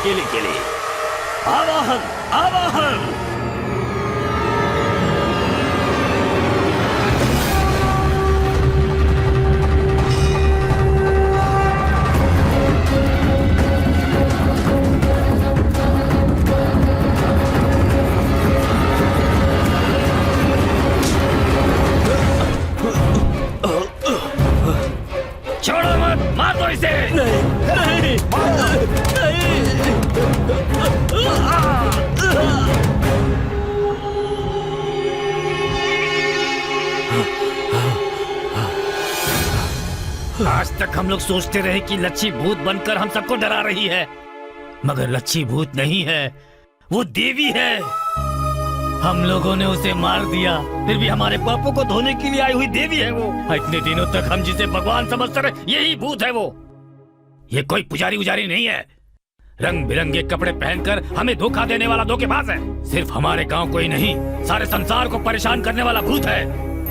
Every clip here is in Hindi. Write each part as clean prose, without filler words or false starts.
अकेले के लिए। आवाहन आवाहन। छोड़ो मत, मार दो इसे। नहीं नहीं आज तक हम लोग सोचते रहे कि लच्छी भूत बनकर हम सबको डरा रही है, मगर लच्छी भूत नहीं है, वो देवी है। हम लोगों ने उसे मार दिया, फिर भी हमारे पापों को धोने के लिए आई हुई देवी है वो। इतने दिनों तक हम जिसे भगवान समझते रहे, यही भूत है वो। ये कोई पुजारी उजारी नहीं है, रंग बिरंगे कपड़े पहनकर हमें धोखा देने वाला धोखेबाज है। सिर्फ हमारे गांव को ही नहीं, सारे संसार को परेशान करने वाला भूत है।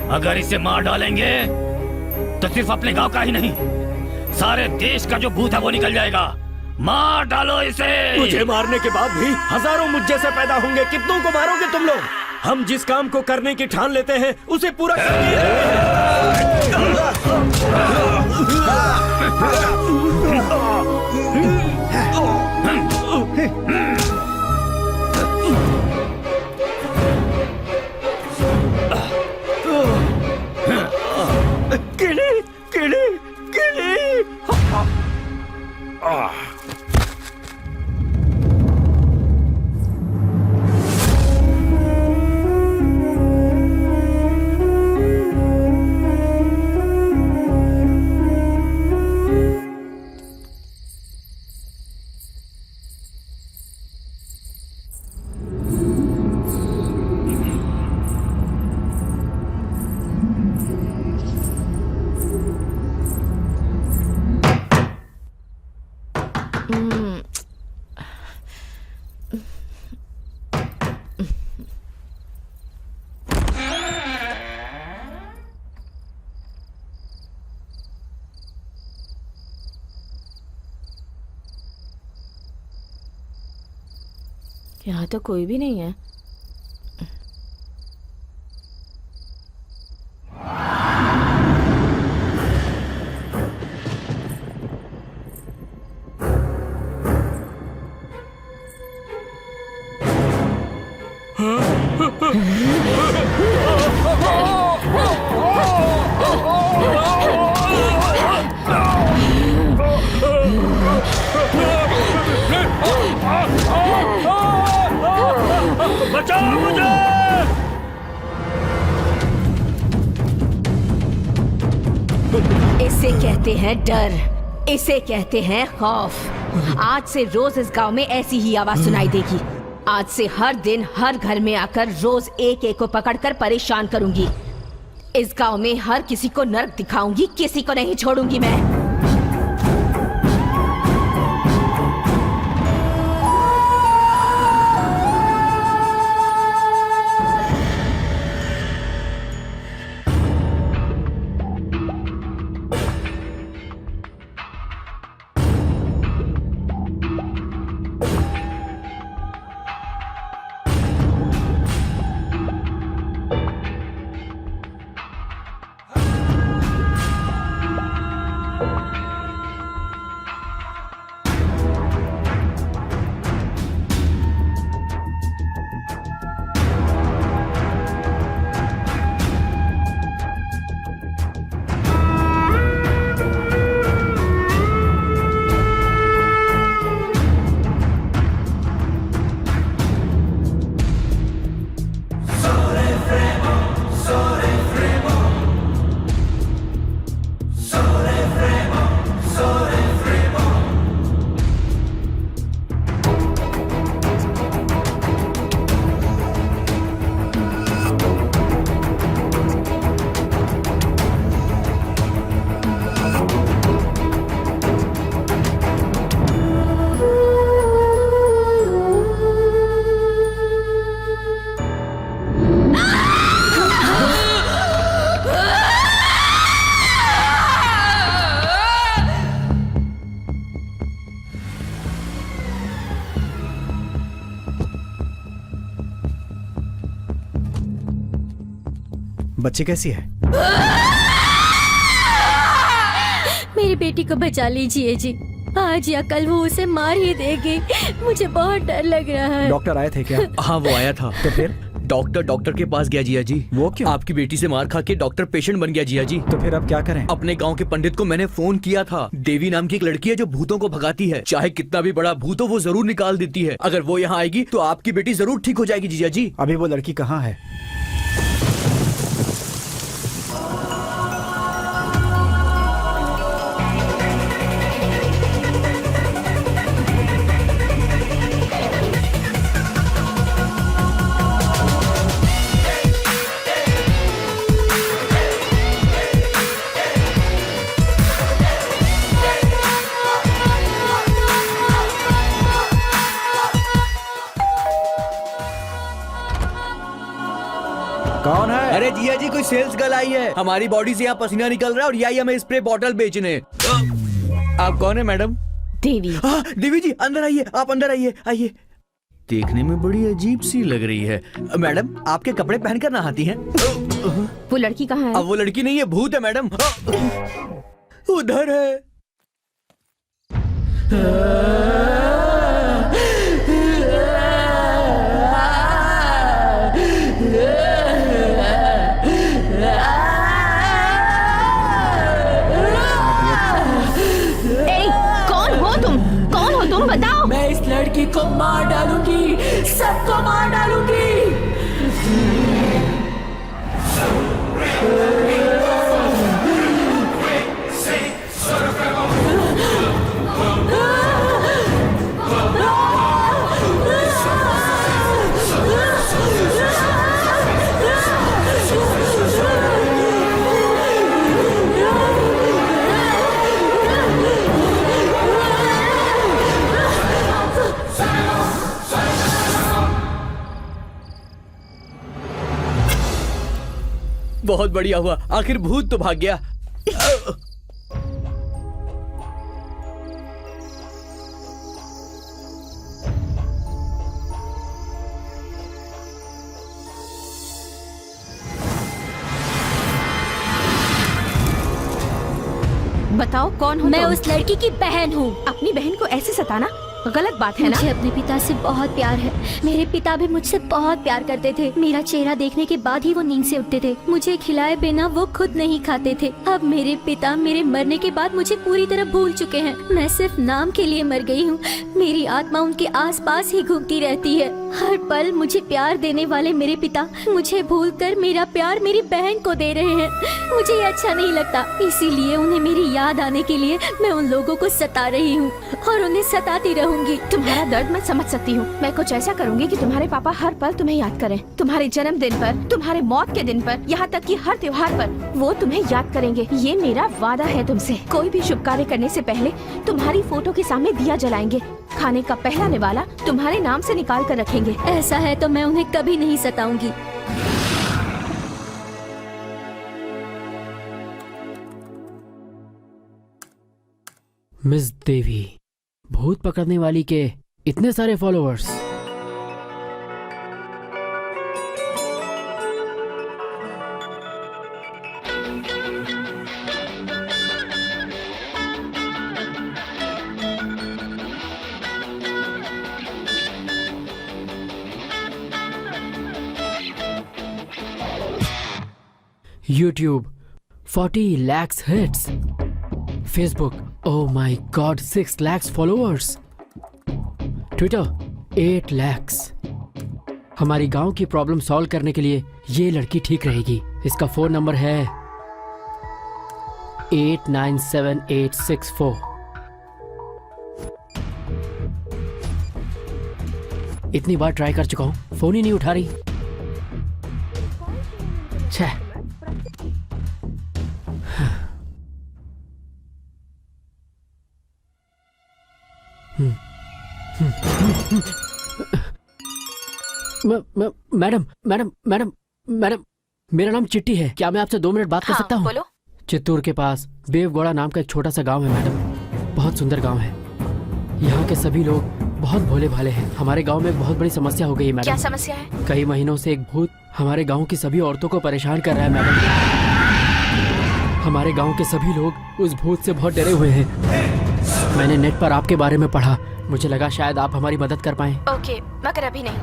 अगर इसे मार डालेंगे तो सिर्फ अपने गांव का ही नहीं, सारे देश का जो भूत है वो निकल जाएगा। मार डालो इसे। मुझे मारने के बाद भी हजारों मुझ जैसे पैदा होंगे। कितनों को मारोगे तुम लोग? हम जिस काम को करने की ठान लेते हैं उसे पूरा किले किले किले। यहाँ तो कोई भी नहीं है। बचाओ मुझे। इसे कहते हैं डर, इसे कहते हैं खौफ। आज से रोज इस गांव में ऐसी ही आवाज सुनाई देगी। आज से हर दिन हर घर में आकर रोज एक एक को पकड़कर परेशान करूंगी। इस गांव में हर किसी को नर्क दिखाऊंगी, किसी को नहीं छोड़ूंगी मैं। बच्ची कैसी है? मेरी बेटी को बचा लीजिए जी, आज या कल वो उसे मार ही देगी। मुझे बहुत डर लग रहा है। डॉक्टर आए थे क्या? हाँ वो आया था। तो फिर? डॉक्टर के पास गया जिया जी। वो क्यों? आपकी बेटी से मार खा के डॉक्टर पेशेंट बन गया जिया जी। तो फिर अब क्या करें? अपने गांव के पंडित को मैंने फोन किया था। देवी नाम की एक लड़की है जो भूतों को भगाती है। चाहे कितना भी बड़ा भूत हो वो जरूर निकाल देती है। अगर वो यहाँ आएगी तो आपकी बेटी जरूर ठीक हो जाएगी जिया जी। अभी वो लड़की कहाँ है? कौन है? अरे जिया जी कोई सेल्स गर्ल आई है। हमारी बॉडी से यहाँ पसीना निकल रहा है और ये आई हमें स्प्रे बॉटल बेचने। आप कौन है मैडम? देवी। हाँ देवी जी अंदर आइए, आप अंदर आइए। आइए, देखने में बड़ी अजीब सी लग रही है। मैडम आपके कपड़े पहनकर नहाती हैं? वो लड़की कहाँ है? अब वो लड़की नहीं है, भूत है मैडम। उधर है। तुम बताओ। मैं इस लड़की को मार डालूंगी, सबको मार डालूंगी। बहुत बढ़िया हुआ, आखिर भूत तो भाग गया। बताओ कौन हो? मैं तुम? उस लड़की की बहन हूँ। अपनी बहन को ऐसे सताना गलत बात है ना? मुझे अपने पिता से बहुत प्यार है। मेरे पिता भी मुझसे बहुत प्यार करते थे। मेरा चेहरा देखने के बाद ही वो नींद से उठते थे। मुझे खिलाए बिना वो खुद नहीं खाते थे। अब मेरे पिता मेरे मरने के बाद मुझे पूरी तरह भूल चुके हैं। मैं सिर्फ नाम के लिए मर गई हूँ। मेरी आत्मा उनके आसपास ही घूमती रहती है। हर पल मुझे प्यार देने वाले मेरे पिता मुझे भूलकर मेरा प्यार मेरी बहन को दे रहे हैं। मुझे ये अच्छा नहीं लगता, इसीलिए उन्हें मेरी याद आने के लिए मैं उन लोगों को सता रही हूँ और उन्हें सताती रहूंगी। तुम्हारा दर्द मैं समझ सकती हूँ। मैं कुछ ऐसा करूँगी कि तुम्हारे पापा हर पल तुम्हें याद करें। तुम्हारे जन्मदिन पर, तुम्हारे मौत के दिन पर, यहाँ तक कि हर त्योहार पर वो तुम्हें याद करेंगे। ये मेरा वादा है तुमसे। कोई भी शुभ कार्य करने से पहले तुम्हारी फोटो के सामने दिया जलाएंगे। खाने का पहला निवाला तुम्हारे नाम से निकाल कर रखेंगे। ऐसा है तो मैं उन्हें कभी नहीं सताऊंगी। मिस देवी, भूत पकड़ने वाली के इतने सारे followers. YouTube 40 lakhs hits. Facebook, oh my god, 6 lakhs followers. Twitter 8 lakhs. हमारी गांव की प्रॉब्लम सॉल्व करने के लिए ये लड़की ठीक रहेगी। इसका फोन नंबर है 897864। इतनी बार ट्राई कर चुका हूं, फोन ही नहीं उठा रही। छह। मैडम मैडम मैडम मैडम, मेरा नाम चिट्टी है। क्या मैं आपसे 2 मिनट बात कर सकता हूँ? बोलो। चित्तूर के पास बेवगौड़ा नाम का एक छोटा सा गांव है मैडम। बहुत सुंदर गांव है। यहाँ के सभी लोग बहुत भोले भाले हैं। हमारे गांव में एक बहुत बड़ी समस्या हो गई है मैडम। क्या समस्या है? कई महीनों से एक भूत हमारे गांव की सभी औरतों को परेशान कर रहा है मैडम। हमारे गांव के सभी लोग उस भूत से बहुत डरे हुए हैं। मैंने नेट पर आपके बारे में पढ़ा, मुझे लगा शायद आप हमारी मदद कर पाएं। ओके, मगर अभी नहीं,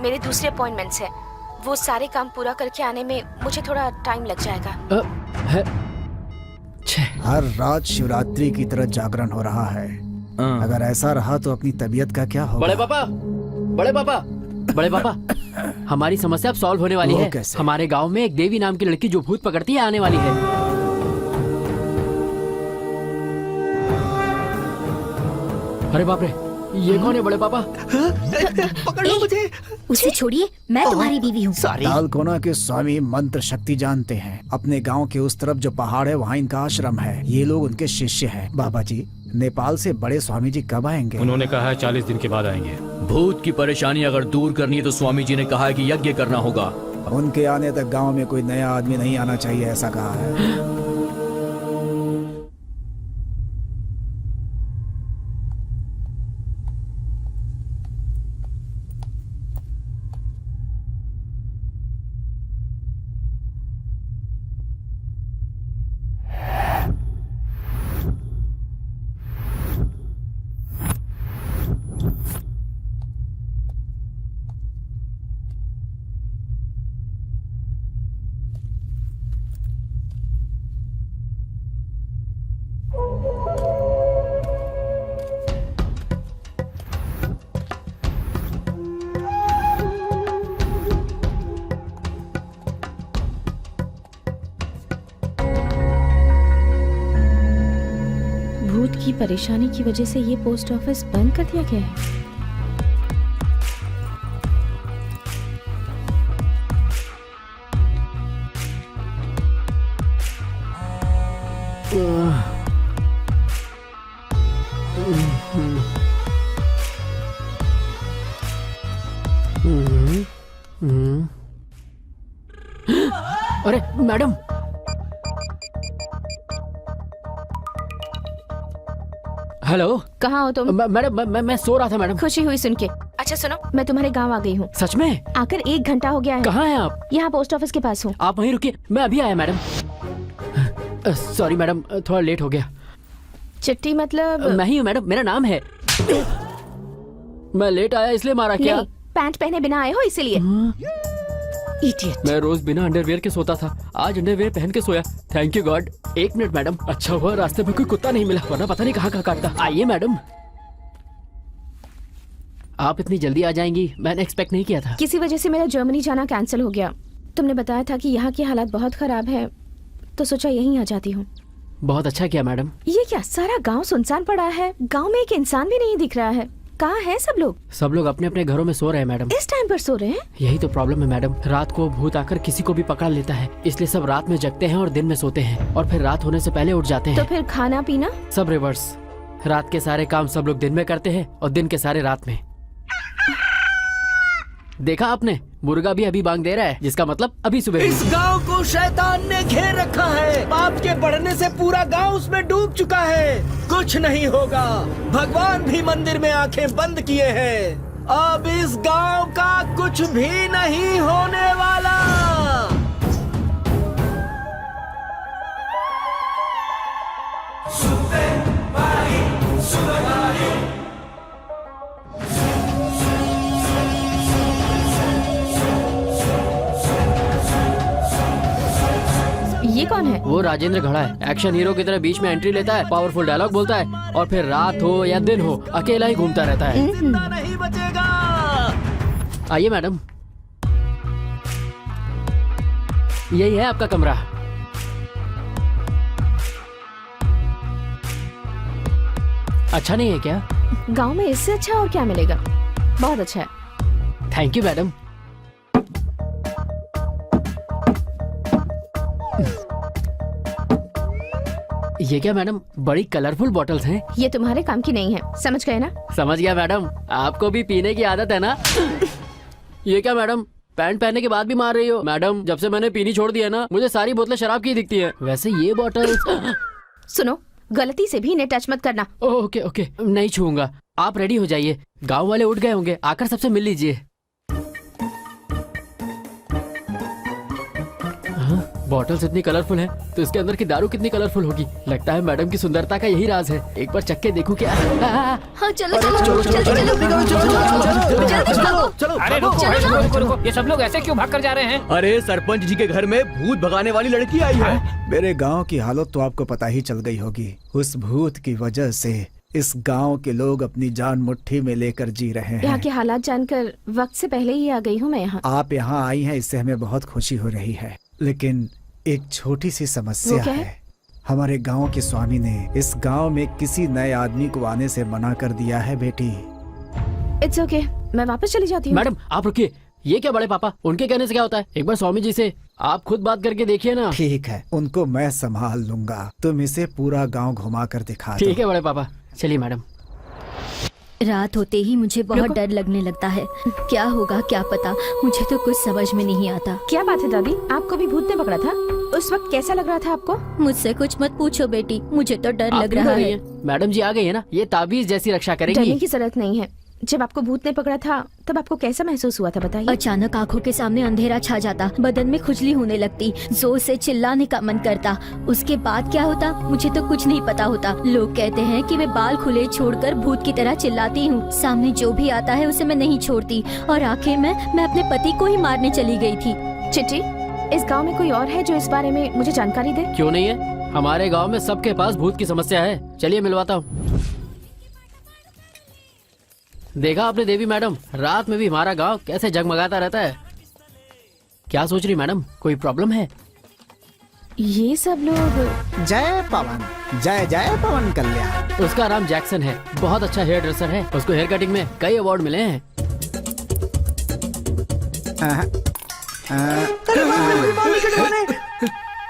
मेरे दूसरे अपॉइंटमेंट्स हैं। वो सारे काम पूरा करके आने में मुझे थोड़ा टाइम लग जाएगा। हर रात शिवरात्रि की तरह जागरण हो रहा है। अगर ऐसा रहा तो अपनी तबीयत का क्या होगा? बड़े पापा, बड़े पापा, बड़े पापा, हमारी समस्या अब सॉल्व होने वाली वो है। कैसे? हमारे गांव में एक देवी नाम की लड़की जो भूत पकड़ती है आने वाली है। अरे बाप रे, ये कौन है बड़े पापा? पकड़ लो मुझे। उसे छोड़िए, मैं तुम्हारी बीवी हूँ। तालकोना के स्वामी मंत्र शक्ति जानते हैं। अपने गांव के उस तरफ जो पहाड़ है वहाँ इनका आश्रम है। ये लोग उनके शिष्य हैं। बाबा जी, नेपाल से बड़े स्वामी जी कब आएंगे? उन्होंने कहा है 40 दिन के बाद आएंगे। भूत की परेशानी अगर दूर करनी है तो स्वामी जी ने कहा है कि यज्ञ करना होगा। उनके आने तक गांव में कोई नया आदमी नहीं आना चाहिए, ऐसा कहा है। भूत की परेशानी की वजह से ये पोस्ट ऑफिस बंद कर दिया गया है। अरे मैडम, हेलो। कहाँ हो तुम? मैडम मैं सो रहा था मैडम। खुशी हुई सुन के। अच्छा सुनो, मैं तुम्हारे गांव आ गई हूँ। सच में? आकर 1 घंटा हो गया है। कहाँ हैं आप? यहाँ पोस्ट ऑफिस के पास हूँ। आप वहीं रुकिए, मैं अभी आया मैडम। सॉरी मैडम, थोड़ा लेट हो गया। चिट्ठी मतलब? मैं ही हूँ मैडम, मेरा नाम है। मैं लेट आया इसलिए मारा क्या? नहीं, पैंट पहने बिना आए हो इसीलिए। इडियट। मैं रोज बिना अंडरवियर के सोता था, आज अंडरवियर पहन के सोया। Thank you God. 1 minute madam, अच्छा हुआ रास्ते में कोई कुत्ता नहीं मिला, वरना पता नहीं कहाँ काटता। आइए मैडम। आप इतनी जल्दी आ जाएंगी, मैंने एक्सपेक्ट नहीं किया था। किसी वजह से मेरा जर्मनी जाना कैंसिल हो गया। तुमने बताया था कि यहाँ की हालात बहुत खराब है, तो सोचा यहीं आ जाती हूँ। बहुत अच्छा किया मैडम। ये क्या, सारा गांव सुनसान पड़ा है। गांव में एक इंसान भी नहीं दिख रहा है। कहाँ है सब लोग? सब लोग अपने अपने घरों में सो रहे हैं मैडम। इस टाइम पर सो रहे हैं? यही तो प्रॉब्लम है मैडम, रात को भूत आकर किसी को भी पकड़ लेता है, इसलिए सब रात में जगते हैं और दिन में सोते हैं, और फिर रात होने से पहले उठ जाते तो हैं। फिर खाना पीना? सब रिवर्स। रात के सारे काम सब लोग दिन में करते हैं और दिन के सारे रात में। देखा आपने, मुर्गा भी अभी बांग दे रहा है, जिसका मतलब अभी सुबह हुई। इस गांव को शैतान ने घेर रखा है। पाप के बढ़ने से पूरा गांव उसमें डूब चुका है। कुछ नहीं होगा, भगवान भी मंदिर में आंखें बंद किए हैं। अब इस गांव का कुछ भी नहीं होने वाला। ये कौन है? वो राजेंद्र घड़ा है, एक्शन हीरो की तरह बीच में एंट्री लेता है, पावरफुल डायलॉग बोलता है, और फिर रात हो या दिन हो अकेला ही घूमता रहता है। जिंदा नहीं बचेगा। आइए मैडम, यही है आपका कमरा। अच्छा नहीं है क्या? गांव में इससे अच्छा और क्या मिलेगा? बहुत अच्छा है। Thank you madam. ये क्या मैडम, बड़ी कलरफुल बॉटल्स हैं। ये तुम्हारे काम की नहीं है, समझ गए ना? समझ गया मैडम, आपको भी पीने की आदत है ना? ये क्या मैडम, पैंट पहनने के बाद भी मार रही हो? मैडम, जब से मैंने पीनी छोड़ दी है ना, मुझे सारी बोतलें शराब की दिखती हैं। वैसे ये बॉटल सुनो, गलती से भी इन्हें टच मत करना। ओके ओके, नहीं छूऊंगा। आप रेडी हो जाइए, गांव वाले उठ गए होंगे, आकर सबसे मिल लीजिए। बॉटल्स इतनी कलरफुल है तो इसके अंदर की दारू कितनी कलरफुल होगी। लगता है मैडम की सुंदरता का यही राज है। एक बार चख के देखूं क्या। हाँ चलो चलो जल्दी चलो। अरे रुको रुको, ये सब लोग ऐसे क्यों भाग कर जा रहे हैं? अरे सरपंच जी के घर में भूत भगाने वाली लड़की आई है। मेरे गांव की हालत तो आपको पता ही चल गई होगी। उस भूत की वजह से इस गांव के लोग अपनी जान मुट्ठी में लेकर जी रहे यहाँ हैं। के हालात जानकर वक्त से पहले ही आ गई हूँ मैं यहाँ। आप यहाँ आई हैं, इससे हमें बहुत खुशी हो रही है, लेकिन एक छोटी सी समस्या वो क्या है। है? हमारे गांव के स्वामी ने इस गांव में किसी नए आदमी को आने से मना कर दिया है बेटी। इट्स ओके, मैं वापस चली जाती हूँ। मैडम आप रुकिए, ये क्या बड़े पापा, उनके कहने से क्या होता है? एक बार स्वामी जी से आप खुद बात करके देखिए ना। ठीक है, उनको मैं संभाल लूंगा। तुम इसे पूरा गांव घुमा कर दिखा दो। ठीक है बड़े पापा, चलिए मैडम। रात होते ही मुझे बहुत डर लगने लगता है। क्या होगा क्या पता, मुझे तो कुछ समझ में नहीं आता। क्या बात है दादी, आपको भी भूत ने पकड़ा था? उस वक्त कैसा लग रहा था आपको? मुझसे कुछ मत पूछो बेटी, मुझे तो डर आप लग क्यों रहा डर रही है। हैं? मैडम जी आ गई है ना, ये ताबीज जैसी रक्षा डरने करेंगी। की जरूरत नहीं है। जब आपको भूत ने पकड़ा था तब आपको कैसा महसूस हुआ था बताइए? अचानक आंखों के सामने अंधेरा छा जाता, बदन में खुजली होने लगती, जोर से चिल्लाने का मन करता। उसके बाद क्या होता मुझे तो कुछ नहीं पता होता। लोग कहते हैं कि मैं बाल खुले छोड़कर भूत की तरह चिल्लाती हूँ। सामने जो भी आता है उसे मैं नहीं छोड़ती और आखिर में मैं अपने पति को ही मारने चली गई थी। चिट्टी, इस गांव में कोई और है जो इस बारे में मुझे जानकारी दे? क्यों नहीं है, हमारे गांव में सबके पास भूत की समस्या है। चलिए मिलवाता हूँ। देखा आपने देवी मैडम, रात में भी हमारा गांव कैसे जगमगाता रहता है। क्या सोच रही मैडम, कोई प्रॉब्लम है? ये सब लोग जय पवन, जय जय पवन कल्याण। उसका नाम जैक्सन है, बहुत अच्छा हेयर ड्रेसर है। उसको हेयर कटिंग में कई अवार्ड मिले हैं।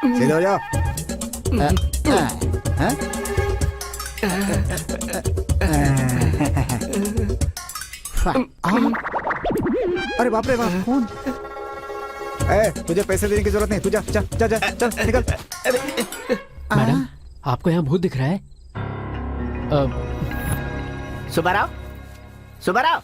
सीधे हो जाओ। अरे बाप रे बाप, कौन? तुझे पैसे देने की जरूरत नहीं, तू जा जा जा जा चल निकल। मैडम आपको यहाँ भूत दिख रहा है? सुब्बाराव, सुब्बाराव।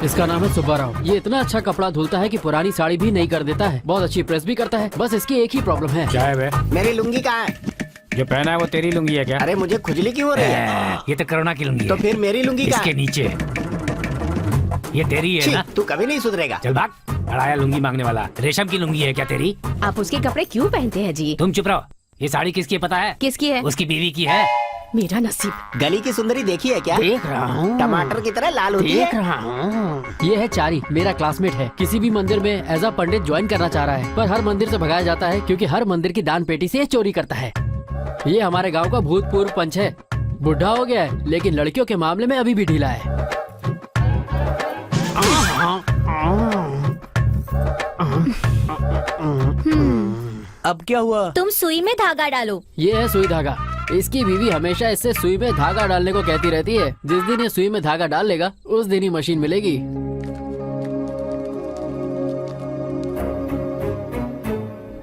इसका नाम है सुब्बा राव। ये इतना अच्छा कपड़ा धुलता है कि पुरानी साड़ी भी नहीं कर देता है। बहुत अच्छी प्रेस भी करता है। बस इसकी एक ही प्रॉब्लम है। क्या है बे? मेरी लुंगी कहाँ है? जो पहना है वो तेरी लुंगी है क्या? अरे मुझे खुजली क्यों हो रही है? ये तो करुणा की लुंगी तो है। फिर मेरी लुंगी कहाँ इसके है? नीचे ये तेरी है छी, ना? तू कभी नहीं सुधरेगा। चल भाग, अड़ाया लुंगी मांगने वाला। रेशम की लुंगी है क्या तेरी? आप उसके कपड़े क्यों पहनते हैं जी? तुम चुप रहो। ये साड़ी किसकी है पता है? किसकी है? उसकी बीवी की है। मेरा नसीब। गली की सुंदरी देखी है क्या? देख रहा हूँ, टमाटर की तरह लाल होती देख है। रहा हूँ। ये है चारी, मेरा क्लासमेट है। किसी भी मंदिर में एज अ पंडित ज्वाइन करना चाह रहा है, पर हर मंदिर से भगाया जाता है क्योंकि हर मंदिर की दान पेटी से ये चोरी करता है। ये हमारे गांव का भूतपूर्व पंच है। बुढ़ा हो गया है लेकिन लड़कियों के मामले में अभी भी ढीला है। अब क्या हुआ? तुम सुई में धागा डालो। ये है सुई धागा। इसकी बीवी हमेशा इससे सुई में धागा डालने को कहती रहती है। जिस दिन ये सुई में धागा डाल लेगा उस दिन ही मशीन मिलेगी।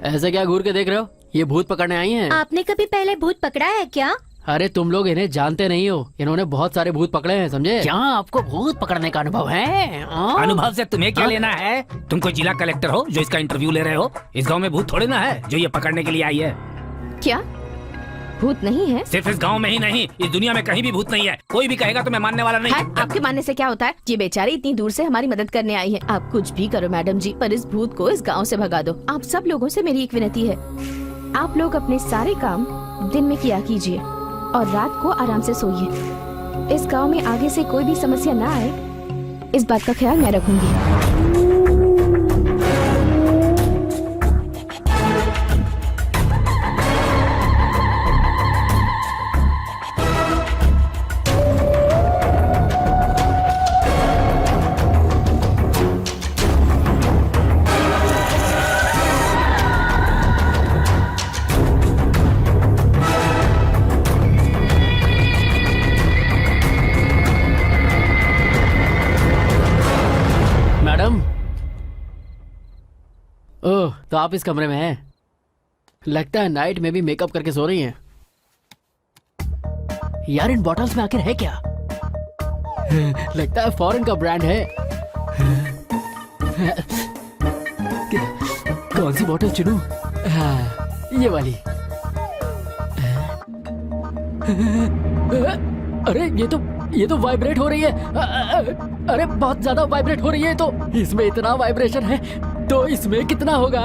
ऐसे क्या घूर के देख रहे हो? ये भूत पकड़ने आई हैं। आपने कभी पहले भूत पकड़ा है क्या? अरे तुम लोग इन्हें जानते नहीं हो। इन्होंने बहुत सारे भूत पकड़े हैं, समझे? क्या आपको भूत पकड़ने का अनुभव है? अनुभव से तुम्हें क्या लेना है? तुम कोई जिला कलेक्टर हो जो इसका इंटरव्यू ले रहे हो? इस गांव में भूत थोड़े ना है जो ये पकड़ने के लिए आई है। क्या भूत नहीं है? सिर्फ इस गांव में ही नहीं, इस दुनिया में कहीं भी भूत नहीं है। कोई भी कहेगा तो मैं मानने वाला नहीं। आपके मानने से क्या होता है? ये बेचारी इतनी दूर से हमारी मदद करने आई है। आप कुछ भी करो मैडम जी, पर इस भूत को इस गांव से भगा दो। आप सब लोगों से मेरी एक विनती है, आप लोग अपने सारे काम दिन में किया कीजिए और रात को आराम से सोइए। इस गांव में आगे से कोई भी समस्या ना आए, इस बात का ख्याल मैं रखूंगी। ओह, तो आप इस कमरे में हैं। लगता है नाइट में भी मेकअप करके सो रही हैं। यार इन बॉटल्स में आखिर है क्या? लगता है फॉरेन का ब्रांड है। कौन सी बोतल चुनूं? हाँ, ये वाली। अरे ये तो वाइब्रेट हो रही है। अरे बहुत ज्यादा वाइब्रेट हो रही है। तो इसमें इतना वाइब्रेशन है तो इसमें कितना होगा?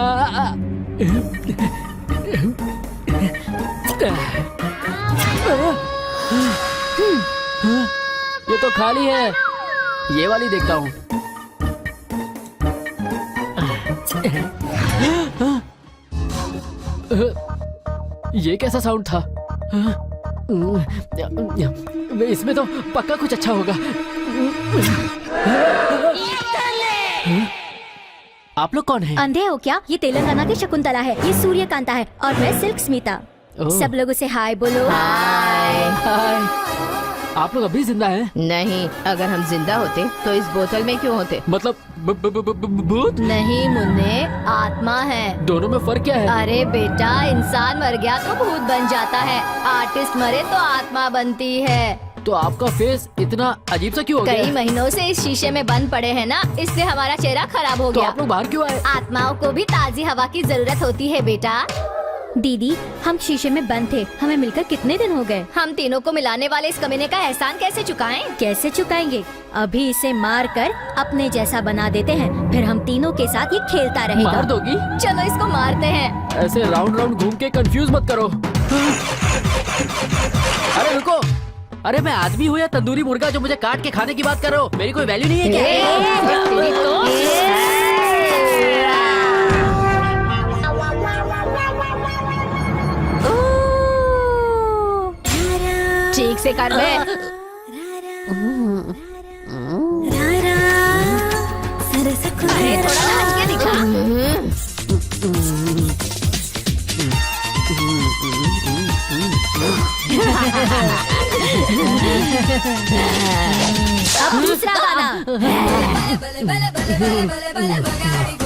ये तो खाली है। ये वाली देखता हूँ। ये कैसा साउंड था? इसमें तो पक्का कुछ अच्छा होगा। आप लोग कौन हैं? अंधे हो क्या? ये तेलंगाना की शकुंतला है, ये सूर्यकांता है और मैं सिल्क स्मिता। सब लोगों से हाय बोलो। हाय। आप लोग अभी जिंदा हैं? नहीं, अगर हम जिंदा होते तो इस बोतल में क्यों होते? मतलब भूत? नहीं मुन्ने, आत्मा है। दोनों में फर्क क्या है? अरे बेटा, इंसान मर गया तो भूत बन जाता है, आर्टिस्ट मरे तो आत्मा बनती है। तो आपका फेस इतना अजीब सा क्यों हो गया? कई महीनों से इस शीशे में बंद पड़े हैं ना, इसलिए हमारा चेहरा खराब हो तो गया। आप लोग बाहर क्यों आए? आत्माओं को भी ताजी हवा की जरूरत होती है बेटा। दीदी, हम शीशे में बंद थे, हमें मिलकर कितने दिन हो गए? हम तीनों को मिलाने वाले इस कमीने का एहसान कैसे चुकाएं? कैसे चुकाएंगे? अभी इसे मार कर अपने जैसा बना देते हैं, फिर हम तीनों के साथ ये खेलता रहेगा। मार दोगी? चलो इसको मारते हैं। ऐसे राउंड राउंड घूम के कंफ्यूज मत करो। अरे रुको, अरे मैं आदमी हूँ या तंदूरी मुर्गा जो मुझे काट के खाने की बात कर रहे हो? मेरी कोई वैल्यू नहीं है क्या? ठीक से कर बे। अरे थोड़ा नाच के दिखा। अब दूसरा गाना।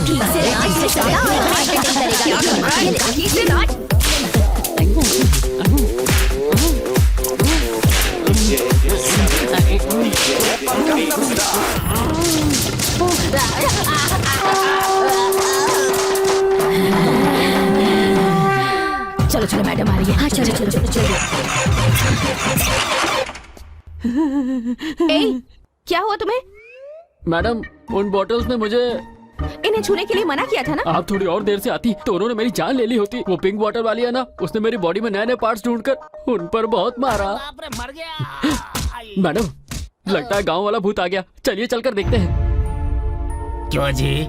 ठीक से नाच से चला और मार्केटिंग करेगा। ठीक से नाच। चलो चलो मैडम आ रही है। हाँ चलो चलो चलो चलो। ए, क्या हुआ तुम्हें? मैडम, उन बॉटल्स ने मुझे इन्हें छूने के लिए मना किया था ना? आप थोड़ी और देर से आती तो उन्होंने मेरी जान ले ली होती। वो पिंक बॉटल वाली है ना, उसने मेरी बॉडी में नए नए पार्ट्स ढूंढकर उन पर बहुत मारा। मर गया। मैडम, लगता है गांव वाला भूत आ गया। चलिए चलकर देखते हैं। क्यों जी,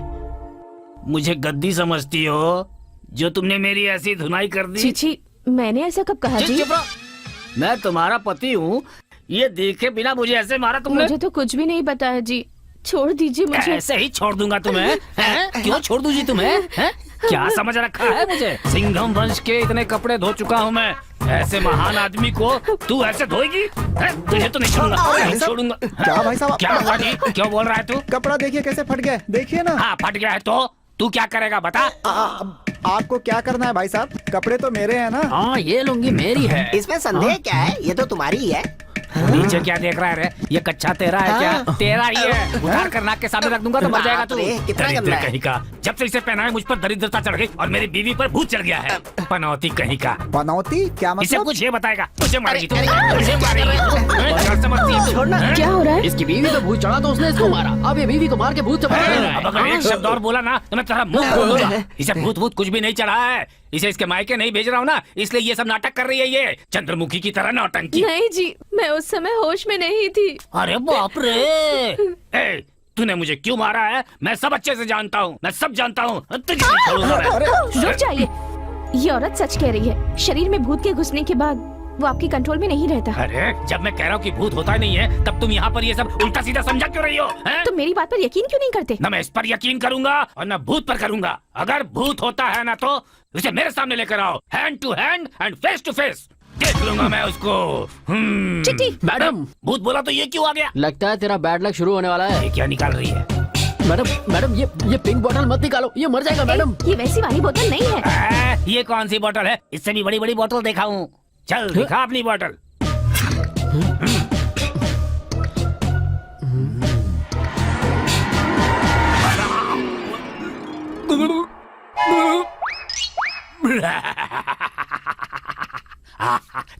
मुझे गद्दी समझती हो जो तुमने मेरी ऐसी धुनाई कर दी? चीची, मैंने ऐसा कब कहा जी? चुप रहो। मैं तुम्हारा पति हूँ, ये देखे बिना मुझे ऐसे मारा तुमने? मुझे तो कुछ भी नहीं पता है जी, छोड़ दीजिए मुझे। ऐसे ही छोड़ दूंगा तुम्हें? हैं? क्यों छोड़ दूं जी तुम्हें? हैं? क्या समझ रखा है मुझे? सिंघम वंश के इतने कपड़े धो चुका हूँ मैं, ऐसे महान आदमी को तू ऐसे धोएगी? तुझे तो नहीं छोड़ूंगा, नहीं छोड़ूंगा। क्या भाई साहब? क्या हुआ जी? क्यों बोल रहा है तू? कपड़ा देखिए कैसे फट गया, देखिए ना। हाँ फट गया है तो तू क्या करेगा बता? आपको क्या करना है भाई साहब? कपड़े तो मेरे हैं ना। हाँ ये लुंगी मेरी है। इसमें संदेह क्या है? ये तो तुम्हारी ही है। नीचे क्या देख रहा है रे? ये कच्चा तेरा है क्या? तेरा ही है। उतार कर नाक के सामने रख दूंगा तो मर जाएगा तू। कितना दरिद्र गंदा है। कहीं का। जब से इसे पहना है मुझ पर दरिद्रता चढ़ गई और मेरी बीवी पर भूत चढ़ गया है। पनौती कहीं का। पनौती क्या इसे मतलब? कुछ ये बताएगा। तुझे मारेगी तू, तुझे मारेगी। छोड़ना। क्या हो रहा है? इसकी बीवी पे भूत चढ़ा तो उसने इसको मारा। अब ये बीवी को मार के भूत से बचा रहा है। अब अगर एक शब्द और बोला ना तो मैं तेरा मुंह खोल दूंगा। इसे भूत भूत कुछ भी नहीं चढ़ा है। इसे इसके मायके नहीं भेज रहा हूँ ना, इसलिए ये सब नाटक कर रही है। ये चंद्रमुखी की तरह नौटंकी। नहीं जी, मैं उस समय होश में नहीं थी। अरे बाप रे! ए, तूने मुझे क्यों मारा है? मैं सब अच्छे से जानता हूँ, मैं सब जानता हूँ। तुझे नहीं छोड़ूंगा मैं। रुक जाइए, ये औरत सच कह रही है। शरीर में भूत के घुसने के बाद वो आपके कंट्रोल में नहीं रहता। अरे जब मैं कह रहा हूँ कि भूत होता ही नहीं है, तब तुम यहाँ पर ये सब उल्टा सीधा समझा क्यों रही हो? हैं? तो मेरी बात पर यकीन क्यों नहीं करते? न मैं इस पर यकीन करूंगा और न भूत पर करूंगा। अगर भूत होता है ना तो उसे मेरे सामने लेकर आओ, hand to hand and face to face. देख लूंगा मैं उसको। चिट्टी। मैडम, भूत बोला तो ये क्यों आ गया? लगता है तेरा बैड लक शुरू होने वाला है। ये क्या निकाल रही है? मैडम, ये पिंक बोतल मत निकालो, ये मर जाएगा मैडम। ये वैसी वाली बोतल नहीं है। ये कौन सी बोतल है? इससे भी बड़ी बड़ी बोतल देखा हूँ। चल दिखा अपनी बोतल।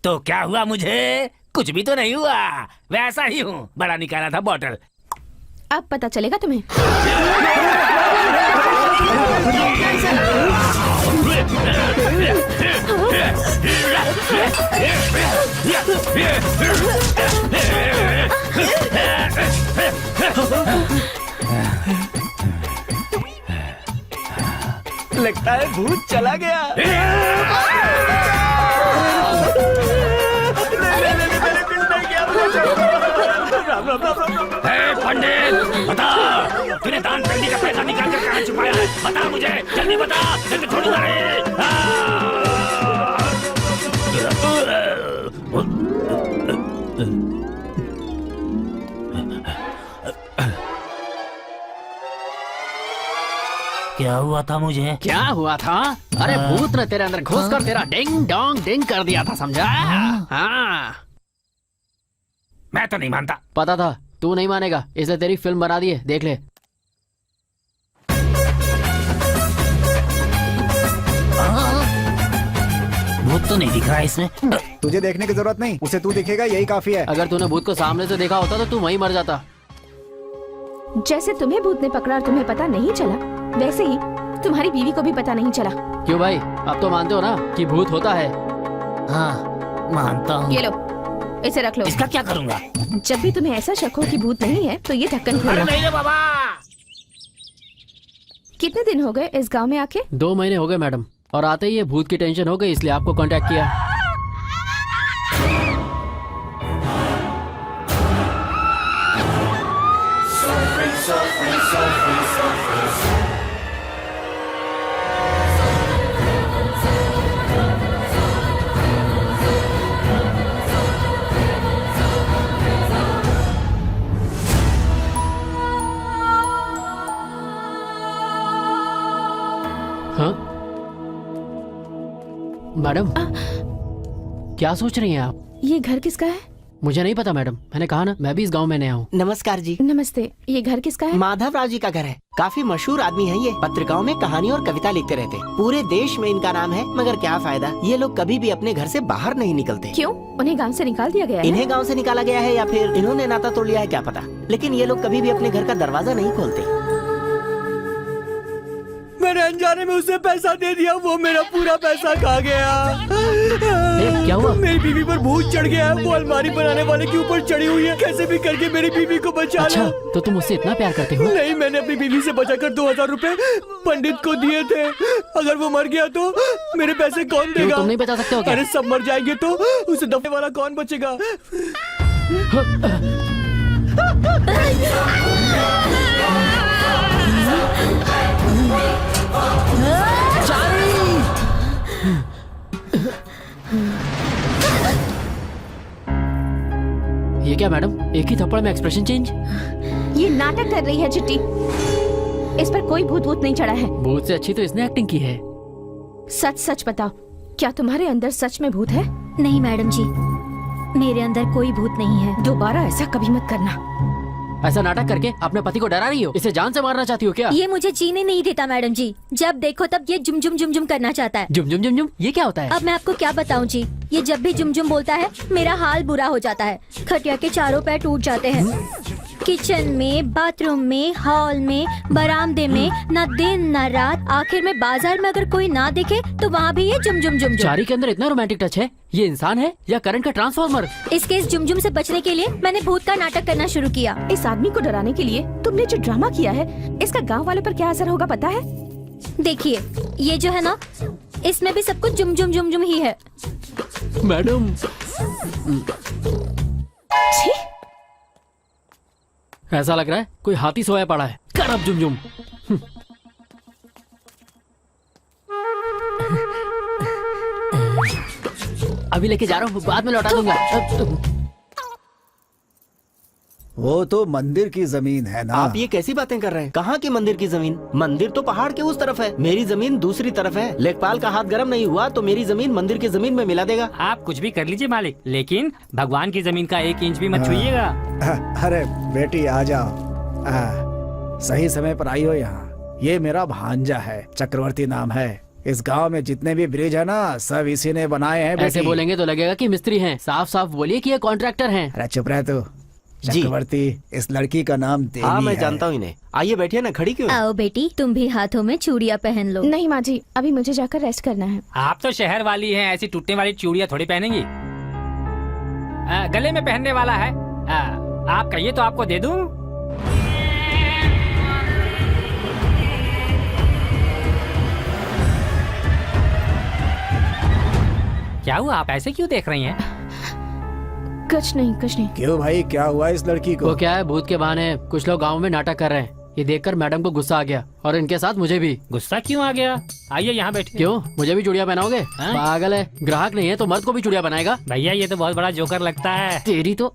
तो क्या हुआ मुझे? कुछ भी तो नहीं हुआ, वैसा ही हूँ, बड़ा निकाला था बॉटल। अब पता चलेगा तुम्हें। लगता है भूत चला गया। पंडित बता, तूने दान पेटी का पैसा निकाल कर कहाँ छुपाया है? बता मुझे, जल्दी बता, जल्दी छोड़ूंगा नहीं। क्या हुआ था मुझे? क्या हुआ था? अरे भूत ने तेरे अंदर घुस कर तेरा डिंग डोंग डिंग कर दिया था, समझा? हाँ। मैं तो नहीं मानता। पता था तू नहीं मानेगा, इसलिए तेरी फिल्म बना दी है, देख ले। भूत तो नहीं दिख रहा है इसमें। तुझे देखने की जरूरत नहीं, उसे तू दिखेगा यही काफी है। अगर तूने भूत को सामने से देखा होता तो तू वहीं मर जाता। जैसे तुम्हें भूत ने पकड़ा और तुम्हें पता नहीं चला, वैसे ही तुम्हारी बीवी को भी पता नहीं चला। क्यों भाई, अब तो मानते हो ना कि भूत होता है? हाँ मानता हूँ। ये लो, इसे रख लो। इसका क्या करूँगा? जब भी तुम्हें ऐसा शक हो कि भूत नहीं है तो ये ढक्कन खोलो। नहीं रे बाबा। कितने दिन हो गए इस गांव में आके? 2 महीने हो गए मैडम, और आते ही ये भूत की टेंशन हो गई, इसलिए आपको कांटेक्ट किया। हाँ मैडम, क्या सोच रही हैं आप? ये घर किसका है? मुझे नहीं पता मैडम, मैंने कहा ना मैं भी इस गांव में नया हूँ। नमस्कार जी। नमस्ते, ये घर किसका है? माधव राव जी का घर है। काफी मशहूर आदमी है ये, पत्रिकाओं में कहानी और कविता लिखते रहते। पूरे देश में इनका नाम है, मगर क्या फायदा, ये लोग कभी भी अपने घर से बाहर नहीं निकलते। क्यों? उन्हें गांव से निकाल दिया गया है? इन्हें गांव से निकाला गया है या फिर इन्होंने नाता तोड़ लिया है, क्या पता, लेकिन ये लोग कभी भी अपने घर का दरवाजा नहीं खोलते। मैंने अनजाने में उसे पैसा दे दिया, वो मेरा पूरा पैसा खा गया। क्या हुआ? मेरी बीवी पर भूत चढ़ गया है, वो अलमारी बनाने वाले के ऊपर चढ़ी हुई है। कैसे भी करके मेरी बीवी को बचा अच्छा, लो। तो तुम उससे इतना प्यार करते हो? नहीं, मैंने अपनी बीवी से बचाकर 2000 रुपए पंडित को दिए थे। अगर वो मर गया तो मेरे पैसे कौन क्यों, देगा? तुम नहीं बचा सकते हो क्या? अरे सब मर जाएंगे तो उसे दफे वाला कौन बचेगा? ये क्या मैडम, एक ही थप्पड़ में एक्सप्रेशन चेंज? ये नाटक कर रही है चिट्टी। इस पर कोई भूत वूत नहीं चढ़ा है। भूत से अच्छी तो इसने एक्टिंग की है। सच सच बताओ, क्या तुम्हारे अंदर सच में भूत है? नहीं मैडम जी, मेरे अंदर कोई भूत नहीं है। दोबारा ऐसा कभी मत करना। ऐसा नाटक करके अपने पति को डरा रही हो? इसे जान से मारना चाहती हो क्या? ये मुझे जीने नहीं देता मैडम जी। जब देखो तब ये जुम जुम जुम जुम करना चाहता है। जुम जुम जुम जुम, ये क्या होता है? अब मैं आपको क्या बताऊं जी, ये जब भी जुम जुम बोलता है मेरा हाल बुरा हो जाता है। खटिया के चारों पैर टूट जाते हैं। किचन में, बाथरूम में, हॉल में, बरामदे में, न दिन न रात, आखिर में बाजार में अगर कोई ना दिखे तो वहाँ भी ये जुम जुम जुम जुम। चारी के अंदर इतना रोमांटिक टच है, ये इंसान है या करंट का ट्रांसफार्मर? इसके इस जुम जुम से बचने के लिए मैंने भूत का नाटक करना शुरू किया। इस आदमी को डराने के लिए तुमने जो ड्रामा किया है, इसका गांव वालों पर क्या असर होगा पता है? देखिए, ये जो है ना, इसमें भी सब कुछ जुम जुम जुम जुम ही है। मैडम, छी! ऐसा लग रहा है कोई हाथी सोया पड़ा है। कर अब जुम जुम। अभी लेके जा रहा हूँ, बाद में लौटा दूंगा। वो तो मंदिर की जमीन है ना। आप ये कैसी बातें कर रहे हैं? कहाँ की मंदिर की जमीन? मंदिर तो पहाड़ के उस तरफ है, मेरी जमीन दूसरी तरफ है। लेखपाल का हाथ गर्म नहीं हुआ तो मेरी जमीन मंदिर की जमीन में मिला देगा। आप कुछ भी कर लीजिए मालिक, लेकिन भगवान की जमीन का 1 इंच भी मत छुइएगा। अरे बेटी आ जाओ, सही समय पर आई हो यहाँ। ये मेरा भांजा है, चक्रवर्ती नाम है। इस गांव में जितने भी ब्रिज है ना, सब इसी ने बनाए हैं ऐसे बेटी। बोलेंगे तो लगेगा कि मिस्त्री हैं। साफ साफ बोलिए कि ये कॉन्ट्रैक्टर हैं। अरे चुप रह तू। जी। चक्रवर्ती, इस लड़की का नाम देवी हाँ मैं है। जानता हूँ इन्हें। आइए बैठिए ना, खड़ी क्यों हैं? आओ बेटी, तुम भी हाथों में चूड़ियाँ पहन लो। नहीं माँ जी, अभी मुझे जाकर रेस्ट करना है। आप तो शहर वाली हैं, ऐसी टूटने वाली चूड़ियाँ थोड़ी पहनेंगी। गले में पहनने वाला है। आप कहिए तो आपको दे दूं। क्या हुआ, आप ऐसे क्यों देख रही हैं? कुछ नहीं कुछ नहीं। क्यों भाई, क्या हुआ इस लड़की को? वो क्या है, भूत के बहाने कुछ लोग गांव में नाटक कर रहे हैं। ये देखकर मैडम को गुस्सा आ गया और इनके साथ मुझे भी। गुस्सा क्यों आ गया? आइए यहाँ बैठिए। क्यों, मुझे भी चूड़ियाँ पहनाओगे? हाँ? पागल है, ग्राहक नहीं है तो मर्द को भी चूड़ियाँ बनाएगा? भैया ये तो बहुत बड़ा जोकर लगता है। तेरी तो।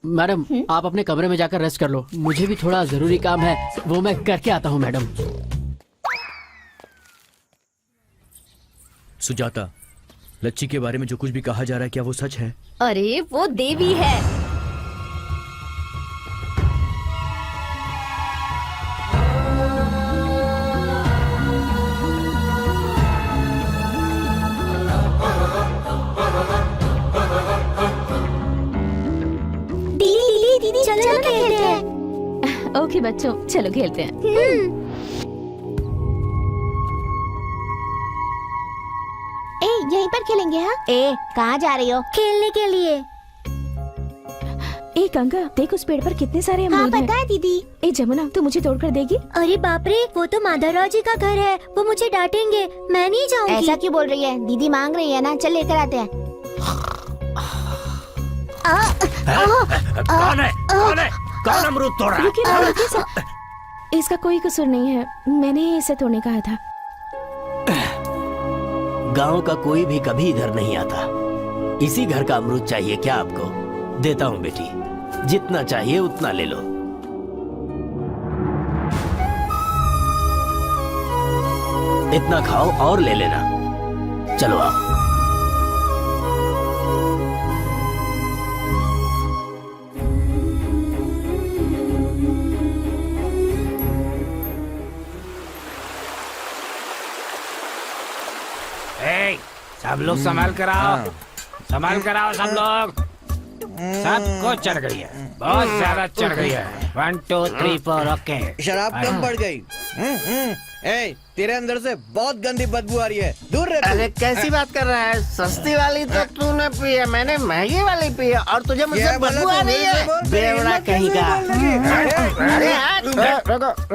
मैडम आप अपने कमरे में जाकर रेस्ट कर लो, मुझे भी थोड़ा जरूरी काम है, वो मैं करके आता हूँ मैडम। सुजाता, लच्छी के बारे में जो कुछ भी कहा जा रहा है, क्या वो सच है? अरे वो देवी है। दीदी चलो खेलते हैं। ओके बच्चों, चलो खेलते हैं। यहीं पर खेलेंगे। हाँ कहाँ जा रही हो? खेलने के लिए। ए गंगा, देख उस पेड़ पर कितने सारे अमरूद हैं। पता है दीदी। ए जमुना, तू मुझे तोड़कर देगी? अरे बाप रे, वो तो माधवराव जी का घर है, वो मुझे डांटेंगे, मैं नहीं जाऊंगी। ऐसा क्यों बोल रही है? दीदी मांग रही है ना, चल लेकर आते हैं। कौन है? कौन है? कौन अमरूद तोड़ रहा है? रुकिए सब। इसका कोई कसूर नहीं है, मैंने ही इसे तोड़ने कहा था। गांव का कोई भी कभी इधर नहीं आता। इसी घर का अमरूद चाहिए क्या आपको? देता हूँ बेटी, जितना चाहिए उतना ले लो। इतना खाओ और ले लेना। चलो आओ। सब लोग संभाल कर आओ, संभाल कर आओ सब लोग। सबको चढ़ गई है, बहुत ज्यादा चढ़ गई है। 1 2 3 4 ओके। शराब कम बढ़ गई। ए, तेरे अंदर से बहुत गंदी बदबू आ रही है, दूर रह। अरे कैसी बात कर रहा है? सस्ती वाली तो तूने पी है, मैंने महंगी वाली पी है, और तुझे मुझसे बदबू आ रही है। बेवड़ा कहीं का। अरे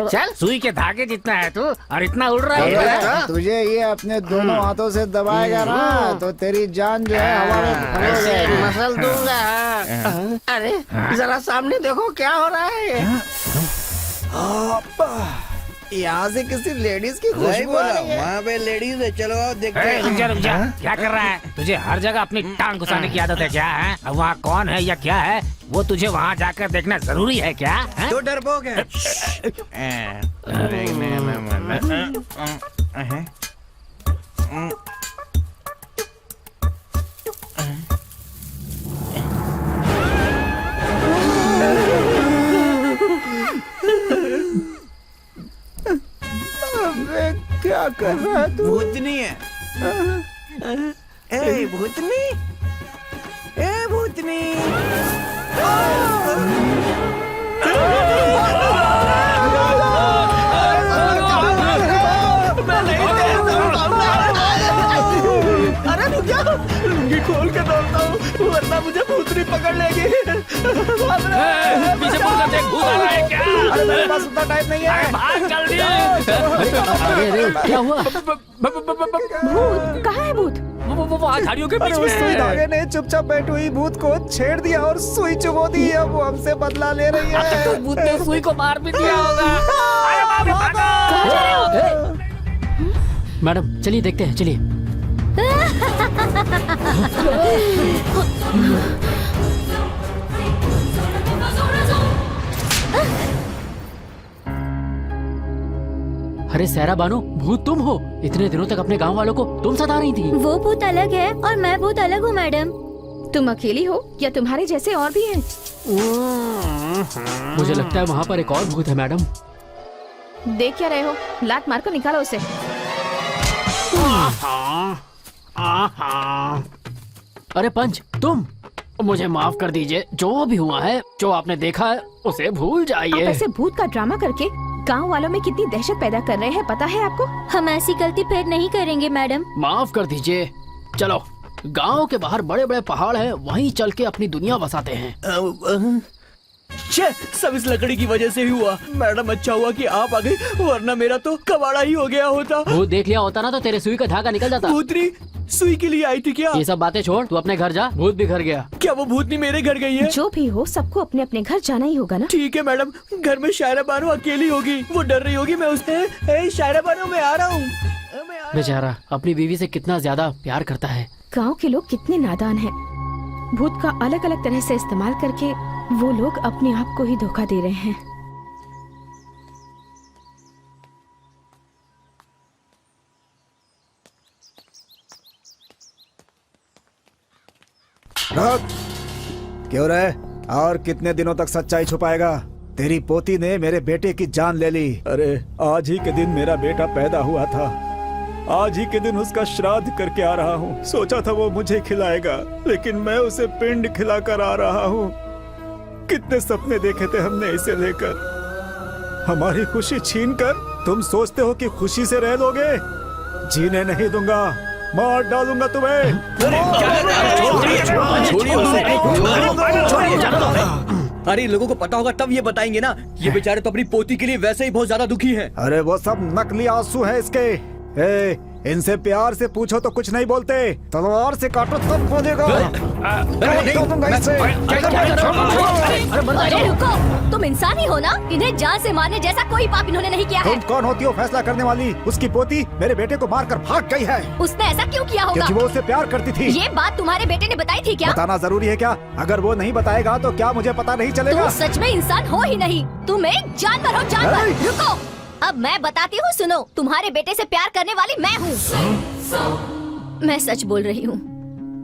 चल, सुई के धागे जितना है तू, और इतना उड़ रहा है। तुझे ये अपने दोनों हाथों से दबाएगा ना, तो तेरी जान जो है हवा में ऐसे मसल दूंगा। अरे जरा सामने देखो क्या हो रहा है। यहाँ से किसी लेडीज की वही खुशबू आ बोला, रही है। वहाँ पे लेडीज है, चलो आओ देखते हैं। रुक जा रुक जा, क्या कर रहा है? तुझे हर जगह अपनी टांग घुसाने की आदत है क्या? है अब वहाँ कौन है या क्या है, वो तुझे वहाँ जाकर देखना जरूरी है क्या? है? तो डरपोक है। क्या कर रहा है तू? भूतनी है। ए भूतनी, ए भूतनी। अरे रुक जा, लुंगी खोल के दौड़ता हूँ, वरना मुझे भूतनी पकड़ लेगी। पीछे मुड़कर देख, भूत आ रहा है क्या? अरे मेरे पास उतना टाइम नहीं है। भाग जल्दी। अरे क्या हुआ? भूत कहाँ है? भूत वो झाड़ियों के बीच उस सुई में। धागे ने चुपचाप बैठी हुई भूत को छेड़ दिया और सुई चुभो दी। अब वो हमसे बदला ले रही है। तो भूत ने सुई को मार भी दिया होगा। अरे बाप रे, भागो। मैडम चलिए देखते हैं, चलिए। अरे सहरा बानो, भूत तुम हो? इतने दिनों तक अपने गांव वालों को तुम सता रही थी। वो भूत अलग है और मैं भूत अलग हूँ मैडम। तुम अकेली हो या तुम्हारे जैसे और भी हैं? मुझे लगता है वहाँ पर एक और भूत है मैडम। देख क्या रहे हो? लात मार कर निकालो उसे। अरे पंच, तुम मुझे माफ कर दीजिए। जो भी हुआ है, जो आपने देखा है, उसे भूल आप जाइए। ऐसे भूत का ड्रामा करके गांव वालों में कितनी दहशत पैदा कर रहे हैं, पता है आपको? हम ऐसी गलती फिर नहीं करेंगे मैडम। माफ कर दीजिए। चलो, गांव के बाहर बड़े बड़े पहाड़ हैं, वहीं चल के अपनी दुनिया बसाते हैं। छे, सब इस लकड़ी की वजह से ही हुआ। मैडम अच्छा हुआ कि आप आ गई, वरना मेरा तो कबाड़ा ही हो गया होता। भूत देख लिया होता ना तो तेरे सुई का धागा निकल जाता। भूतनी सुई के लिए आई थी क्या? ये सब बातें छोड़, तू अपने घर जा। भूत भी घर गया। क्या वो भूतनी मेरे घर गई है? जो भी हो, सबको अपने अपने घर जाना ही होगा ना। ठीक है मैडम, घर में शायरा बानो अकेली होगी, वो डर रही होगी। मैं उससे शायरा बानो मैं आ रहा हूँ। बेचारा अपनी बीवी से कितना ज्यादा प्यार करता है। गांव के लोग कितने नादान हैं। भूत का अलग अलग तरह से इस्तेमाल करके वो लोग अपने आप को ही धोखा दे रहे हैं। क्यों रहे? और कितने दिनों तक सच्चाई छुपाएगा? तेरी पोती ने मेरे बेटे की जान ले ली। अरे आज ही के दिन मेरा बेटा पैदा हुआ था, आज ही के दिन उसका श्राद्ध करके आ रहा हूँ। सोचा था वो मुझे खिलाएगा, लेकिन मैं उसे पिंड खिलाकर आ रहा हूँ। कितने सपने देखे थे हमने इसे लेकर। हमारी खुशी छीनकर तुम सोचते हो कि खुशी से रह लोगे? जीने नहीं दूंगा, मार डालूंगा तुम्हें। अरे लोगों को पता होगा तब ये बताएंगे ना। ये बेचारे तो अपनी पोती के लिए वैसे ही बहुत ज्यादा दुखी हैं। अरे वो सब नकली आंसू है इसके। इनसे प्यार से पूछो तो कुछ नहीं बोलते, तलवार से काटो तब बोलेगा। अरे रुको, तुम इंसान ही हो ना? इन्हें जान से मारने जैसा कोई पाप इन्होंने नहीं किया है। तुम कौन होती हो फैसला करने वाली? उसकी पोती मेरे बेटे को मारकर भाग गई है। उसने ऐसा क्यों किया होगा? क्योंकि वो उससे प्यार करती थी। ये बात तुम्हारे बेटे ने बताई थी क्या? बताना जरूरी है क्या? अगर वो नहीं बताएगा तो क्या मुझे पता नहीं चलेगा? तुम सच में इंसान हो ही नहीं, तुम एक जानवर हो, जानवर। रुको, अब मैं बताती हूँ, सुनो। तुम्हारे बेटे से प्यार करने वाली मैं हूँ। मैं सच बोल रही हूँ।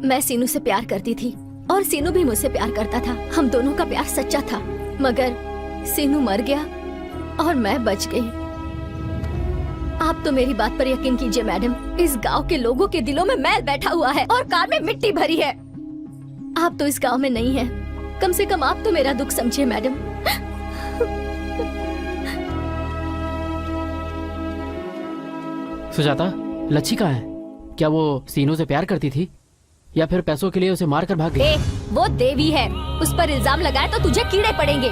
मैं सीनू से प्यार करती थी और सीनू भी मुझसे प्यार करता था। हम दोनों का प्यार सच्चा था, मगर सीनू मर गया और मैं बच गई। आप तो मेरी बात पर यकीन कीजिए मैडम, इस गांव के लोगों के दिलों में मैल बैठा हुआ है और कार में मिट्टी भरी है। आप तो इस गांव में नहीं है, कम से कम आप तो मेरा दुख समझिए मैडम। सुजाता, लच्छी कहाँ है? क्या वो सीनू से प्यार करती थी या फिर पैसों के लिए उसे मार कर भाग गई? वो देवी है, उस पर इल्जाम लगाए तो तुझे कीड़े पड़ेंगे।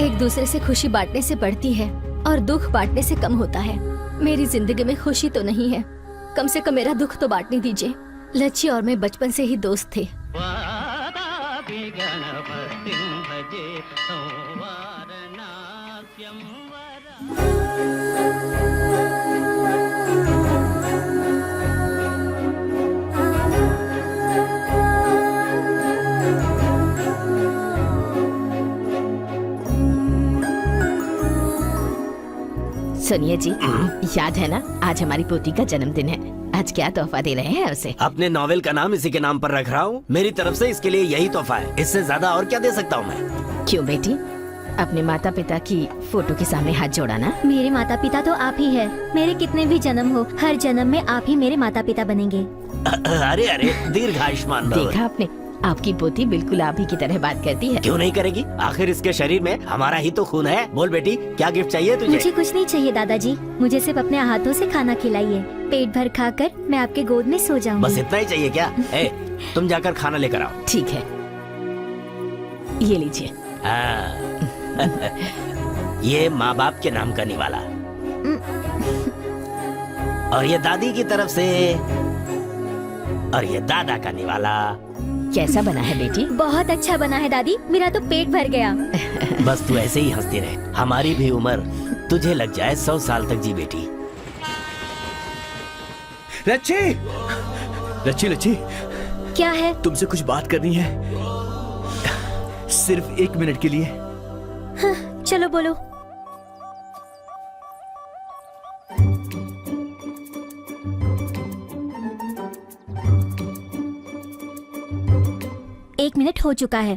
एक दूसरे से खुशी बांटने से बढ़ती है और दुख बांटने से कम होता है। मेरी जिंदगी में खुशी तो नहीं है, कम से कम मेरा दुख तो बांटने दीजिए। लच्छी और मैं बचपन से ही दोस्त थे। सुनिए जी, याद है ना आज हमारी पोती का जन्मदिन है। आज क्या तोहफा दे रहे हैं उसे? अपने नॉवेल का नाम इसी के नाम पर रख रहा हूँ। मेरी तरफ से इसके लिए यही तोहफा है, इससे ज्यादा और क्या दे सकता हूँ मैं? क्यों बेटी, अपने माता पिता की फोटो के सामने हाथ जोड़ा ना। मेरे माता पिता तो आप ही है। मेरे कितने भी जन्म हो, हर जन्म में आप ही मेरे माता पिता बनेंगे। अरे अरे, दीर्घायुष्मान भव। देखा आपने, आपकी पोती बिल्कुल आप ही की तरह बात करती है। क्यों नहीं करेगी? आखिर इसके शरीर में हमारा ही तो खून है। बोल बेटी, क्या गिफ्ट चाहिए तुझे? मुझे कुछ नहीं चाहिए दादाजी, मुझे सिर्फ अपने हाथों से खाना खिलाइए। पेट भर खाकर मैं आपके गोद में सो जाऊंगी। बस इतना ही चाहिए क्या? तुम जाकर खाना लेकर आओ। ठीक है, ये लीजिए। ये माँ बाप के नाम का निवाला, और ये दादी की तरफ से, और ये दादा का निवाला। कैसा बना है बेटी? बहुत अच्छा बना है दादी, मेरा तो पेट भर गया। बस तू ऐसे ही हंसती रहे, हमारी भी उम्र तुझे लग जाए 100 साल तक जी बेटी। लच्छी, लच्छी, लच्छी, क्या है? तुमसे कुछ बात करनी है, सिर्फ 1 मिनट के लिए। हाँ, चलो बोलो। एक मिनट हो चुका है।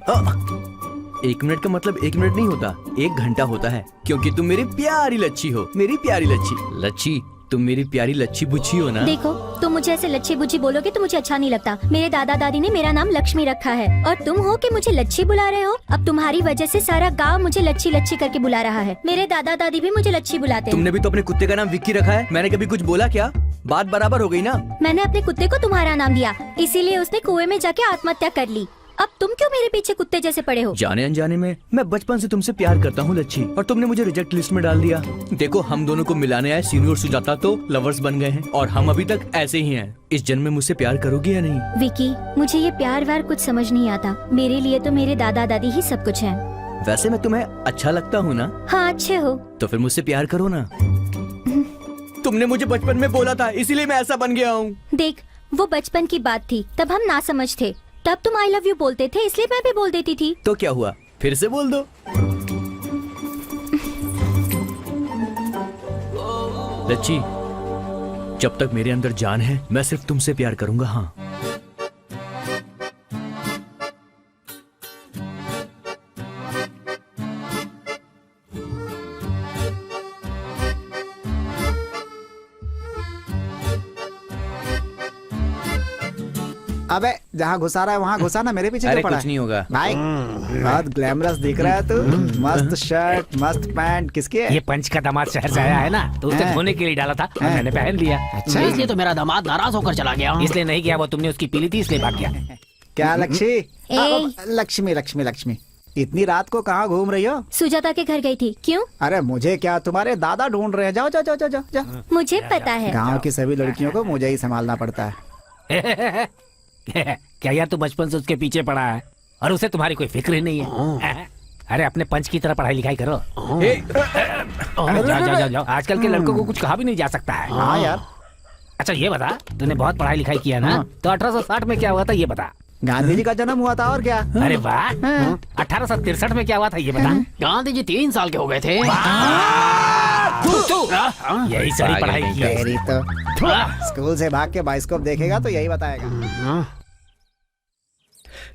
1 मिनट का मतलब 1 मिनट नहीं होता, 1 घंटा होता है, क्योंकि तुम मेरी प्यारी लच्छी हो। मेरी प्यारी लच्छी। लच्छी, तुम मेरी प्यारी लच्छी बुच्छी हो ना। देखो, तुम मुझे ऐसे लच्छी बुच्छी बोलोगे तो मुझे अच्छा नहीं लगता। मेरे दादा दादी ने मेरा नाम लक्ष्मी रखा है और तुम हो कि मुझे लच्छी बुला रहे हो। अब तुम्हारी वजह से सारा गांव मुझे लच्छी लच्छी करके बुला रहा है। मेरे दादा दादी भी मुझे लच्छी बुलाते हैं। तुमने भी तो अपने कुत्ते का नाम विक्की रखा है। मैंने कभी कुछ बोला क्या? बात बराबर हो गई ना। मैंने अपने कुत्ते को तुम्हारा नाम दिया, इसीलिए उसने कुएं में जाके आत्महत्या कर ली। अब तुम क्यों मेरे पीछे कुत्ते जैसे पड़े हो? जाने अनजाने में मैं बचपन से तुमसे प्यार करता हूँ लच्छी, और तुमने मुझे रिजेक्ट लिस्ट में डाल दिया। देखो, हम दोनों को मिलाने आए सीनू और सुजाता तो लवर्स बन गए हैं, और हम अभी तक ऐसे ही हैं। इस जन्म में मुझसे प्यार करोगी या नहीं? विकी, मुझे ये प्यार व्यार कुछ समझ नहीं आता। मेरे लिए तो मेरे दादा दादी ही सब कुछ है। वैसे मैं तुम्हें अच्छा लगता हूँ ना? हाँ, अच्छे हो। तो फिर मुझसे प्यार करो ना। तुमने मुझे बचपन में बोला था, इसीलिए मैं ऐसा बन गया हूँ। देख, वो बचपन की बात थी, तब हम ना समझ थे। तब तुम आई लव यू बोलते थे, इसलिए मैं भी बोल देती थी। तो क्या हुआ, फिर से बोल दो। लच्छी, जब तक मेरे अंदर जान है मैं सिर्फ तुमसे प्यार करूंगा। हाँ, अबे जहाँ घुसा रहा है वहाँ घुसा ना, मेरे पीछे अरे क्यों पड़ा कुछ नहीं होगा भाई। बहुत ग्लैमरस दिख रहा है तू। मस्त शर्ट, मस्त पैंट, किसकी है? ये पंच का दामाद शहर से आया है ना, तो उसे हैं? धोने के लिए डाला था और मैंने पहन लिया। अच्छा, इसलिए तो मेरा दामाद नाराज होकर चला गया। इसलिए नहीं गया, वो तुमने उसकी पीली थी इसलिए भाग गया। क्या लक्ष्मी? ए। लक्ष्मी लक्ष्मी लक्ष्मी, इतनी रात को कहाँ घूम रही हो? सुजाता के घर गई थी। क्यों? अरे मुझे क्या, तुम्हारे दादा ढूंढ रहे हैं। जाओ जाओ जाओ जाओ जाओ जाओ। मुझे पता है। गाँव की सभी लड़कियों को मुझे ही संभालना पड़ता है। क्या यार, तू बचपन से उसके पीछे पड़ा है और उसे तुम्हारी कोई फिक्र ही नहीं है। अरे अपने पंच की तरह पढ़ाई लिखाई करो। जाओ जाओ जाओ जाओ, आजकल के लड़कों को कुछ कहा भी नहीं जा सकता है। हाँ यार। अच्छा ये बता, तूने बहुत पढ़ाई लिखाई किया ना, तो 1860 में क्या हुआ था ये बता। गांधी जी का जन्म हुआ था, और क्या? अरे वाह, 1863 में क्या हुआ था ये बता। गांधी जी 3 साल के हो गए थे। यही सारी पढ़ाई की है। तेरी तो स्कूल से भाग के बाइस्कोप देखेगा तो यही बताएगा।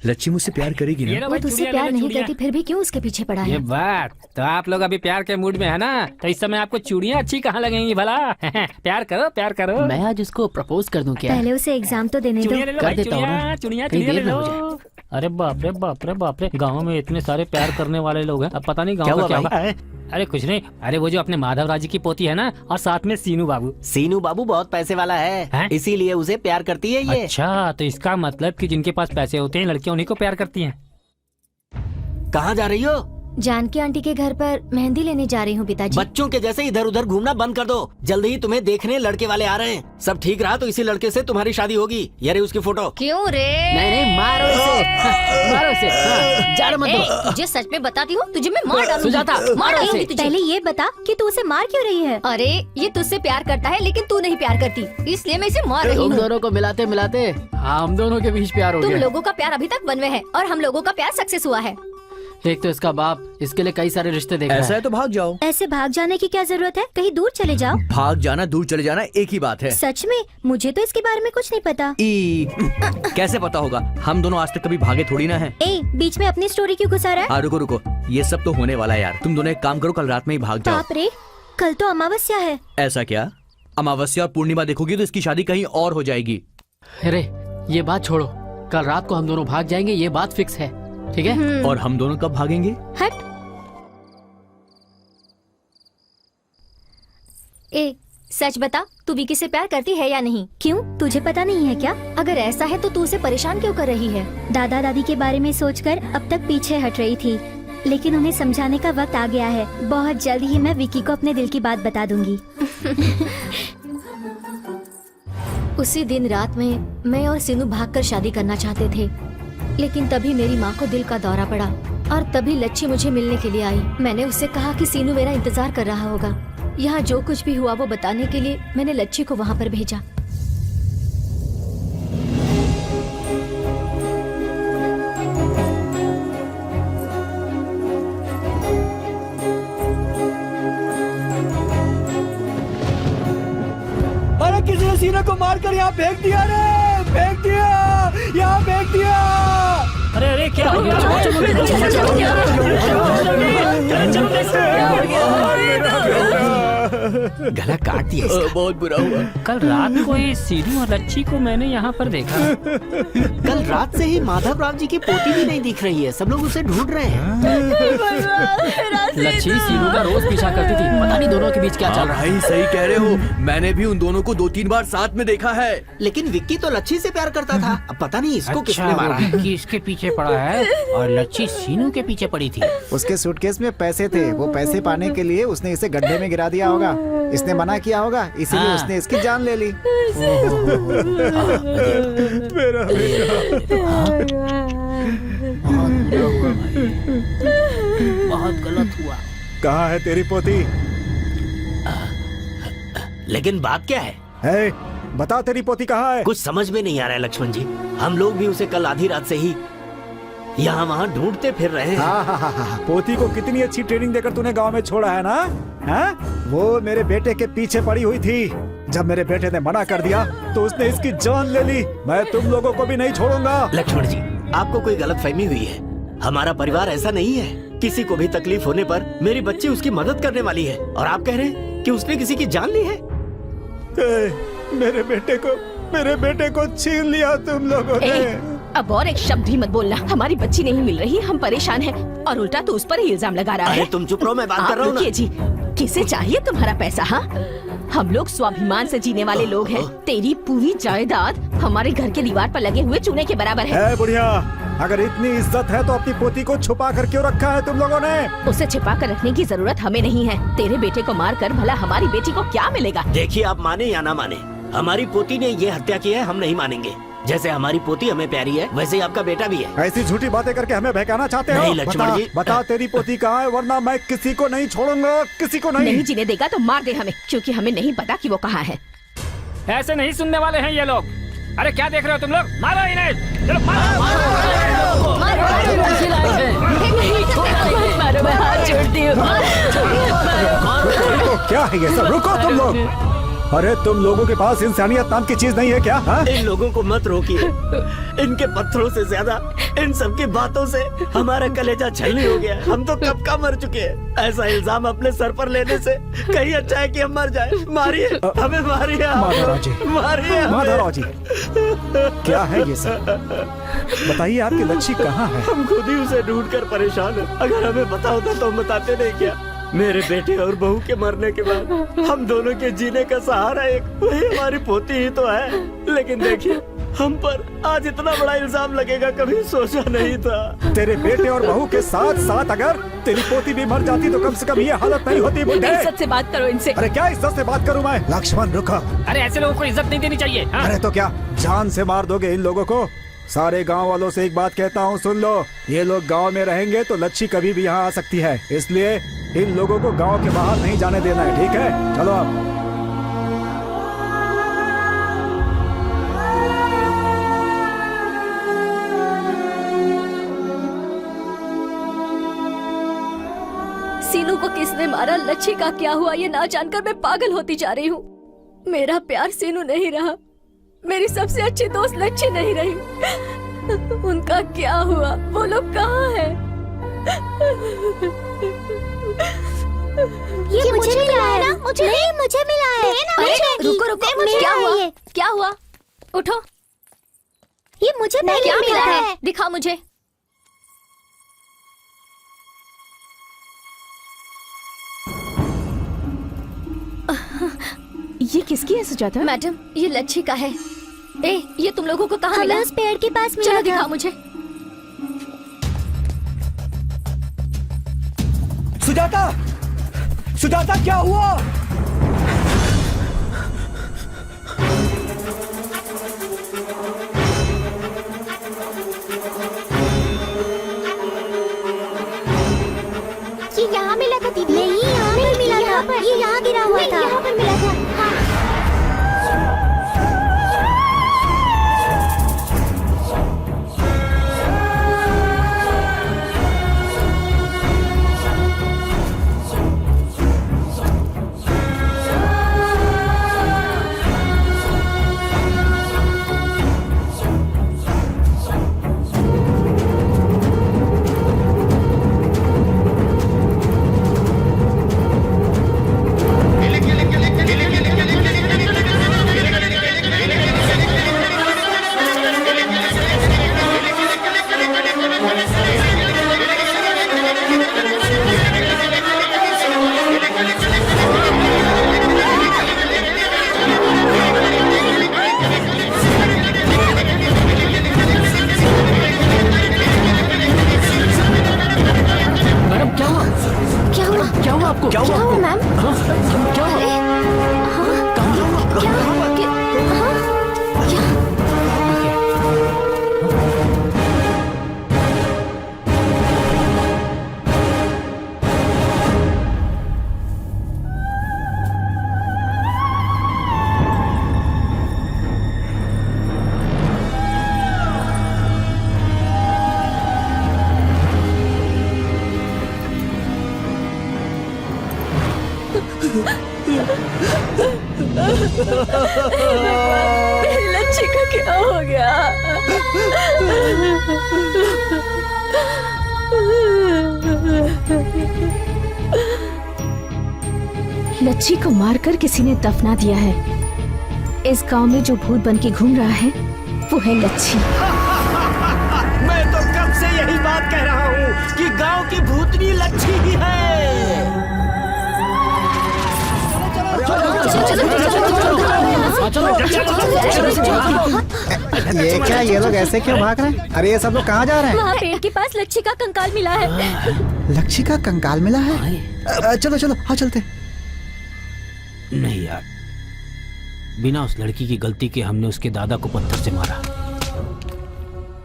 लच्छी मुझसे प्यार करेगी ना? वो तुझसे प्यार नहीं करती, फिर भी क्यों उसके पीछे पड़ा ये है? बात तो, आप लोग अभी प्यार के मूड में है ना, तो इस समय आपको चूड़ियाँ अच्छी कहाँ लगेंगी भला। प्यार करो प्यार करो। मैं आज उसको प्रपोज कर दूं क्या? पहले उसे एग्जाम तो देने दो। चूड़ियाँ ले लो कर भाई, देता हूँ ना। चूड़ियाँ कहीं चूड़ियाँ ले देर ना लो। हो अरे बाप रे बाप रे बाप रे, गाँव में इतने सारे प्यार करने वाले लोग हैं, अब पता नहीं गाँव क्या का हुआ क्या भाई? हुआ है। अरे कुछ नहीं, अरे वो जो अपने माधव राज की पोती है ना, और साथ में सीनू बाबू। सीनू बाबू बहुत पैसे वाला हैं? है, इसीलिए उसे प्यार करती है ये। अच्छा, तो इसका मतलब कि जिनके पास पैसे होते हैं लड़कियां उन्हीं को प्यार करती हैं। कहाँ जा रही हो? जानकी आंटी के घर पर मेहंदी लेने जा रही हूँ पिताजी। बच्चों के जैसे इधर उधर घूमना बंद कर दो। जल्दी ही तुम्हें देखने लड़के वाले आ रहे हैं। सब ठीक रहा तो इसी लड़के से तुम्हारी शादी होगी। ये रही उसकी फोटो। क्यों रे? नहीं मारो इसे। मारो इसे। जाड़ मत दो। तुझे सच में बताती हूँ, तुझे मैं मार डालूंगी। सुजाता, मारो इसे। पहले ये बता कि तू उसे मार क्यों रही है? अरे ये तुझसे प्यार करता है लेकिन तू नहीं प्यार करती, इसलिए मैं इसे मार रही तुम हूँ। दोनों को मिलाते मिलाते हम दोनों के बीच प्यार हो तुम गया। लोगों का प्यार अभी तक वन वे है और हम लोगों का प्यार सक्सेस हुआ है। एक तो इसका बाप इसके लिए कई सारे रिश्ते देख रहा ऐसा है। है तो भाग जाओ। ऐसे भाग जाने की क्या जरूरत है? कहीं दूर चले जाओ। भाग जाना दूर चले जाना एक ही बात है। सच में मुझे तो इसके बारे में कुछ नहीं पता। कैसे पता होगा? हम दोनों आज तक कभी भागे थोड़ी ना हैं। ए, बीच में अपनी स्टोरी क्यों घुसा रहा है? हाँ रुको रुको, ये सब तो होने वाला है यार। तुम दोनों एक काम करो, कल रात में ही भाग जाओ। बाप रे, कल तो अमावस्या है। ऐसा क्या? अमावस्या और पूर्णिमा देखोगी तो इसकी शादी कहीं और हो जाएगी। अरे ये बात छोड़ो, कल रात को हम दोनों भाग जाएंगे, ये बात फिक्स है, ठीक है? और हम दोनों कब भागेंगे? हट। ए, सच बता, तू विकी से प्यार करती है या नहीं? क्यों, तुझे पता नहीं है क्या? अगर ऐसा है तो तू उसे परेशान क्यों कर रही है? दादा दादी के बारे में सोचकर अब तक पीछे हट रही थी, लेकिन उन्हें समझाने का वक्त आ गया है। बहुत जल्द ही मैं विकी को अपने दिल की बात बता दूंगी। उसी दिन रात में मैं और सीनू भागकर शादी करना चाहते थे, लेकिन तभी मेरी माँ को दिल का दौरा पड़ा और तभी लच्छी मुझे मिलने के लिए आई। मैंने उससे कहा कि सीनू मेरा इंतजार कर रहा होगा। यहाँ जो कुछ भी हुआ वो बताने के लिए मैंने लच्छी को वहाँ पर भेजा। अरे किसी ने सीना को मारकर यहाँ फेंक दिया रे, फेंक दिया, यहाँ फेंक दिया। अरे अरे क्या हो गया? गला काट दिया इसका। बहुत बुरा हुआ। कल रात को ये सीनू और लच्छी को मैंने यहाँ पर देखा। कल रात से ही माधव राव जी की पोती भी नहीं दिख रही है, सब लोग उसे ढूंढ रहे हैं। लच्छी सीनू का रोज पीछा करती थी, पता नहीं दोनों के बीच क्या चल रहा है। भाई सही कह रहे हो, मैंने भी उन दोनों को 2-3 बार साथ में देखा है। लेकिन विक्की तो लच्छी से प्यार करता था, अब पता नहीं इसको किसने मारा है। विक्की इसके पीछे पड़ा है और लच्छी सीनू के पीछे पड़ी थी। उसके सूटकेस में पैसे थे, वो पैसे पाने के लिए उसने इसे गड्ढे में गिरा दिया होगा। इसने मना किया होगा, इसीलिए उसने इसकी जान ले ली। मेरा बहुत गलत हुआ। कहाँ है तेरी पोती? लेकिन बात क्या है? है बता, तेरी पोती कहाँ है? कुछ समझ में नहीं आ रहा है लक्ष्मण जी। हम लोग भी उसे कल आधी रात से ही यहाँ वहाँ ढूंढते फिर रहे हैं। हाँ। पोती को कितनी अच्छी ट्रेनिंग देकर तूने गांव में छोड़ा है ना? हाँ? वो मेरे बेटे के पीछे पड़ी हुई थी। जब मेरे बेटे ने मना कर दिया तो उसने इसकी जान ले ली। मैं तुम लोगों को भी नहीं छोड़ूंगा। लक्ष्मण जी, आपको कोई गलतफहमी हुई है। हमारा परिवार ऐसा नहीं है। किसी को भी तकलीफ होने पर मेरी बच्ची उसकी मदद करने वाली है, और आप कह रहे हैं कि उसने किसी की जान ली है। मेरे बेटे को छीन लिया तुम लोगों ने। अब और एक शब्द भी मत बोलना। हमारी बच्ची नहीं मिल रही, हम परेशान हैं, और उल्टा तो उस पर ही इल्जाम लगा रहा है। तुम चुप रहो, मैं बात कर रहा हूँ ना। रुकिए जी, किसे चाहिए तुम्हारा पैसा? हाँ, हम लोग स्वाभिमान से जीने वाले लोग हैं। तेरी पूरी जायदाद हमारे घर के दीवार पर लगे हुए चूने के बराबर है। बुढ़िया, अगर इतनी इज्जत है तो अपनी पोती को छुपा कर क्यों रखा है तुम लोगों ने? उसे छिपा कर रखने की जरूरत हमें नहीं है। तेरे बेटे को मार कर भला हमारी बेटी को क्या मिलेगा? देखिए, आप माने या ना माने, हमारी पोती ने ये हत्या की है, हम नहीं मानेंगे। जैसे हमारी पोती हमें प्यारी है, वैसे ही आपका बेटा भी है। ऐसी झूठी बातें करके हमें बहकाना चाहते हो? नहीं लक्ष्मण जी, बता तेरी पोती कहाँ है, वरना मैं किसी को नहीं छोड़ूंगा, किसी को नहीं। नहीं जीने देगा तो मार दे हमें, क्योंकि हमें नहीं पता कि वो कहाँ है। ऐसे नहीं सुनने वाले हैं ये लोग। अरे क्या देख रहे हो तुम लोग? मारो इन्हें, चलो मारो। मारो, मैं हाथ जोड़ती हूँ। क्या है ये सब? रुको तुम लोग। अरे तुम लोगों के पास इंसानियत नाम की चीज नहीं है क्या? हा? इन लोगों को मत रोकिए। इनके पत्थरों से ज्यादा इन सब की बातों से हमारा कलेजा छलनी हो गया। हम तो कब का मर चुके हैं। ऐसा इल्जाम अपने सर पर लेने से कहीं अच्छा है कि हम मर जाए। मारिए हमें, मारिए, माधवराव जी, मारिए माधवराव जी, क्या है ये सब? बताइए, आपकी लच्छी कहाँ है? हम खुद ही उसे ढूंढ कर परेशान हैं। अगर हमें पता होता तो हम बताते नहीं क्या? मेरे बेटे और बहू के मरने के बाद हम दोनों के जीने का सहारा एक वही हमारी पोती ही तो है। लेकिन देखिए, हम पर आज इतना बड़ा इल्जाम लगेगा, कभी सोचा नहीं था। तेरे बेटे और बहू के साथ साथ अगर तेरी पोती भी मर जाती तो कम से कम ये हालत नहीं होती। बुड्ढे, इज्जत से बात करो इनसे। अरे क्या इज्जत से बात करूं मैं? लक्ष्मण रुको। अरे ऐसे लोगों को इज्जत नहीं देनी चाहिए। हाँ? अरे तो क्या जान से मार दोगे इन लोगों को? सारे गांव वालों से एक बात कहता हूँ, सुन लो। ये लोग गांव में रहेंगे तो लच्छी कभी भी यहाँ आ सकती है, इसलिए इन लोगों को गांव के बाहर नहीं जाने देना है, ठीक है? चलो आप। सीनू को किसने मारा, लच्छी का क्या हुआ, ये ना जानकर मैं पागल होती जा रही हूँ। मेरा प्यार सीनू नहीं रहा, मेरी सबसे अच्छी दोस्त लच्छी नहीं रही। उनका क्या हुआ? वो लोग कहाँ हैं? ये मुझे मिला है ना? मुझे मिला है। अरे रुको, क्या हुआ? क्या हुआ? उठो। ये मुझे क्या मिला है? दिखा मुझे। ये किसकी है सुजाता? मैडम, ये लच्छी का है। ये तुम लोगों को कहाँ मिला? उस पेड़ के पास मिला। चलो दिखा मुझे। सुजाता, सुजाता क्या हुआ? ये यहाँ मिला था दीदी? नहीं, यहाँ पर मिला था। ये यहाँ गिरा हुआ था। यहाँ पर मिला था। हाँ। मेरी लच्छी का क्या हो गया? लच्छी को मारकर किसी ने दफना दिया है। इस गांव में जो भूत बन के घूम रहा है वो है लच्छी। मैं तो कब से यही बात कह रहा हूँ कि गांव की भूतनी लच्छी ही है। ये क्या, ये लोग ऐसे क्यों भाग रहे हैं? अरे ये सब लोग कहाँ जा रहे हैं? वहाँ पेड़ के पास लच्छी का कंकाल मिला है। लच्छी का कंकाल मिला है? चलो चलो हाँ चलते। नहीं यार, बिना उस लड़की की गलती के हमने उसके दादा को पत्थर से मारा।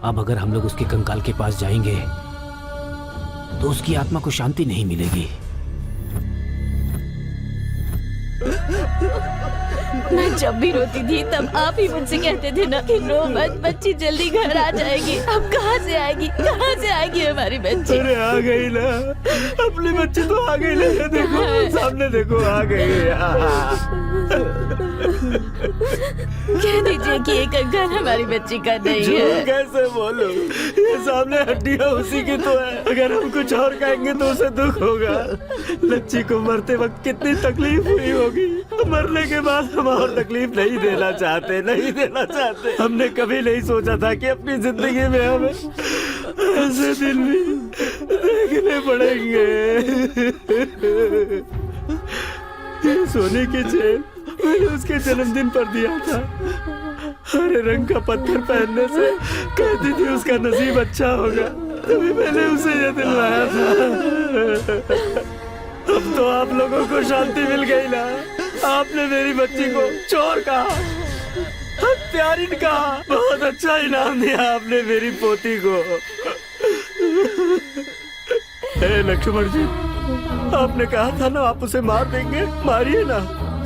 अब अगर हम लोग उसके कंकाल के पास जाएंगे तो उसकी आत्मा को शांति नहीं मिलेगी। मैं जब भी रोती थी तब आप ही मुझसे कहते थे ना कि रो मत, बच्ची जल्दी घर आ जाएगी। अब कहाँ से आएगी, कहाँ से आएगी हमारी बच्ची? अरे आ गई ना, अपनी बच्ची तो आ गई ना। देखो सामने देखो, आ गई। कह दीजिए कि ये कंकाल हमारी बच्ची का नहीं झूठ है। कैसे बोलूं? ये सामने हड्डियां उसी की तो है। अगर हम कुछ और कहेंगे तो उसे दुख होगा। लच्छी को मरते वक्त कितनी तकलीफ हुई होगी। मरने के बाद हम और तकलीफ नहीं देना चाहते, नहीं देना चाहते। हमने कभी नहीं सोचा था कि अपनी जिंदगी में हमें ऐसे दिन भी देखने पड़ेंगे। ये सोने की चेन मैंने उसके जन्मदिन पर दिया था। हरे रंग का पत्थर पहनने से कहती थी उसका नसीब अच्छा होगा, तभी मैंने उसे ये दिलवाया था। अब तो आप लोगों को शांति मिल गई ना। आपने मेरी बच्ची को चोर कहा, हत्यारिन कहा। बहुत अच्छा इनाम दिया आपने मेरी पोती को। हे लक्ष्मण जी, आपने कहा था ना आप उसे मार देंगे, मारिए ना।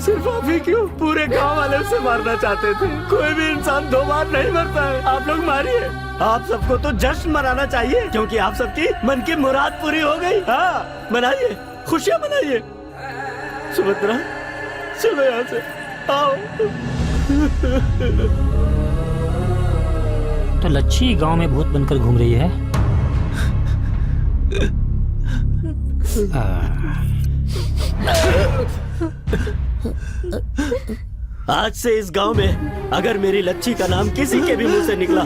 सिर्फ आप ही क्यों, पूरे गांव वाले उसे मारना चाहते थे। कोई भी इंसान 2 बार नहीं मरता है। आप लोग मारिए। आप सबको तो जश्न मनाना चाहिए क्योंकि आप सबकी मन की मुराद पूरी हो गई। हाँ मनाइए, खुशियाँ मनाइए। सुभद्रा चलो यहाँ से, आओ। तो लच्छी गांव में भूत बनकर घूम रही है। आज से इस गांव में अगर मेरी लच्छी का नाम किसी के भी मुंह से निकला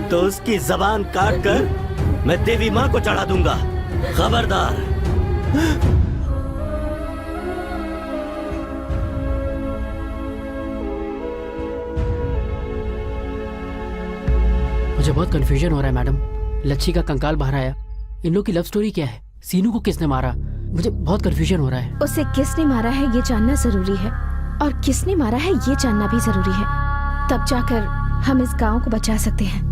तो उसकी जबान काट कर मैं देवी माँ को चढ़ा दूंगा। खबरदार। मुझे बहुत कंफ्यूजन हो रहा है मैडम। लच्छी का कंकाल बाहर आया, इन लोग की लव स्टोरी क्या है? सीनू को किसने मारा? मुझे बहुत कंफ्यूजन हो रहा है। उसे किसने मारा है ये जानना जरूरी है, और किसने मारा है ये जानना भी जरूरी है। तब जाकर हम इस गांव को बचा सकते हैं।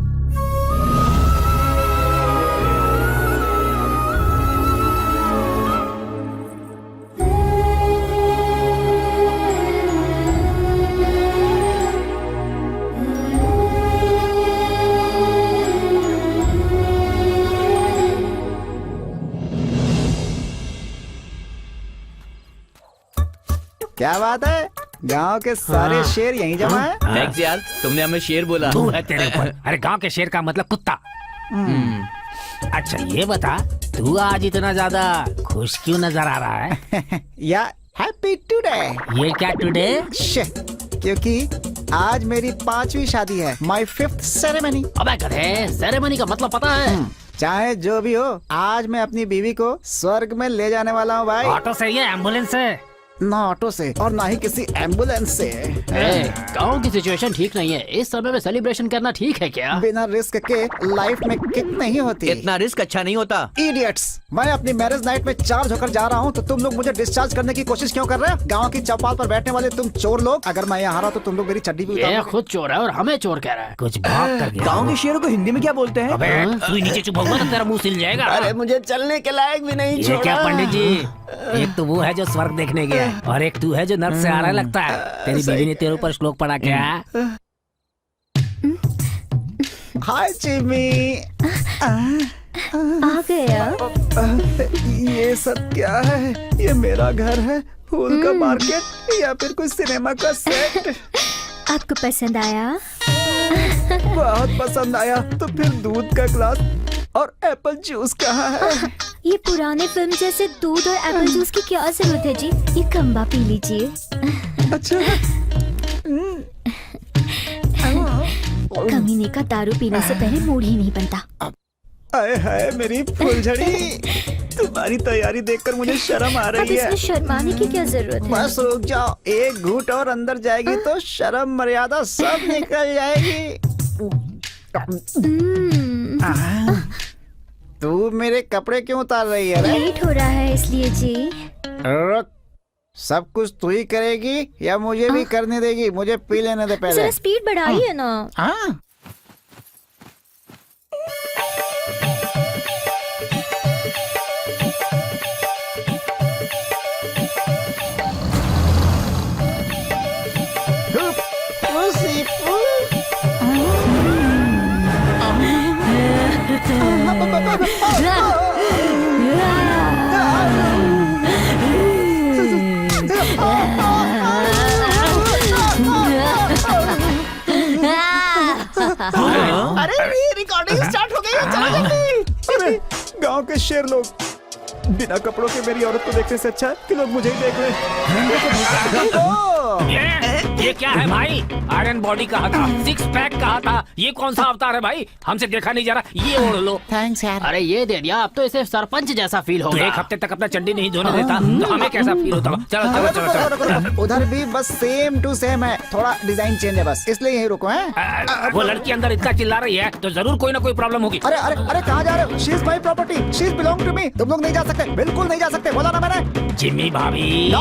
क्या बात है, गांव के सारे शेर यहीं जमा है। थैंक्स यार, तुमने हमें शेर बोला। तू है तेरे ऊपर। अरे गांव के शेर का मतलब कुत्ता। अच्छा ये बता, तू आज इतना ज्यादा खुश क्यों नजर आ रहा है? या हैप्पी टुडे। ये क्या टुडे? क्योंकि आज मेरी 5वीं शादी है, माय 5th सेरेमनी। अबे गधे, सेरेमनी का मतलब पता है? चाहे जो भी हो, आज मैं अपनी बीवी को स्वर्ग में ले जाने वाला हूँ भाई। ऑटो से या एम्बुलेंस से? ना ऑटो से और ना ही किसी एम्बुलेंस से। गांव की सिचुएशन ठीक नहीं है, इस समय में सेलिब्रेशन करना ठीक है क्या? बिना रिस्क के लाइफ में किक नहीं होती। इतना रिस्क अच्छा नहीं होता। इडियट्स, मैं अपनी मैरिज नाइट में चार्ज होकर जा रहा हूँ तो तुम लोग मुझे डिस्चार्ज करने की कोशिश क्यों कर रहे हो? गांव की चौपाल पर बैठने वाले तुम चोर लोग, अगर मैं यहाँ हारा तो तुम लोग मेरी चड्डी भी ये खुद चोर है और हमें चोर कह रहा है। कुछ भाग कर गया। गांव के शेरों को हिंदी में क्या बोलते हैं? अबे तू नीचे चुप होगा तो तेरा मुंह सिल जाएगा। अरे मुझे चलने के लायक भी नहीं छोड़ा। ये क्या पंडित जी, एक तो वो है जो स्वर्ग देखने गया है और एक तू है जो नर्क से आ रहा लगता है। तेरी बीवी ने तेरे ऊपर श्लोक पढ़ा क्या? हाय चिमी। आ गया। ये सब क्या है? ये मेरा घर है, फूल का मार्केट या फिर कोई सिनेमा का सेट। आपको पसंद आया? बहुत पसंद आया। तो फिर दूध का गिलास और एप्पल जूस कहाँ है? ये पुराने फिल्म जैसे दूध और एप्पल जूस की क्या जरूरत है जी? ये कम्बा पी लीजिए। अच्छा। कमीने का दारू पीने से पहले मूड ही नहीं बनता। आए हाय मेरी फुलझड़ी, तुम्हारी तैयारी देखकर मुझे शर्म आ अब रही है। इसमें शर्माने की क्या जरूरत है? बस रुक जाओ, एक घूंट और अंदर जाएगी तो शर्म मर्यादा सब निकल जाएगी। तू मेरे कपड़े क्यों उतार रही है रे? लेट हो रहा है इसलिए जी। रुक, सब कुछ तू ही करेगी या मुझे भी करने देगी? मुझे पी लेने दे पहले। जरा स्पीड बढ़ाइए ना। हाँ। अरे रिकॉर्डिंग स्टार्ट हो गई है, चलो जल्दी। अरे गांव के शेर लोग, बिना कपड़ों के मेरी औरत को देखने से अच्छा है कि लोग मुझे ही देख लें। ये क्या है भाई? आयरन बॉडी कहा था, सिक्स पैक कहा था, ये कौन सा अवतार है भाई? हमसे देखा नहीं जा रहा, ये ओढ़ लो। थैंक्स यार। अरे ये दे दिया, अब तो इसे सरपंच जैसा फील तो होगा। एक हफ्ते तक अपना चंडी नहीं धोने देता तो हमें कैसा फील होता? चलो चलो चलो चलो। उधर भी बस सेम टू सेम है, थोड़ा डिजाइन चेंज है बस, इसलिए यही रुको हैं। वो लड़की अंदर इतना चिल्ला रही है तो जरूर कोई ना कोई प्रॉब्लम होगी। अरे अरे अरे कहाँ जा रहे हो? She is my property, she is belong to me. तुम लोग नहीं जा सकते, बिल्कुल नहीं जा सकते, बोला ना मैंने। जिम्मी भाभी।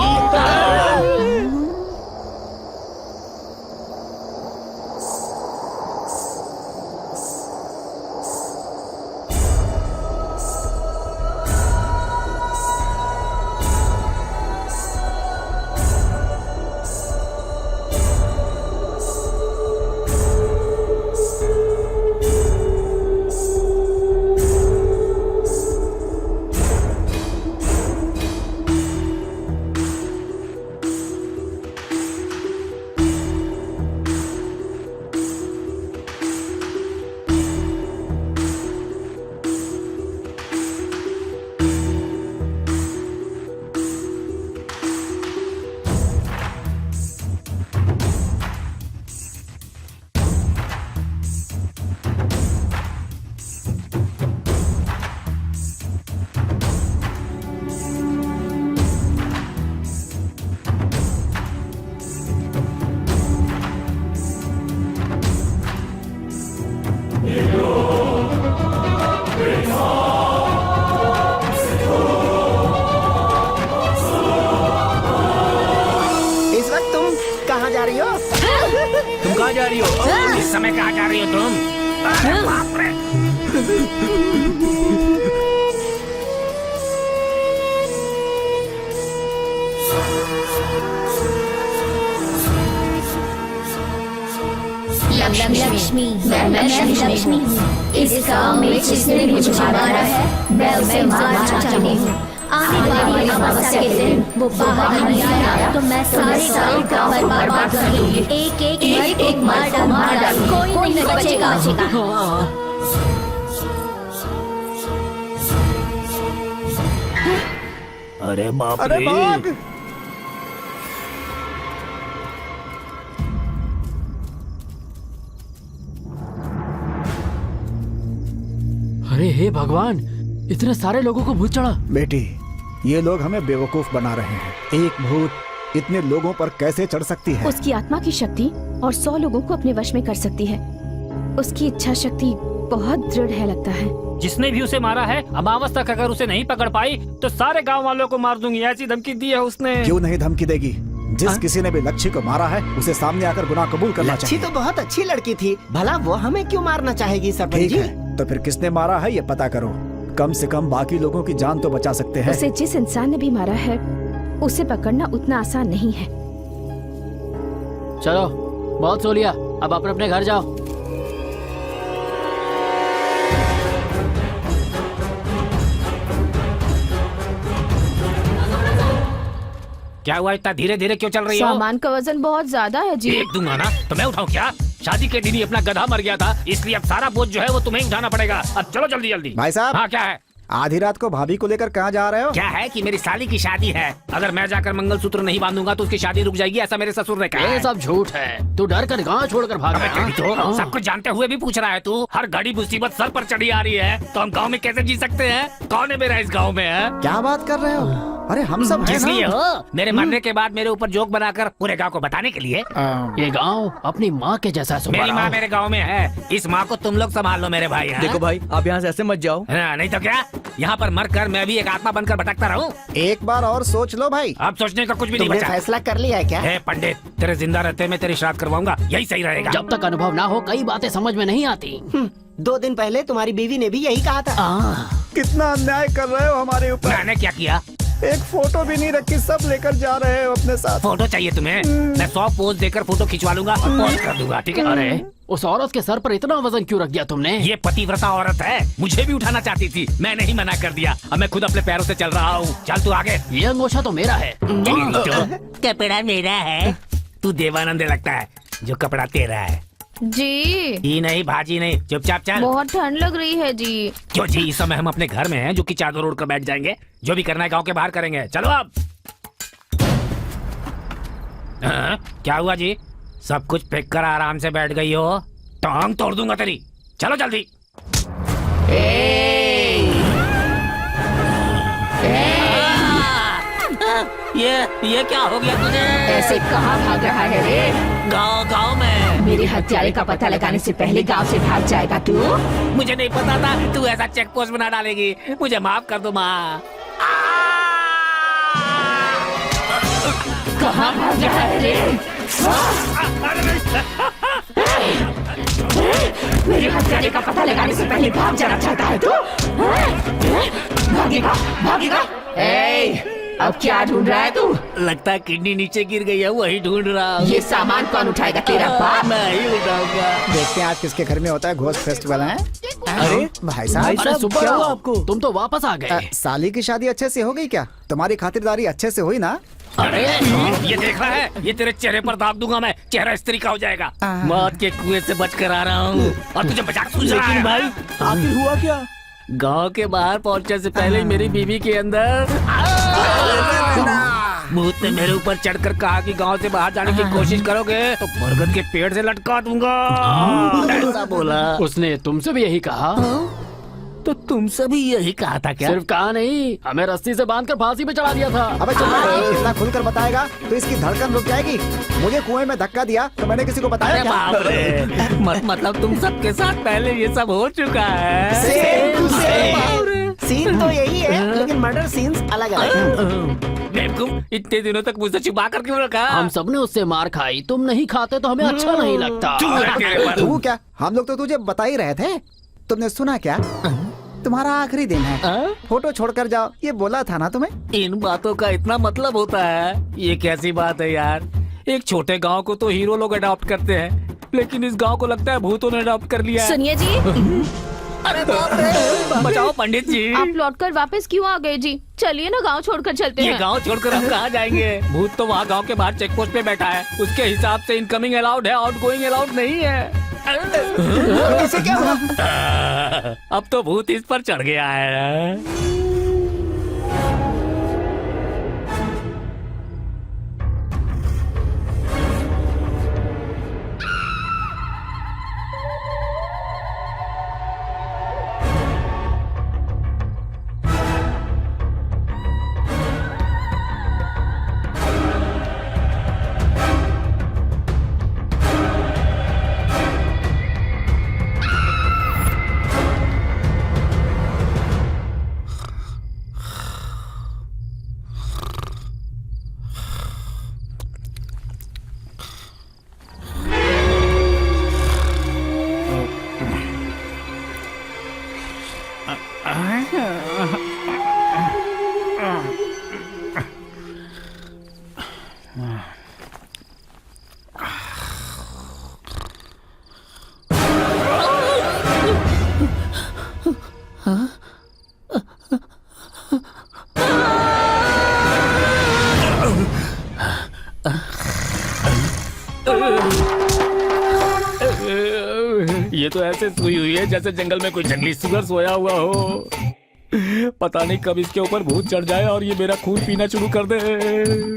तुम कहाँ जा रही हो? इस समय कहाँ जा रही हो तुम? अरे बाप रे। लक्ष्मी, मैं लक्ष्मी, इस गांव में जिसने मुझे मारा है मैं उसे मारना चाहती हूँ। आने वाली अमावस्या के दिन वो बाहर नहीं आया तो मैं सारे गांव पर बर्बाद कर दूंगी। एक मार डाल, कोई नहीं बचेगा। अरे बाप अरे रे। भाग। अरे हे भगवान, इतने सारे लोगों को भूत चढ़ा। बेटी, ये लोग हमें बेवकूफ बना रहे हैं। एक भूत इतने लोगों पर कैसे चढ़ सकती है? उसकी आत्मा की शक्ति और 100 लोगों को अपने वश में कर सकती है। उसकी इच्छा शक्ति बहुत दृढ़ है लगता है। जिसने भी उसे मारा है, अमावस तक अगर उसे नहीं पकड़ पाई तो सारे गांव वालों को मार दूंगी, ऐसी धमकी दी है उसने। क्यों नहीं धमकी देगी? जिस किसी ने भी लच्छी को मारा है उसे सामने आकर गुनाह कबूल करना लच्छी चाहिए। तो बहुत अच्छी लड़की थी, भला वो हमें क्यों मारना चाहेगी सरपंच ठीक जी? है, तो फिर किसने मारा है ये पता करो। कम से कम बाकी लोगों की जान तो बचा सकते हैं। उसे जिस इंसान ने भी मारा है उसे पकड़ना उतना आसान नहीं है। चलो, बहुत सो लिया, अब अपने अपने घर जाओ। क्या हुआ, इतना धीरे धीरे क्यों चल रही हो? सामान का वजन बहुत ज्यादा है जी। एक दूंगा ना तो मैं उठाऊं क्या? शादी के दिन ही अपना गधा मर गया था, इसलिए अब सारा बोझ जो है वो तुम्हें उठाना पड़ेगा। अब चलो जल्दी जल्दी। भाई साहब। हाँ क्या है? आधी रात को भाभी को लेकर कहाँ जा रहे हो? क्या है कि मेरी साली की शादी है, अगर मैं जाकर मंगलसूत्र नहीं बांधूंगा तो उसकी शादी रुक जाएगी, ऐसा मेरे ससुर ने कहा ये है। सब झूठ है। तू डर कर गाँव छोड़कर भाग अबे गया। तेरी तो सब कुछ जानते हुए भी पूछ रहा है तू। हर घड़ी मुसीबत सर पर चढ़ी आ रही है तो हम गांव में कैसे जी सकते हैं? कौन है मेरा इस गांव में है? क्या बात कर रहे हो? अरे हम सब हैं इसलिए ना? हो मेरे मरने के बाद मेरे ऊपर जोक बनाकर पूरे गांव को बताने के लिए। ये गांव अपनी माँ के जैसा है मेरी सुब्बाराव। माँ मेरे गांव में है, इस माँ को तुम लोग संभाल लो मेरे भाई। हाँ? देखो भाई, आप यहाँ से ऐसे मत जाओ। हाँ, नहीं तो क्या, यहाँ पर मरकर मैं भी एक आत्मा बनकर भटकता रहूं? एक बार और सोच लो भाई। अब सोचने का कुछ भी नहीं तुमने बचा। फैसला कर लिया है क्या? हे पंडित, तेरे जिंदा रहते मैं तेरी श्राद्ध करवाऊंगा, यही सही रहेगा। जब तक अनुभव ना हो कई बातें समझ में नहीं आती। 2 दिन पहले तुम्हारी बीवी ने भी यही कहा था। कितना अन्याय कर रहे हो हमारे ऊपर। मैंने क्या किया? एक फोटो भी नहीं रखी, सब लेकर जा रहे हो अपने साथ। फोटो चाहिए तुम्हें? मैं 100 पोज देकर फोटो खिंचवा लूंगा और पोस्ट कर दूंगा, ठीक है? अरे उस औरत के सर पर इतना वजन क्यों रख दिया तुमने? ये पतिव्रता औरत है, मुझे भी उठाना चाहती थी, मैंने ही मना कर दिया। अब मैं खुद अपने पैरों से चल रहा हूँ। चल तू आगे। ये अंगोछा तो मेरा है। कपड़ा मेरा है, तू देवानंद लगता है, जो कपड़ा तेरा है। जी जी नहीं, भाजी नहीं, चुपचाप चल। बहुत ठंड लग रही है जी। क्यों जी, इस समय हम अपने घर में हैं, जो कि चादर ओढ़ कर बैठ जाएंगे। जो भी करना है गांव के बाहर करेंगे। चलो अब। हाँ, क्या हुआ जी? सब कुछ फेंक कर आराम से बैठ गई हो? टांग तोड़ दूंगा तेरी। चलो जल्दी। ये क्या हो गया तुझे? ऐसे कहाँ भाग रहा है रे? गांव में मेरे हत्यारे का पता लगाने से पहले गांव से भाग जाएगा तू? मुझे नहीं पता था तू ऐसा चेक पोस्ट बना डालेगी। मुझे माफ कर दो माँ। कहाँ भाग रहा है रे? मेरे हत्यारे का पता लगाने से पहले भाग जाना चाहता है तू? भागेगा भागेगा। अब क्या ढूंढ रहा है तू? लगता है किडनी नीचे गिर गई है, वही ढूंढ रहा हूँ। ये सामान कौन उठाएगा? तेरा बाप? मैं ही उठाऊंगा। देखते हैं आज किसके घर में होता है घोस्ट फेस्टिवल है। अरे भाई साहब, अरे सुब्बा क्या हुआ राव, आपको? तुम तो वापस आ गए। साली की शादी अच्छे से हो गई क्या? तुम्हारी खातिरदारी अच्छे से हुई ना? अरे ये देख रहा है, ये तेरे चेहरे पर दाग दूंगा मैं, चेहरा स्त्री का हो जाएगा। मौत के कुएं से बच कर आ रहा हूँ और तुझे बचा के सूझ रहा है। भाई आखिर हुआ क्या? गांव के बाहर पहुंचने से पहले ही मेरी बीवी के अंदर भूत ने मेरे ऊपर चढ़कर कहा कि गांव से बाहर जाने की कोशिश करोगे तो बरगद के पेड़ से लटका दूंगा, ऐसा बोला। उसने तुमसे भी यही कहा? तो तुमसे भी यही कहा था क्या? सिर्फ कहा नहीं, हमें रस्सी से बांधकर फांसी पे चढ़ा दिया था। अबे चुप रहो, इतना खुलकर बताएगा तो इसकी धड़कन रुक जाएगी। मुझे कुएं में धक्का दिया तो मैंने किसी को बताया अरे क्या? बाप रे, मतलब तुम सबके साथ पहले ये सब हो चुका है। सीन तो यही है, लेकिन मर्डर सीन्स अलग अलग हैं। बेवकूफ, इतने दिनों तक मुझसे छुपा कर क्यों रखा? हम सबने उससे मार खाई, तुम नहीं खाते तो हमें अच्छा नहीं लगता। तू क्या? हम लोग तो तुझे बता ही रहे थे। तुमने सुना क्या? तुम्हारा आखिरी दिन है, फोटो छोड़कर जाओ, ये बोला था ना तुम्हें? इन बातों का इतना मतलब होता है? ये कैसी बात है यार? एक छोटे गांव को तो हीरो लोग अडॉप्ट करते हैं, लेकिन इस गांव को लगता है भूतों ने अडॉप्ट कर लिया है। सुनिए जी, अरे बाप रे, बचाओ पंडित जी। आप लौटकर वापस क्यों आ गए जी? चलिए ना गांव छोड़कर चलते ये हैं। गांव छोड़कर हम कहाँ जाएंगे? भूत तो वहाँ गांव के बाहर चेक पोस्ट पे बैठा है, उसके हिसाब से इनकमिंग अलाउड है, आउटगोइंग अलाउड नहीं है। इसे क्या हुआ? अब तो भूत इस पर चढ़ गया है। ये तो ऐसे सोई हुई है जैसे जंगल में कोई जंगली सुअर सोया हुआ हो। पता नहीं कब इसके ऊपर भूत चढ़ जाए और ये मेरा खून पीना शुरू कर दे।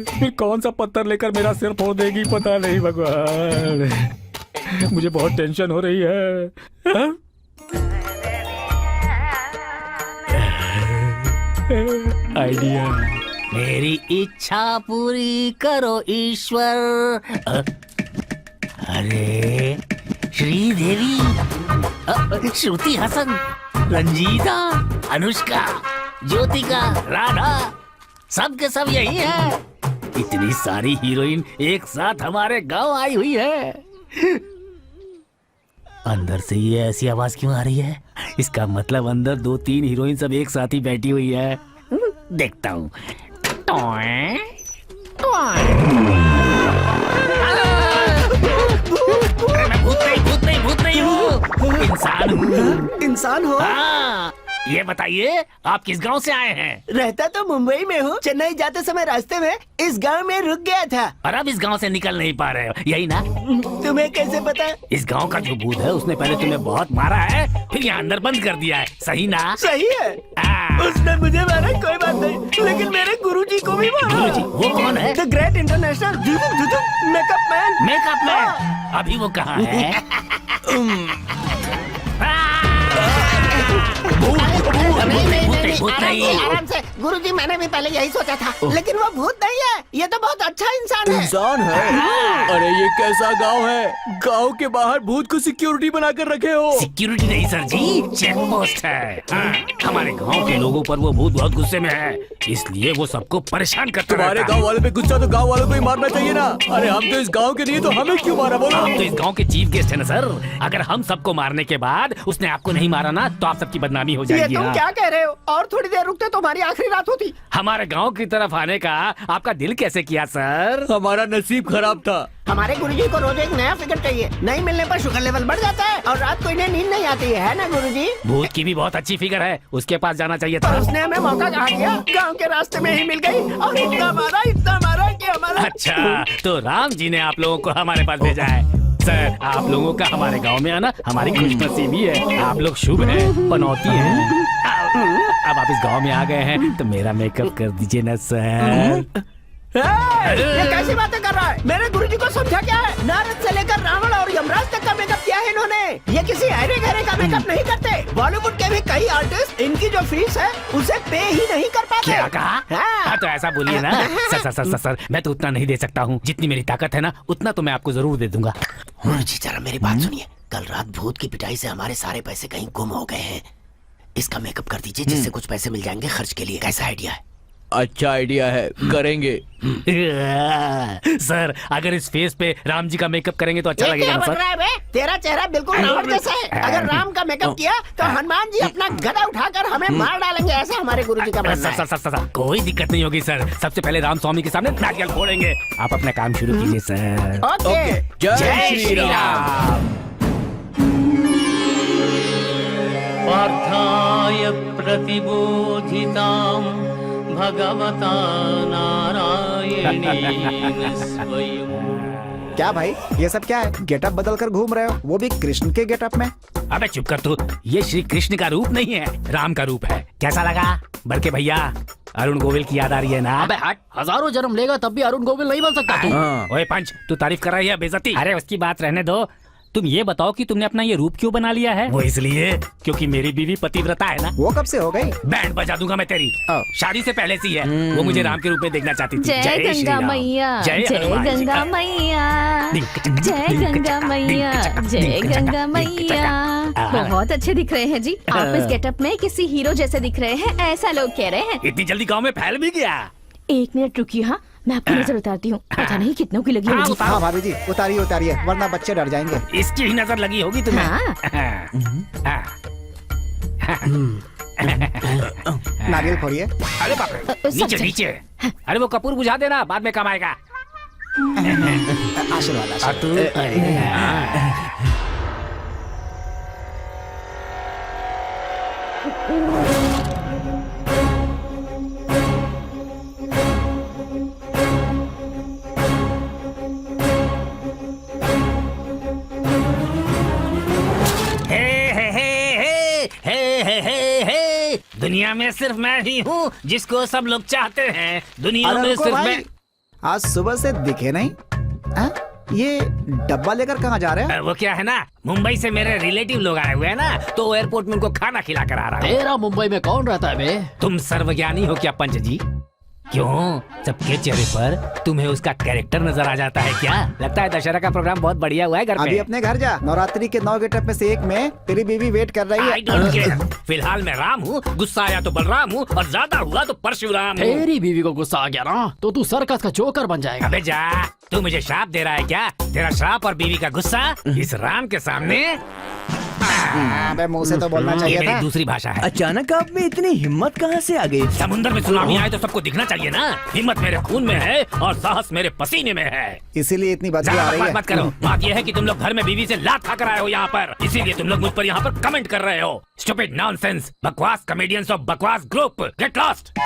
फिर कौन सा पत्थर लेकर मेरा सिर फोड़ देगी पता नहीं भगवान। मुझे बहुत टेंशन हो रही है। हाँ? आइडिया। मेरी इच्छा पूरी करो ईश्वर। अरे श्रीदेवी, श्रुति हसन, रंजीता, अनुष्का, ज्योतिका, राधा, सब के सब यही है। इतनी सारी हीरोइन एक साथ हमारे गांव आई हुई है। अंदर से ये ऐसी आवाज क्यों आ रही है? इसका मतलब अंदर 2-3 हीरोइन सब एक साथ ही बैठी हुई है। देखता हूँ। अरे मैं भूत नहीं हूँ, इंसान हूँ। इंसान हो? हाँ, ये बताइए आप किस गांव से आए हैं? रहता तो मुंबई में हूँ। चेन्नई जाते समय रास्ते में इस गांव में रुक गया था। और अब इस गांव से निकल नहीं पा रहे हो, यही ना? तुम्हें कैसे पता? इस गांव का जो भूत है उसने पहले तुम्हें बहुत मारा है, फिर यहाँ अंदर बंद कर दिया है, सही ना? सही है। हाँ। उसने मुझे मारा, कोई बात नहीं, लेकिन मेरे गुरुजी को भी मारा। गुरुजी, वो कौन है? The great international makeup man. Makeup man? अभी वो कहाँ है? भूत नहीं। आराम से गुरुजी, मैंने भी पहले यही सोचा था, लेकिन वो भूत नहीं है। ये तो बहुत अच्छा इंसान है। इंसान है? अरे ये कैसा गांव है? गांव के बाहर भूत को सिक्योरिटी बनाकर रखे हो? सिक्योरिटी नहीं सर जी, चेक पोस्ट है। हाँ, हमारे गांव के लोगों पर वो भूत बहुत गुस्से में है, इसलिए वो सबको परेशान करता तुम्हारे रहता गांव है। वाले पे गुस्सा तो गांव वालों को ही मारना चाहिए ना। अरे हम तो इस गांव के नहीं, तो हमें क्यों मारा बोलो? हम तो इस गांव के चीफ गेस्ट है ना सर। अगर हम सबको मारने के बाद उसने आपको नहीं मारा ना, तो आप सबकी बदनामी हो ये जाएगी। तुम हाँ। क्या कह रहे हो? और थोड़ी देर रुकते तो हमारी आखिरी रात होती। हमारे गांव की तरफ आने का आपका दिल कैसे किया सर? हमारा नसीब खराब था। हमारे गुरुजी को रोज एक नया फिगर चाहिए। नहीं मिलने पर शुगर लेवल बढ़ जाता है और रात को इन्हें नींद नहीं आती है ना गुरुजी? भूत की भी बहुत अच्छी फिगर है, उसके पास जाना चाहिए पर था। उसने हमें मौका कहा दिया, गांव के रास्ते में ही मिल गई और इतना मारा कि हमारा। अच्छा, तो राम जी ने आप लोगों को हमारे पास भेजा है। सर, आप लोगों का हमारे गांव में आना हमारी खुशनसीबी है। आप लोग शुभ हैं, पनौती हैं। अब आप इस गांव में आ गए हैं तो मेरा मेकअप कर दीजिए ना सर। ये कैसी बातें कर रहा है? मेरे गुरुजी को समझा क्या है? नारद से लेकर रावण और यमराज तक का मेकअप किया है इन्होंने। ये किसी अरे गहरे का मेकअप नहीं करते। बॉलीवुड के भी कई आर्टिस्ट इनकी जो फीस है उसे पे ही नहीं कर पाते। क्या कहा? हाँ, तो ऐसा बोलिए ना। सर, मैं तो उतना नहीं दे सकता हूँ। जितनी मेरी ताकत है ना, उतना तो मैं आपको जरूर दे दूंगा। गुरुजी जरा मेरी बात सुनिए। कल रात भूत की पिटाई से हमारे सारे पैसे कहीं गुम हो गए हैं। इसका मेकअप कर दीजिए, जिससे कुछ पैसे मिल जाएंगे खर्च के लिए। कैसा आइडिया है? अच्छा आइडिया है, करेंगे। सर, अगर इस फेस पे राम जी का मेकअप करेंगे तो अच्छा ये लगेगा क्या ना बन सर? रहा है बे? तेरा चेहरा बिल्कुल रावण जैसा है। अगर राम का मेकअप किया तो हनुमान जी अपना गदा उठाकर हमें मार डालेंगे, ऐसा हमारे गुरुजी का मानना है। सर, कोई दिक्कत नहीं होगी सर। सबसे पहले राम स्वामी के सामने नारियल फोड़ेंगे। आप अपना काम शुरू कीजिए सर। ओके। जय श्री राम। पार्थाय प्रतिबोधितां भगवता नारायणेन स्वयं। क्या भाई, ये सब क्या है? गेटअप बदल कर घूम रहे हो, वो भी कृष्ण के गेटअप में? अबे चुप कर तू। ये श्री कृष्ण का रूप नहीं है, राम का रूप है। कैसा लगा? बल्कि भैया, अरुण गोविल की याद आ रही है ना? अबे हट, हजारों जन्म लेगा तब भी अरुण गोविल नहीं बन सकता तू। ओए पंच, तू तारीफ कर रही है बेइज्जती? अरे उसकी बात रहने दो। तुम ये बताओ कि तुमने अपना ये रूप क्यों बना लिया है? वो इसलिए क्योंकि मेरी बीवी पतिव्रता है ना। वो कब से हो गई? बैंड बजा दूंगा मैं तेरी। शादी से पहले से ही है। वो मुझे राम के रूप में देखना चाहती थी। जय गंगा मैया, जय गंगा मैया, जय गंगा मैया, जय गंगा मैया। बहुत अच्छे दिख रहे हैं जी। आप इस गेटअप में किसी हीरो जैसे दिख रहे हैं, ऐसा लोग कह रहे हैं। इतनी जल्दी गाँव में फैल भी गया? 1 मिनट रुकिए, हाँ मैं आपकी नजर उतारती हूँ। पता नहीं कितनों की लगी होगी। हाँ भाभी जी, उतारिए वरना बच्चे डर जाएंगे। इसकी ही नजर लगी होगी तुम्हें। नारियल फोड़िए। अरे बाप रे, नीचे। अरे वो कपूर बुझा देना, बाद में काम आएगा। आशीर्वाद। हे दुनिया में सिर्फ मैं ही हूँ जिसको सब लोग चाहते हैं। दुनिया अरे में रुको सिर्फ भाई, मैं। आज सुबह से दिखे नहीं। ये डब्बा लेकर कहाँ जा रहे हैं? वो क्या है ना, मुंबई से मेरे रिलेटिव लोग आए हुए हैं ना, तो एयरपोर्ट में उनको खाना खिला कर आ रहा हूँ। तेरा मुंबई में कौन रहता है बे? तुम सर्वज्ञानी हो क्या पंच जी? क्यों, सबके चेहरे पर तुम्हें उसका कैरेक्टर नजर आ जाता है क्या? लगता है दशहरा का प्रोग्राम बहुत बढ़िया हुआ है घर अभी पे। अपने घर जा, नवरात्रि के 9 गेटअप में से एक में तेरी बीवी वेट कर रही I don't है। care। फिलहाल मैं राम हूँ, गुस्सा आया तो बलराम हूँ और ज्यादा हुआ तो परशुराम हूँ। तेरी बीवी को गुस्सा आ गया ना तो तू सर्कस का जोकर बन जाएगा। अबे जा, तू मुझे श्राप दे रहा है क्या? तेरा श्राप और बीवी का गुस्सा इस राम के सामने? अबे मुंह से तो बोलना ये चाहिए मेरी था। दूसरी भाषा है। अचानक आप में इतनी हिम्मत कहाँ से आ गई? समुद्र में सुनामी आए तो सबको दिखना चाहिए ना। हिम्मत मेरे खून में है और साहस मेरे पसीने में है। इसीलिए इतनी बदबू ज्यादा आ रही बकवास है। मत करो। बात यह है कि तुम लोग घर में बीवी से लात खाकर आए हो यहाँ पर, इसीलिए तुम लोग मुझ पर यहाँ पर कमेंट कर रहे हो। स्टूपिड नॉनसेंस, बकवास कॉमेडियंस ऑफ बकवास ग्रुप, गेट लॉस्ट।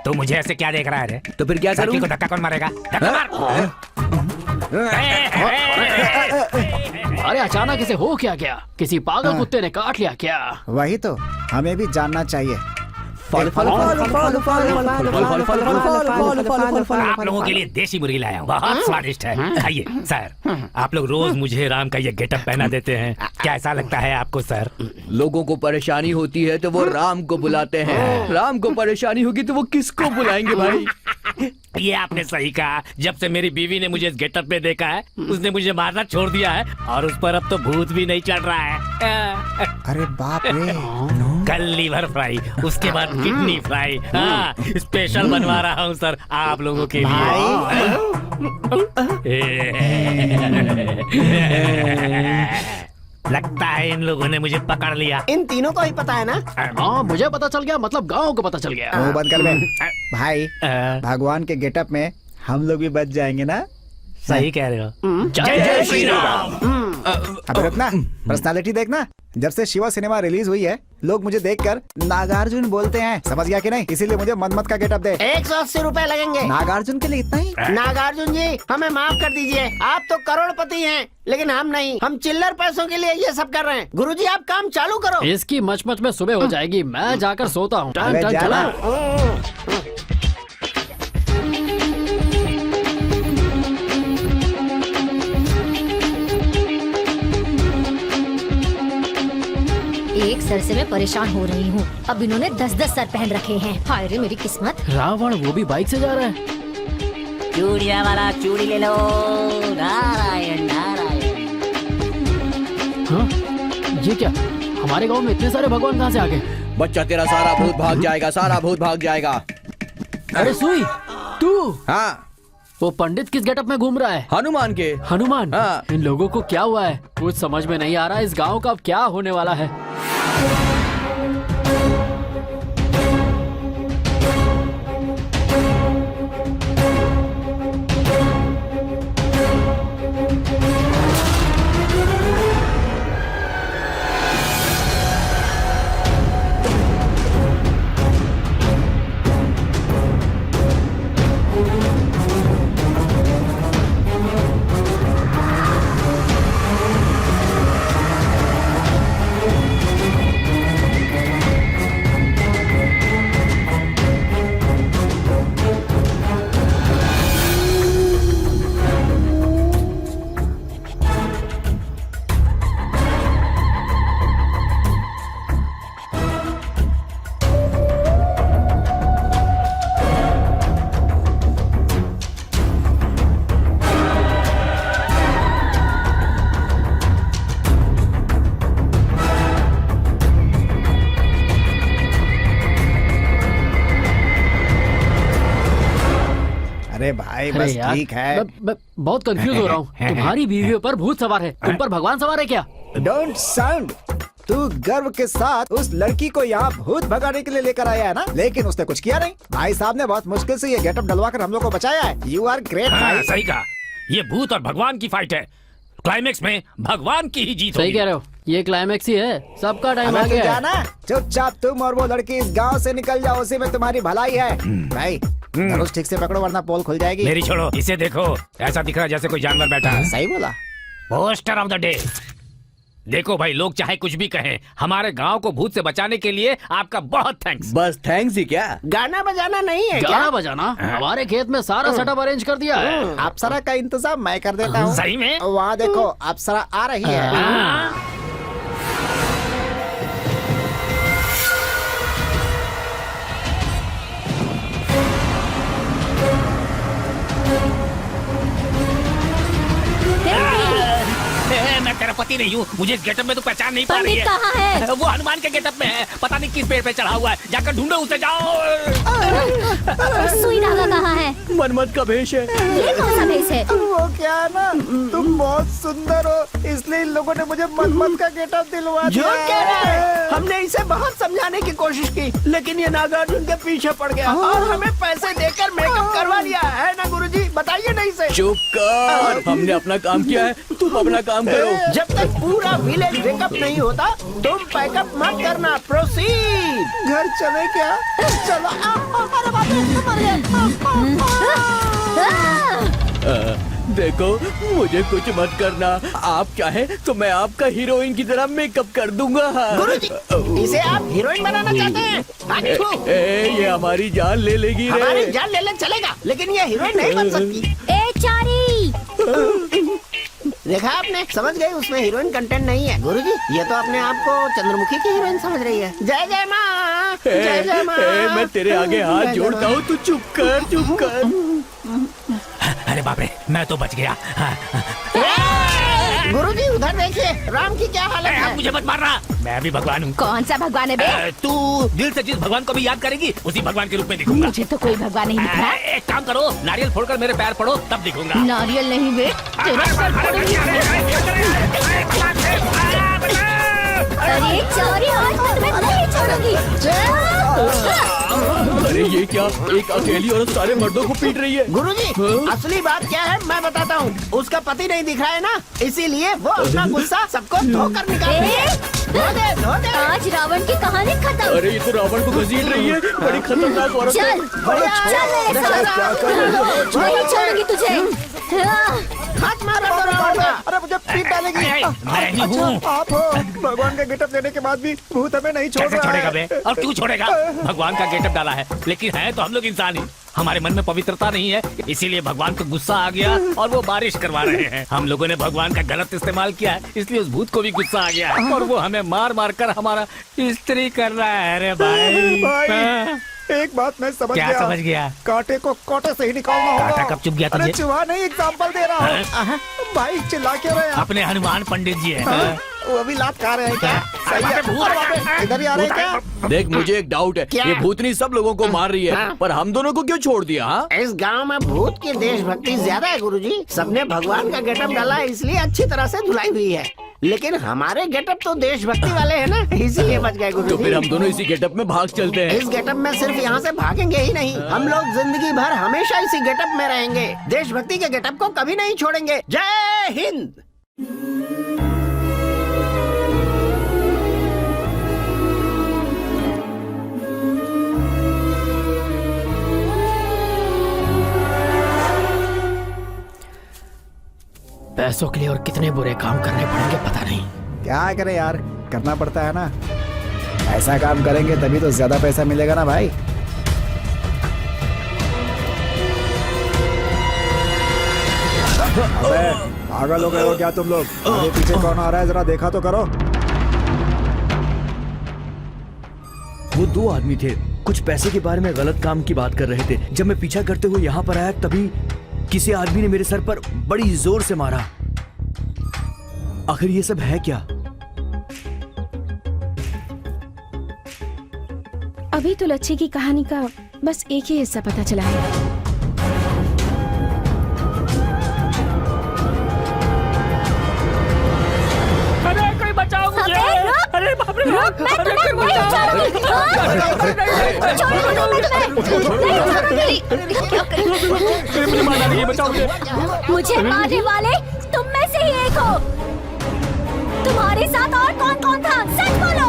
तो मुझे ऐसे क्या देख रहा है रे? तो फिर क्या साइकिल करूं? को धक्का कौन मारेगा? धक्का मार। अरे अचानक इसे हो क्या गया? किसी पागल कुत्ते ने काट लिया क्या? वही तो हमें भी जानना चाहिए। आप लोगों के लिए देसी मुर्गी लाया हूँ, बहुत स्वादिष्ट है, खाइए। सर, आप लोग रोज मुझे राम का ये गेटअप पहना देते हैं, कैसा लगता है आपको सर? लोगों को परेशानी होती है तो वो राम को बुलाते हैं, राम को परेशानी होगी तो वो किसको बुलाएंगे भाई? ये आपने सही कहा। जब से मेरी बीवी ने मुझे इस गेटअप में देखा है, उसने मुझे मारना छोड़ दिया है और उस पर अब तो भूत भी नहीं चढ़ रहा है। अरे बाप रे। कल लीवर फ्राई, उसके बाद किडनी फ्राई। हाँ, स्पेशल बनवा रहा हूँ सर आप लोगों के लिए। लगता है इन लोगों ने मुझे पकड़ लिया। इन तीनों को ही पता है ना? हाँ मुझे पता चल गया, मतलब गांव को पता चल गया। मुंह बंद कर बे। भाई भगवान के गेटअप में हम लोग भी बच जाएंगे ना? सही कह रहे हो। जय जय श्री राम। अब रुकना, पर्सनालिटी देखना। जब से शिवा सिनेमा रिलीज हुई है, लोग मुझे देखकर नागार्जुन बोलते हैं, समझ गया कि नहीं? इसीलिए मुझे मनमत का गेटअप दे। 180 रुपए लगेंगे। नागार्जुन के लिए इतना ही? नागार्जुन जी हमें माफ कर दीजिए, आप तो करोड़पति हैं, लेकिन हम नहीं। हम चिल्लर पैसों के लिए ये सब कर रहे हैं। गुरुजी आप काम चालू करो। इसकी मच में सुबह हो जाएगी, मैं जाकर सोता हूँ। अबे जाना। एक सर से मैं परेशान हो रही हूँ। अब इन्होंने 10-10 सर पहन रखे हैं। हाय रे मेरी किस्मत। रावण वो भी बाइक से जा रहा है। चूड़िया वाला चूड़ी ले लो। नारायण नारायण। हाँ? ये क्या, हमारे गांव में इतने सारे भगवान कहाँ से आ गए? बच्चा तेरा सारा भूत भाग जाएगा, सारा भूत भाग जाएगा। अरे सुई, तू? हाँ, वो पंडित किस गेटअप में घूम रहा है? हनुमान के। हनुमान? हाँ। इन लोगों को क्या हुआ है? कुछ समझ में नहीं आ रहा इस गांव का अब क्या होने वाला है। अरे भाई अरे बस यार, ठीक है। मैं बहुत कंफ्यूज हो रहा हूँ। तुम्हारी बीवी पर भूत सवार है, तुम पर भगवान सवार है क्या? Don't sound. तू गर्व के साथ उस लड़की को यहाँ भूत भगाने के लिए लेकर आया है ना, लेकिन उसने कुछ किया नहीं। भाई साहब ने बहुत मुश्किल से ये गेटअप डलवा कर हम लोग को बचाया है। यू आर ग्रेट भाई। सही कहा, ये भूत और भगवान की फाइट है। क्लाइमेक्स में भगवान की ही जीत सही होगी। कह रहे हो, ये क्लाइमेक्स ही है। सबका टाइम आ अबे तू गया है। जाना, चुपचाप तुम और वो लड़की इस गांव से निकल जाओ, उसी में तुम्हारी भलाई है। भाई धनुष ठीक से पकड़ो वरना पोल खुल जाएगी। मेरी छोड़ो, इसे देखो, ऐसा दिख रहा है जैसे कोई जानवर बैठा है। सही बोला। Poster of the day. देखो भाई, लोग चाहे कुछ भी कहें, हमारे गांव को भूत से बचाने के लिए आपका बहुत थैंक्स। बस थैंक्स ही क्या? गाना बजाना नहीं है क्या? गाना बजाना हमारे खेत में सारा सेटअप अरेंज कर दिया है। अप्सरा का इंतजाम मैं कर देता हूँ। सही में? वहाँ देखो अप्सरा आ रही है। मैं तेरा पति नहीं हूँ, मुझे इस गेटअप में तो पहचान नहीं पा रही पंडित कहाँ है? वो हनुमान के गेटअप में है, पता नहीं किस पेड़ पे चढ़ा हुआ है, जाकर ढूंढो उसे, जाओ। सुई धागा कहाँ है? मनमत का भेष है। ये कौन सा भेष है? वो क्या है ना, तुम बहुत सुंदर हो, इसलिए इन लोगों ने मुझे मनमत का गेटअप दिलवा दिया। झूठ कह रहा है। हमने इसे बहुत समझाने की कोशिश की, लेकिन ये नागार्जुन के पीछे पड़ गया और हमें पैसे देकर मेकअप करवा लिया है ना गुरुजी? बताइए नहीं से। चुप कर, हमने अपना काम किया है, तुम अपना काम करो। जब तक पूरा विलेज मेकअप नहीं होता, तुम पैकअप मत करना। प्रोसीड। घर चले क्या? चलो। अरे बाप रे, मर गया। देखो, मुझे कुछ मत करना। आप चाहे तो मैं आपका हीरोइन की तरह मेकअप कर दूंगा। गुरुजी, इसे आप हीरोइन बनाना चाहते हैं? ये हमारी जान ले लेगी रे। हमारी जान ले ले चलेगा, लेकिन ये हीरोइन नहीं बन सकती। ए चारी! देखा आपने, समझ गए उसमें हीरोइन कंटेंट नहीं है। गुरुजी, ये तो अपने आप को चंद्रमुखी की हीरोइन समझ रही है। जय जय माँ, जय जय माँ। मैं तेरे आगे हाथ जोड़ता हूँ, तू चुप कर, चुप कर। अरे बाप रे, मैं तो बच गया। गुरुजी, उधर देखिए, राम की क्या हालत है। मुझे मत मारना, मैं भी भगवान हूँ। कौन सा भगवान है बे? तू दिल से जिस भगवान को भी याद करेगी, उसी भगवान के रूप में दिखूंगा। मुझे तो कोई भगवान नहीं दिख रहा। एक काम करो, नारियल फोड़कर मेरे पैर पड़ो, तब दिखूंगा। नारियल नहीं बे, तेरा सर फोड़ूंगी। अरे चारी, आज मैं तुम्हें नहीं छोड़ूंगी। अरे ये क्या, एक अकेली औरत सारे मर्दों को पीट रही है। गुरुजी, असली बात क्या है मैं बताता हूँ। उसका पति नहीं दिख रहा है ना, इसीलिए वो अपना गुस्सा सबको धोकर निकालती है। धो दे, धो दे। आज रावण की कहानी खत्म। अरे ये तो रावण को घसीट रही है, बड़ी खतरनाक औरत है। चल, चल मेरे साथ। नहीं छोड़ूंगी तुझे। हाथ मारो तो रावण का। अरे मुझे पीट डालेगी। मैं ही हूँ। आप हो। भगवान का गेटअप देने के बाद भी भूत हमें नहीं छोड़ कैसे रहा छोड़ेगा है। बे? और क्यों छोड़ेगा? भगवान का गेटअप डाला है, लेकिन है तो हम लोग इंसान ही। हमारे मन में पवित्रता नहीं है, इसीलिए भगवान को गुस्सा आ गया और वो बारिश करवा रहे हैं। हम लोगों ने भगवान का गलत इस्तेमाल किया है, इसलिए उस भूत को भी गुस्सा आ गया है और वो हमें मार मार कर हमारा इस्त्री कर रहा है। अरे भाई, एक बात मैं समझ क्या गया। समझ गया? कांटे को कांटे से ही निकालना होगा। कांटा कब चुभ गया तुझे? अरे चुहा नहीं, एग्जाम्पल दे रहा हूँ। भाई चिल्ला क्यों रहे हैं आप? अपने हनुमान पंडित जी है। वो अभी लात खा रहे हैं क्या? सही है। अरे इधर ही आ रहे हैं क्या? देख, मुझे एक डाउट है, ये भूतनी सब लोगों को मार रही है, पर हम दोनों को क्यों छोड़ दिया? हाँ? इस गांव में भूत की देशभक्ति ज्यादा है गुरुजी। सबने भगवान का गेटअप डाला है, इसलिए अच्छी तरह से धुलाई हुई है। लेकिन हमारे गेटअप तो देशभक्ति वाले हैं ना, इसीलिए बच गए गुरुजी। तो फिर हम दोनों इसी गेटअप में भाग चलते हैं। इस गेटअप में सिर्फ यहाँ से भागेंगे ही नहीं, हम लोग जिंदगी भर हमेशा इसी गेटअप में रहेंगे। देशभक्ति के गेटअप को कभी नहीं छोड़ेंगे। जय हिंद। पैसों के लिए और कितने बुरे काम करने पड़ेंगे पता नहीं। क्या करें यार, करना पड़ता है ना। ऐसा काम करेंगे तभी तो ज्यादा पैसा मिलेगा ना भाई। अबे पागल हो गए हो क्या तुम लोग? आगे पीछे कौन आ रहा है, जरा देखा तो करो। वो दो आदमी थे, कुछ पैसे के बारे में गलत काम की बात कर रहे थे। जब मैं पीछा करते हुए यहाँ पर आया, तभी किसी आदमी ने मेरे सर पर बड़ी जोर से मारा। आखिर ये सब है क्या? अभी तो लच्छी की कहानी का बस एक ही हिस्सा पता चला है। अरे कोई बचाओ मुझे! अरे बाप रे! मैं तुम्हें नहीं छोड़ूंगी। मुझे मारने वाले तुम में से ही एक हो। तुम्हारे साथ और कौन कौन था, सच बोलो।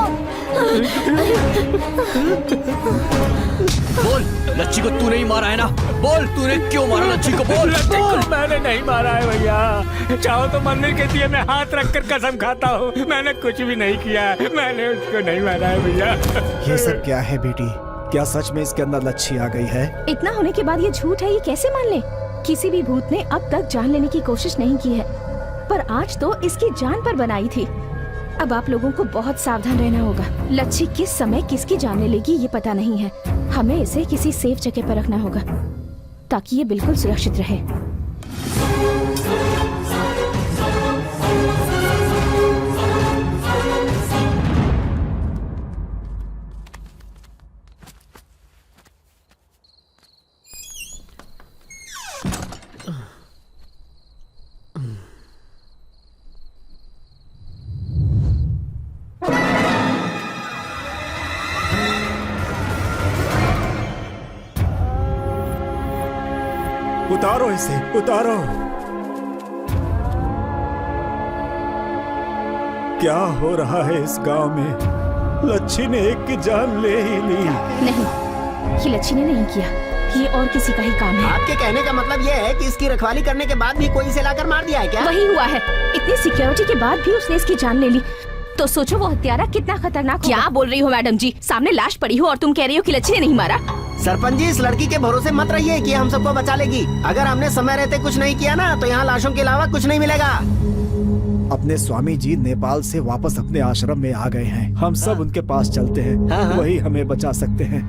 बोल, लच्छी को तूने ही मारा है ना? बोल, तूने क्यों मारा लच्छी को? बोल, बोल। मैंने नहीं मारा है भैया। चाहो तो मंदिर के दिए में हाथ रखकर कसम खाता हूँ, मैंने कुछ भी नहीं किया, मैंने उसको नहीं मारा है भैया। ये सब क्या है बेटी? क्या सच में इसके अंदर लच्छी आ गई है? इतना होने के बाद ये झूठ है, ये कैसे मान ले? किसी भी भूत ने अब तक जान लेने की कोशिश नहीं की है, पर आज तो इसकी जान पर बनाई थी। अब आप लोगों को बहुत सावधान रहना होगा। लच्छी किस समय किसकी जान ले लेगी ये पता नहीं है। हमें इसे किसी सेफ जगह पर रखना होगा ताकि ये बिल्कुल सुरक्षित रहे। उतारो इसे, उतारो। क्या हो रहा है इस गांव में? लच्छी ने एक की जान ले ही ली। नहीं, ये लच्छी ने नहीं किया, ये और किसी का ही काम है। आपके कहने का मतलब ये है कि इसकी रखवाली करने के बाद भी कोई इसे लाकर मार दिया है क्या? वही हुआ है। इतनी सिक्योरिटी के बाद भी उसने इसकी जान ले ली, तो सोचो वो हत्यारा कितना खतरनाक होगा। क्या बोल रही हो मैडम जी? सामने लाश पड़ी हो और तुम कह रही हो कि लच्छी ने नहीं मारा? सरपंच जी, इस लड़की के भरोसे मत रहिए कि हम सबको बचा लेगी। अगर हमने समय रहते कुछ नहीं किया ना, तो यहाँ लाशों के अलावा कुछ नहीं मिलेगा। अपने स्वामी जी नेपाल से वापस अपने आश्रम में आ गए हैं। हम सब उनके पास चलते हैं, वही हमें बचा सकते हैं।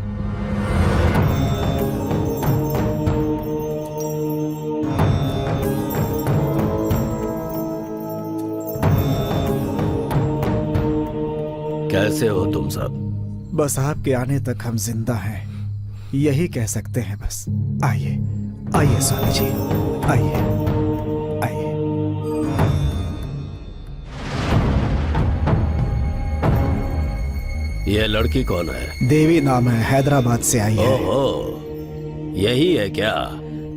कैसे हो तुम सब? बस आपके आने तक हम जिंदा हैं, यही कह सकते हैं बस। आइए, आइए स्वामी जी, आइए, आइए। ये लड़की कौन है? देवी नाम है, हैदराबाद से आई है। ओहो, यही है क्या?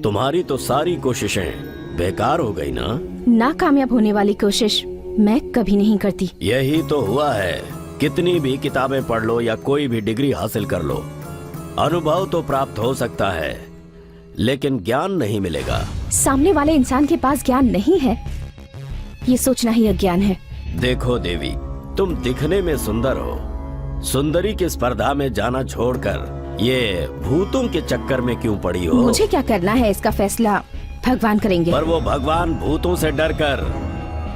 तुम्हारी तो सारी कोशिशें बेकार हो गई ना? नाकामयाब होने वाली कोशिश मैं कभी नहीं करती। यही तो हुआ है। कितनी भी किताबें पढ़ लो या कोई भी डिग्री हासिल कर लो, अनुभव तो प्राप्त हो सकता है, लेकिन ज्ञान नहीं मिलेगा। सामने वाले इंसान के पास ज्ञान नहीं है, ये सोचना ही अज्ञान है। देखो देवी, तुम दिखने में सुंदर हो, सुंदरी की स्पर्धा में जाना छोड़कर ये भूतों के चक्कर में क्यों पड़ी हो? मुझे क्या करना है इसका फैसला भगवान करेंगे। पर वो भगवान भूतों से डरकर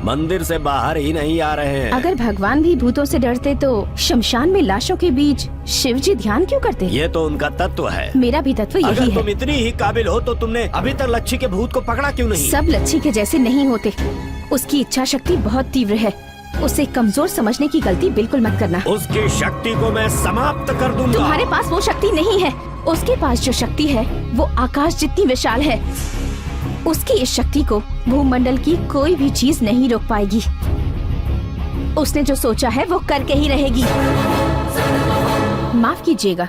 मंदिर से बाहर ही नहीं आ रहे हैं। अगर भगवान भी भूतों से डरते तो शमशान में लाशों के बीच शिव जी ध्यान क्यों करते? ये तो उनका तत्व है। मेरा भी तत्व यही है। अगर तुम इतनी ही काबिल हो तो तुमने अभी तक लच्छी के भूत को पकड़ा क्यों नहीं? सब लच्छी के जैसे नहीं होते, उसकी इच्छा शक्ति बहुत तीव्र है। उसे कमजोर समझने की गलती बिल्कुल मत करना। उसकी शक्ति को मैं समाप्त कर दूंगा। तुम्हारे पास वो शक्ति नहीं है, उसके पास जो शक्ति है वो आकाश जितनी विशाल है। उसकी इस शक्ति को भूमंडल की कोई भी चीज नहीं रोक पाएगी। उसने जो सोचा है वो करके ही रहेगी। माफ कीजिएगा,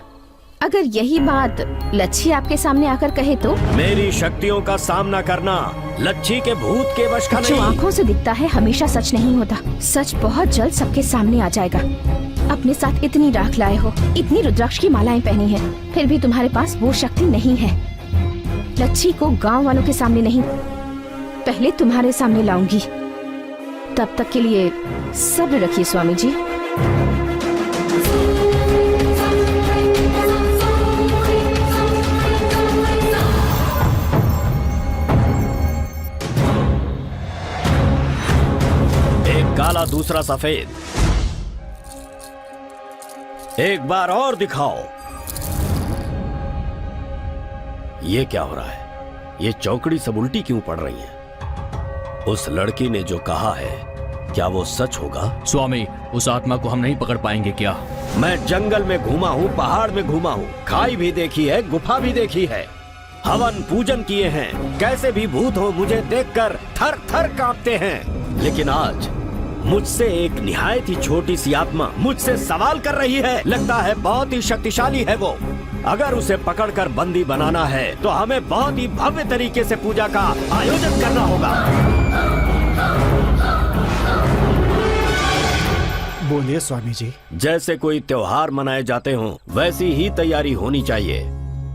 अगर यही बात लच्छी आपके सामने आकर कहे तो? मेरी शक्तियों का सामना करना लच्छी के भूत के वश का नहीं। जो आँखों से दिखता है हमेशा सच नहीं होता। सच बहुत जल्द सबके सामने आ जाएगा। अपने साथ इतनी राख लाए हो, इतनी रुद्राक्ष की मालाएं पहनी है, फिर भी तुम्हारे पास वो शक्ति नहीं है। लच्छी को गांव वालों के सामने नहीं, पहले तुम्हारे सामने लाऊंगी। तब तक के लिए सब्र रखिए स्वामी जी। एक काला दूसरा सफेद, एक बार और दिखाओ। ये क्या हो रहा है? ये चौकड़ी सब उल्टी क्यों पड़ रही है? उस लड़की ने जो कहा है, क्या वो सच होगा? स्वामी, उस आत्मा को हम नहीं पकड़ पाएंगे क्या? मैं जंगल में घूमा हूँ, पहाड़ में घूमा हूँ, खाई भी देखी है, गुफा भी देखी है, हवन पूजन किए हैं। कैसे भी भूत हो मुझे देखकर थर थर कांपते हैं। लेकिन आज मुझसे एक निहायत ही छोटी सी आत्मा मुझसे सवाल कर रही है। लगता है बहुत ही शक्तिशाली है वो। अगर उसे पकड़कर बंदी बनाना है तो हमें बहुत ही भव्य तरीके से पूजा का आयोजन करना होगा। बोलिए स्वामी जी। जैसे कोई त्योहार मनाए जाते हों, वैसी ही तैयारी होनी चाहिए।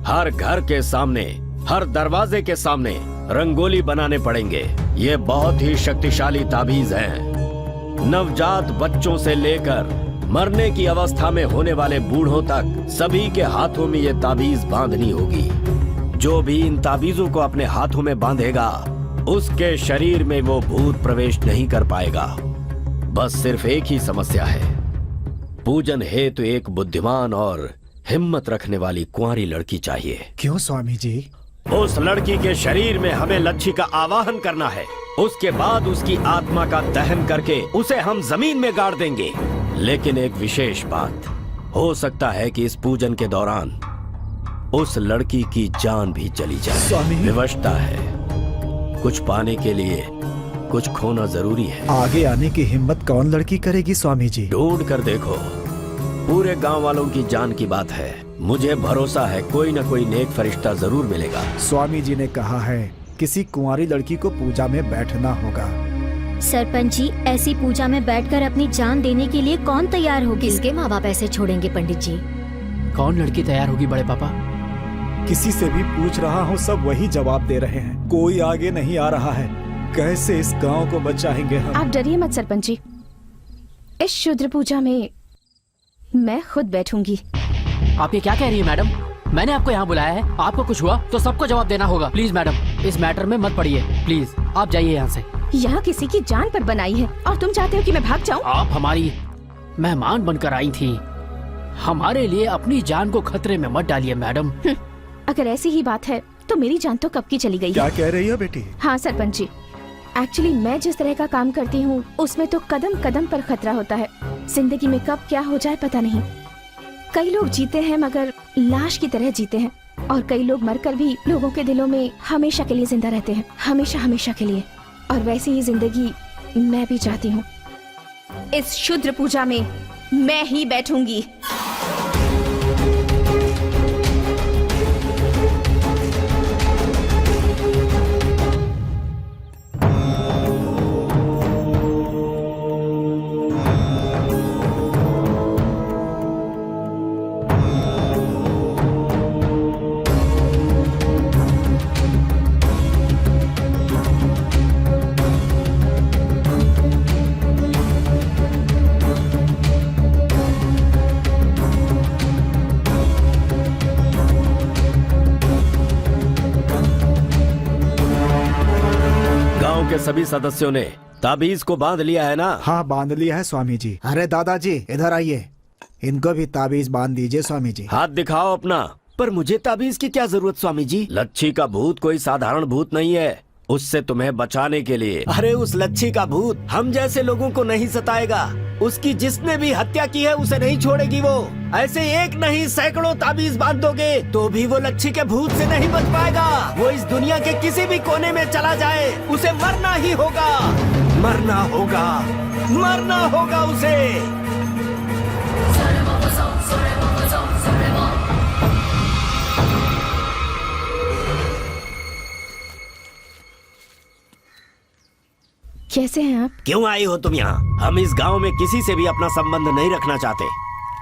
हर घर के सामने, हर दरवाजे के सामने रंगोली बनाने पड़ेंगे। ये बहुत ही शक्तिशाली ताबीज हैं। नवजात बच्चों से लेकर मरने की अवस्था में होने वाले बूढ़ों तक सभी के हाथों में ये ताबीज बांधनी होगी। जो भी इन ताबीजों को अपने हाथों में बांधेगा, उसके शरीर में वो भूत प्रवेश नहीं कर पाएगा। बस सिर्फ एक ही समस्या है, पूजन हेतु एक बुद्धिमान और हिम्मत रखने वाली कुंवारी लड़की चाहिए। क्यों स्वामी जी? उस लड़की के शरीर में हमें लच्छी का आवाहन करना है। उसके बाद उसकी आत्मा का दहन करके उसे हम जमीन में गाड़ देंगे। लेकिन एक विशेष बात, हो सकता है कि इस पूजन के दौरान उस लड़की की जान भी चली जाए। स्वामी, विवशता है, कुछ पाने के लिए कुछ खोना जरूरी है। आगे आने की हिम्मत कौन लड़की करेगी स्वामी जी? ढूंढ कर देखो, पूरे गांव वालों की जान की बात है। मुझे भरोसा है कोई न कोई नेक फरिश्ता जरूर मिलेगा। स्वामी जी ने कहा है किसी कुंवारी लड़की को पूजा में बैठना होगा। सरपंच जी, ऐसी पूजा में बैठकर अपनी जान देने के लिए कौन तैयार होगी? किसके माँ बाप ऐसे छोड़ेंगे पंडित जी? कौन लड़की तैयार होगी बड़े पापा? किसी से भी पूछ रहा हूँ, सब वही जवाब दे रहे हैं। कोई आगे नहीं आ रहा है। कैसे इस गांव को बचाएंगे हम? आप डरिए मत सरपंच जी, इस शुद्र पूजा में मैं खुद बैठूंगी। आप ये क्या कह रही है मैडम? मैंने आपको यहाँ बुलाया है, आपको कुछ हुआ तो सबको जवाब देना होगा। प्लीज मैडम, इस मैटर में मत पड़िए। प्लीज आप जाइए यहाँ से। यहाँ किसी की जान पर बनाई है और तुम चाहते हो कि मैं भाग जाऊँ? आप हमारी मेहमान बनकर आई थी, हमारे लिए अपनी जान को खतरे में मत डालिए मैडम। अगर ऐसी ही बात है तो मेरी जान तो कब की चली गई। क्या कह रही हो बेटी? हाँ सरपंच जी, एक्चुअली मैं जिस तरह का काम करती हूँ उसमें तो कदम कदम पर खतरा होता है। जिंदगी में कब क्या हो जाए पता नहीं। कई लोग जीते हैं मगर लाश की तरह जीते हैं, और कई लोग मरकर भी लोगों के दिलों में हमेशा के लिए जिंदा रहते हैं, हमेशा हमेशा के लिए। और वैसी ही जिंदगी मैं भी चाहती हूँ। इस शुद्र पूजा में मैं ही बैठूंगी। के सभी सदस्यों ने ताबीज को बांध लिया है ना? हाँ बांध लिया है स्वामी जी। अरे दादाजी इधर आइए, इनको भी ताबीज बांध दीजिए स्वामी जी। हाथ दिखाओ अपना। पर मुझे ताबीज की क्या जरूरत स्वामी जी? लच्छी का भूत कोई साधारण भूत नहीं है, उससे तुम्हें बचाने के लिए। अरे उस लच्छी का भूत हम जैसे लोगों को नहीं सताएगा। उसकी जिसने भी हत्या की है उसे नहीं छोड़ेगी वो। ऐसे एक नहीं सैकड़ों ताबीज बांध दोगे तो भी वो लच्छी के भूत से नहीं बच पाएगा। वो इस दुनिया के किसी भी कोने में चला जाए उसे मरना ही होगा, मरना होगा, मरना होगा उसे। कैसे हैं आप? क्यों आई हो तुम यहाँ? हम इस गांव में किसी से भी अपना संबंध नहीं रखना चाहते।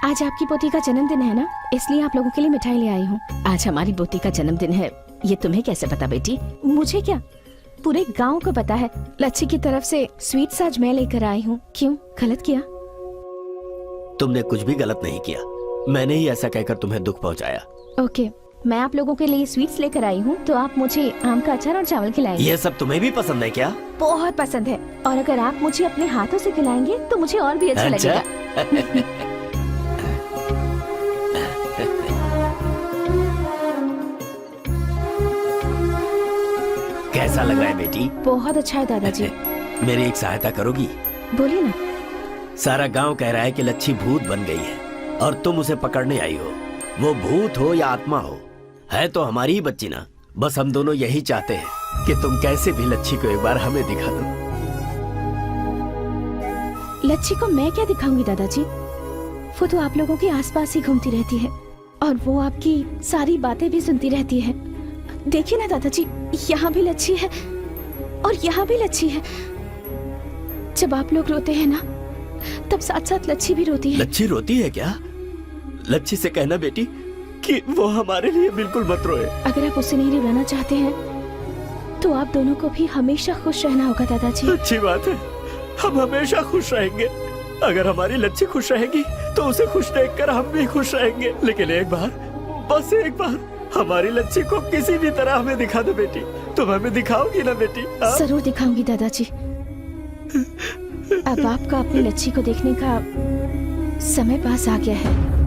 आज आपकी पोती का जन्मदिन है ना, इसलिए आप लोगों के लिए मिठाई ले आई हूँ। आज हमारी पोती का जन्मदिन है, ये तुम्हें कैसे पता बेटी? मुझे क्या, पूरे गांव को पता है। लच्छी की तरफ से स्वीट्स आज मैं लेकर आई हूँ। क्यों, गलत किया? तुमने कुछ भी गलत नहीं किया, मैंने ही ऐसा कहकर तुम्हें दुख पहुँचाया। ओके, मैं आप लोगों के लिए स्वीट्स लेकर आई हूँ, तो आप मुझे आम का अचार और चावल खिलाएंगे। ये सब तुम्हें भी पसंद है क्या? बहुत पसंद है, और अगर आप मुझे अपने हाथों से खिलाएंगे तो मुझे और भी अच्छा लगेगा। कैसा लग रहा है बेटी? बहुत अच्छा है दादाजी। मेरी एक सहायता करोगी? बोलिए ना। सारा गांव कह रहा है कि लच्छी भूत बन गई है और तुम उसे पकड़ने आई हो। वो भूत हो या आत्मा हो, है तो हमारी ही बच्ची ना। बस हम दोनों यही चाहते हैं कि तुम कैसे भी लच्छी को एक बार हमें दिखा दो। लच्छी को मैं क्या दिखाऊंगी दादाजी? वो तो आप लोगों के आसपास ही घूमती रहती है और वो आपकी सारी बातें भी सुनती रहती है। देखिए ना दादाजी, यहाँ भी लच्छी है और यहाँ भी लच्छी है। जब आप लोग रोते हैं ना तब साथ साथ लच्छी भी रोती है। लच्छी रोती है क्या? लच्छी से कहना बेटी कि वो हमारे लिए बिल्कुल मत रोए। अगर आप उसे नहीं रुलाना चाहते हैं तो आप दोनों को भी हमेशा खुश रहना होगा दादाजी। अच्छी बात है, हम हमेशा खुश रहेंगे। अगर हमारी लच्छी खुश रहेगी तो उसे खुश देखकर हम भी खुश रहेंगे। लेकिन एक बार, बस एक बार हमारी लच्छी को किसी भी तरह हमें दिखा दो बेटी। तुम हमें दिखाओगी ना बेटी? जरूर दिखाऊंगी दादाजी। अब आपका अपनी लच्छी को देखने का समय पास आ गया है।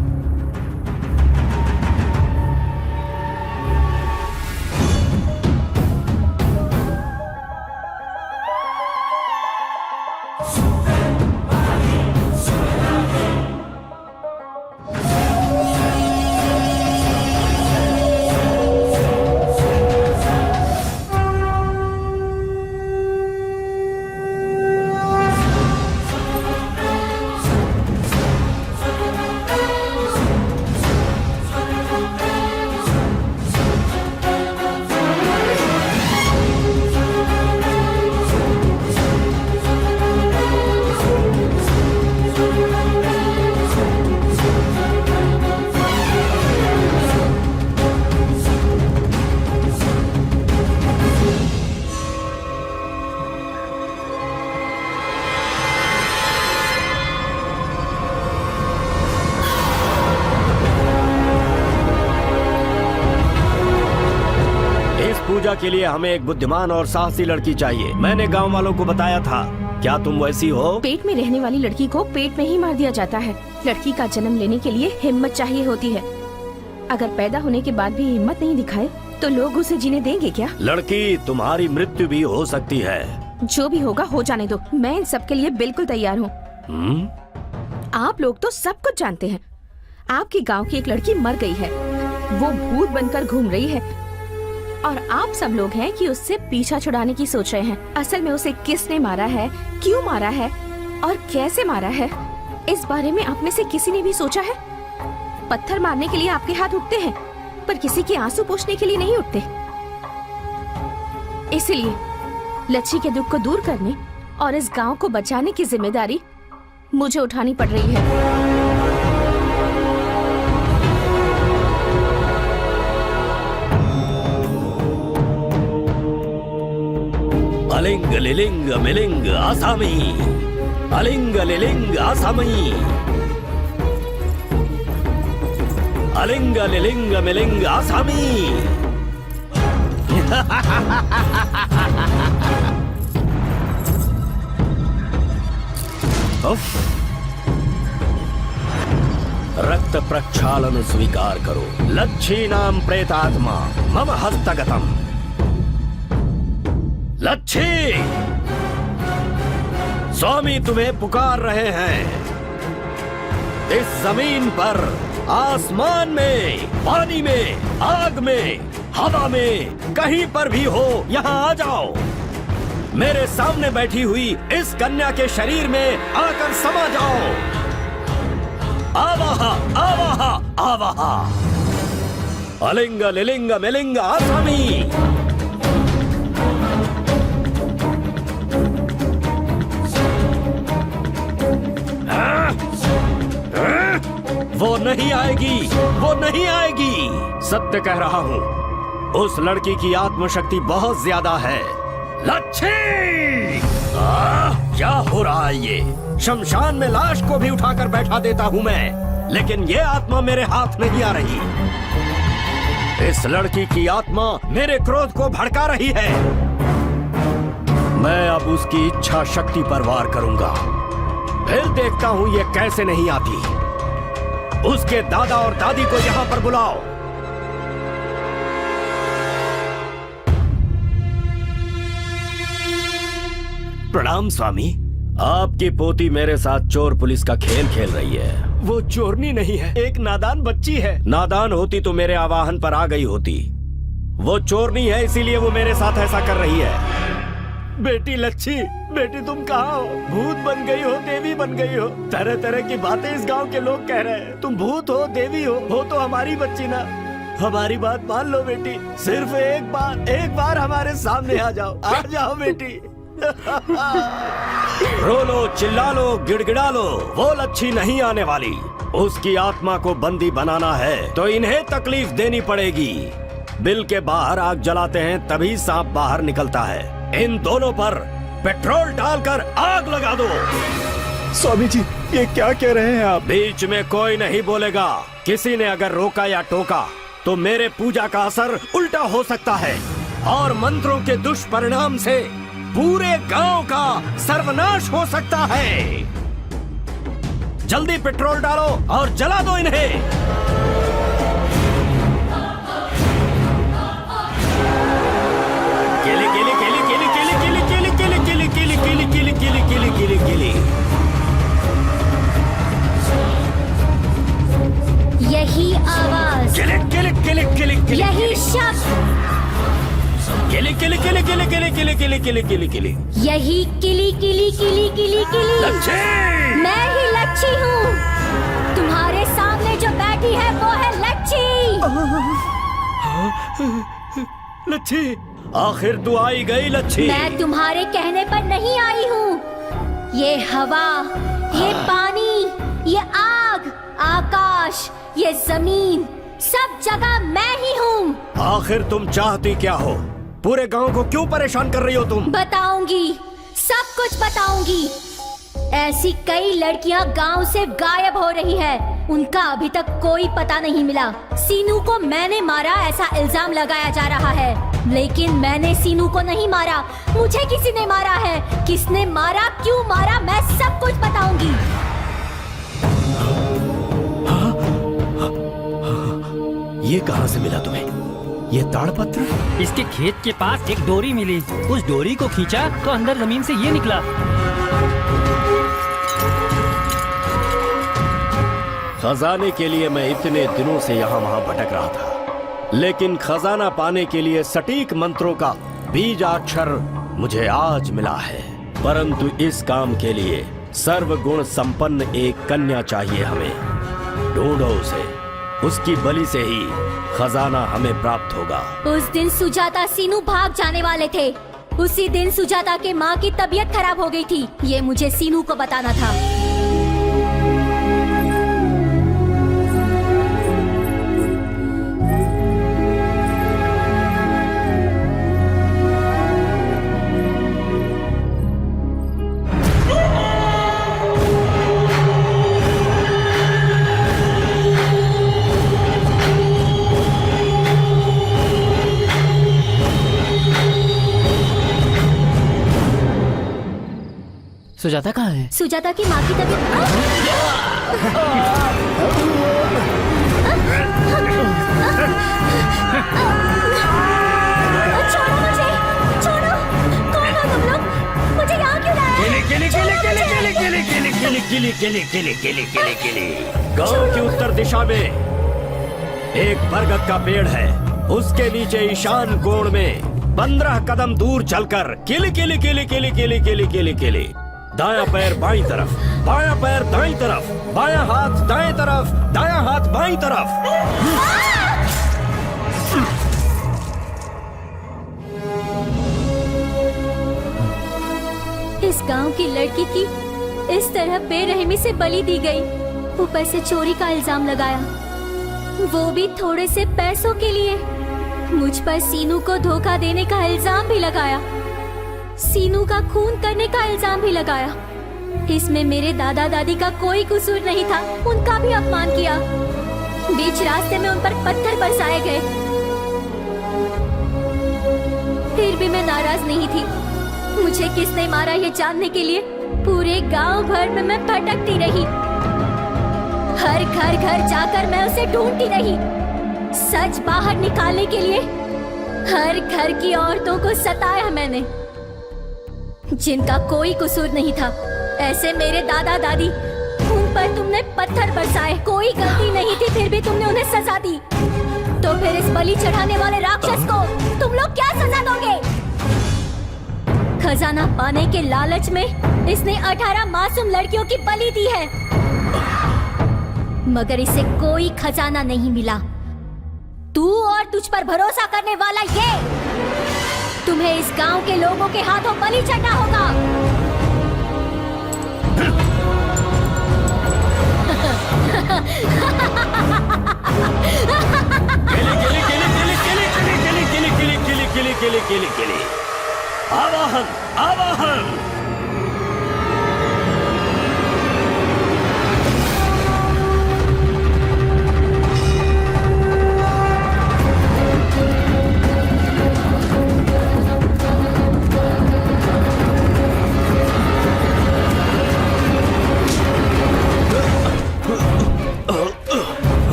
पूजा के लिए हमें एक बुद्धिमान और साहसी लड़की चाहिए। मैंने गांव वालों को बताया था। क्या तुम वैसी हो? पेट में रहने वाली लड़की को पेट में ही मार दिया जाता है। लड़की का जन्म लेने के लिए हिम्मत चाहिए होती है। अगर पैदा होने के बाद भी हिम्मत नहीं दिखाए तो लोग उसे जीने देंगे क्या? लड़की, तुम्हारी मृत्यु भी हो सकती है। जो भी होगा हो जाने दो। मैं इन सब के लिए बिल्कुल तैयार हूँ। आप लोग तो सब कुछ जानते हैं। आपके गाँव की एक लड़की मर गई है। वो भूत बनकर घूम रही है और आप सब लोग हैं कि उससे पीछा छुड़ाने की सोच रहे हैं। असल में उसे किसने मारा है, क्यों मारा है और कैसे मारा है, इस बारे में आप में से किसी ने भी सोचा है? पत्थर मारने के लिए आपके हाथ उठते हैं पर किसी के आंसू पोंछने के लिए नहीं उठते। इसलिए लच्छी के दुख को दूर करने और इस गांव को बचाने की जिम्मेदारी मुझे उठानी पड़ रही है। अलिंग लिलिंग मिलिंग आसामी, अलिंग लिलिंग आसामी, अलिंग लिलिंग मिलिंग आसामी। रक्त प्रक्षालन स्वीकार करो। लच्छी नाम प्रेतात्मा मम हस्तगतम। लच्छी, स्वामी तुम्हें पुकार रहे हैं। इस जमीन पर, आसमान में, पानी में, आग में, हवा में, कहीं पर भी हो, यहाँ आ जाओ। मेरे सामने बैठी हुई इस कन्या के शरीर में आकर समा जाओ। आवाहा आवाहा आवाहा, अलिंग लिलिंग मिलिंग आसामी। वो नहीं आएगी, वो नहीं आएगी। सत्य कह रहा हूँ, उस लड़की की आत्मशक्ति बहुत ज्यादा है। लच्छी! क्या हो रहा है ये? शमशान में लाश को भी उठाकर बैठा देता हूँ मैं, लेकिन ये आत्मा मेरे हाथ नहीं आ रही। इस लड़की की आत्मा मेरे क्रोध को भड़का रही है। मैं अब उसकी इच्छा शक्ति पर वार करूंगा। फिर देखता हूँ ये कैसे नहीं आती। उसके दादा और दादी को यहाँ पर बुलाओ। प्रणाम स्वामी। आपकी पोती मेरे साथ चोर पुलिस का खेल खेल रही है। वो चोरनी नहीं है, एक नादान बच्ची है। नादान होती तो मेरे आवाहन पर आ गई होती। वो चोरनी है, इसीलिए वो मेरे साथ ऐसा कर रही है। बेटी लच्छी, बेटी तुम कहाँ हो? भूत बन गई हो, देवी बन गई हो? तरह तरह की बातें इस गांव के लोग कह रहे हैं। तुम भूत हो, देवी हो तो हमारी बच्ची ना। हमारी बात मान लो बेटी। सिर्फ एक बार हमारे सामने आ जाओ। आ जाओ बेटी। रो लो, चिल्ला लो, गिड़गिड़ा लो, वो लच्छी नहीं आने वाली। उसकी आत्मा को बंदी बनाना है तो इन्हें तकलीफ देनी पड़ेगी। बिल के बाहर आग जलाते हैं तभी सांप बाहर निकलता है। इन दोनों पर पेट्रोल डालकर आग लगा दो। स्वामी जी, ये क्या कह रहे हैं आप? बीच में कोई नहीं बोलेगा। किसी ने अगर रोका या टोका तो मेरे पूजा का असर उल्टा हो सकता है और मंत्रों के दुष्परिणाम से पूरे गांव का सर्वनाश हो सकता है। जल्दी पेट्रोल डालो और जला दो इन्हें। केली केली केली केली केली केली केली केली केली केली केली केली केली केली केली केली। यही आवाज, केली केली केली केली केली, यही शब्द, केली केली केली केली केली केली केली केली केली केली, यही किली किली किली किली किली। लच्छी! मैं ही लच्छी हूँ। तुम्हारे सामने जो बैठी है वो है लच्छी। लच्छी, आखिर तू आई गई लच्छी। मैं तुम्हारे कहने पर नहीं आई हूँ। ये हवा, ये पानी, ये आग, आकाश, ये जमीन, सब जगह मैं ही हूँ। आखिर तुम चाहती क्या हो? पूरे गांव को क्यों परेशान कर रही हो तुम? बताऊंगी, सब कुछ बताऊंगी। ऐसी कई लड़कियां गांव से गायब हो रही है, उनका अभी तक कोई पता नहीं मिला। सीनू को मैंने मारा ऐसा इल्जाम लगाया जा रहा है, लेकिन मैंने सीनू को नहीं मारा, मुझे किसी ने मारा है। किसने मारा, क्यों मारा, मैं सब कुछ बताऊंगी। ये कहाँ से मिला तुम्हें? ये ताड़पत्र? इसके खेत के पास एक डोरी मिली, उस डोरी को खींचा तो अंदर जमीन से ये निकला। खजाने के लिए मैं इतने दिनों से यहाँ वहाँ भटक रहा था, लेकिन खजाना पाने के लिए सटीक मंत्रों का बीजाक्षर मुझे आज मिला है। परंतु इस काम के लिए सर्वगुण संपन्न एक कन्या चाहिए हमें। ढूंढो उसे, उसकी बलि से ही खजाना हमें प्राप्त होगा। उस दिन सुजाता सीनू भाग जाने वाले थे। उसी दिन सुजाता के माँ की तबीयत खराब हो गई थी। ये मुझे सीनू को बताना था। सुजाता कहाँ है? सुजाता की माँ की तबीयत छोड़ो मुझे, छोड़ो। कौन हो तुम लोग? मुझे यहाँ क्यों लाए? गांव की उत्तर दिशा में एक बरगद का पेड़ है। उसके नीचे ईशान कोण में 15 कदम दूर चलकर किली किली किली किली किली किली किली किली, दायां पैर बाईं तरफ, बायां पैर दाईं तरफ, बायां हाथ दाएं तरफ, दायां हाथ बाईं तरफ। इस गांव की लड़की की इस तरह बेरहमी से बलि दी गई, ऊपर से चोरी का इल्जाम लगाया, वो भी थोड़े से पैसों के लिए। मुझ पर सीनू को धोखा देने का इल्जाम भी लगाया, सीनू का खून करने का इल्जाम भी लगाया। इसमें मेरे दादा दादी का कोई कसूर नहीं था, उनका भी अपमान किया। बीच रास्ते में उन पर पत्थर बरसाए गए, फिर भी मैं नाराज नहीं थी। मुझे किसने मारा ये जानने के लिए पूरे गांव भर में मैं भटकती रही। हर घर घर जाकर मैं उसे ढूंढती रही। सच बाहर निकालने के लिए हर घर की औरतों को सताया मैंने, जिनका कोई कसूर नहीं था। ऐसे मेरे दादा दादी, उन पर तुमने पत्थर बरसाए, कोई गलती नहीं थी, फिर भी तुमने उन्हें सजा दी। तो फिर इस बलि चढ़ाने वाले राक्षस को तुम लोग क्या सजा दोगे? खजाना पाने के लालच में इसने 18 मासूम लड़कियों की बलि दी है, मगर इसे कोई खजाना नहीं मिला। तू और तुझ पर भरोसा करने वाला ये तुम्हें इस गांव के लोगों के हाथों बलि चढ़ना होगा। आवाहन आवाहन।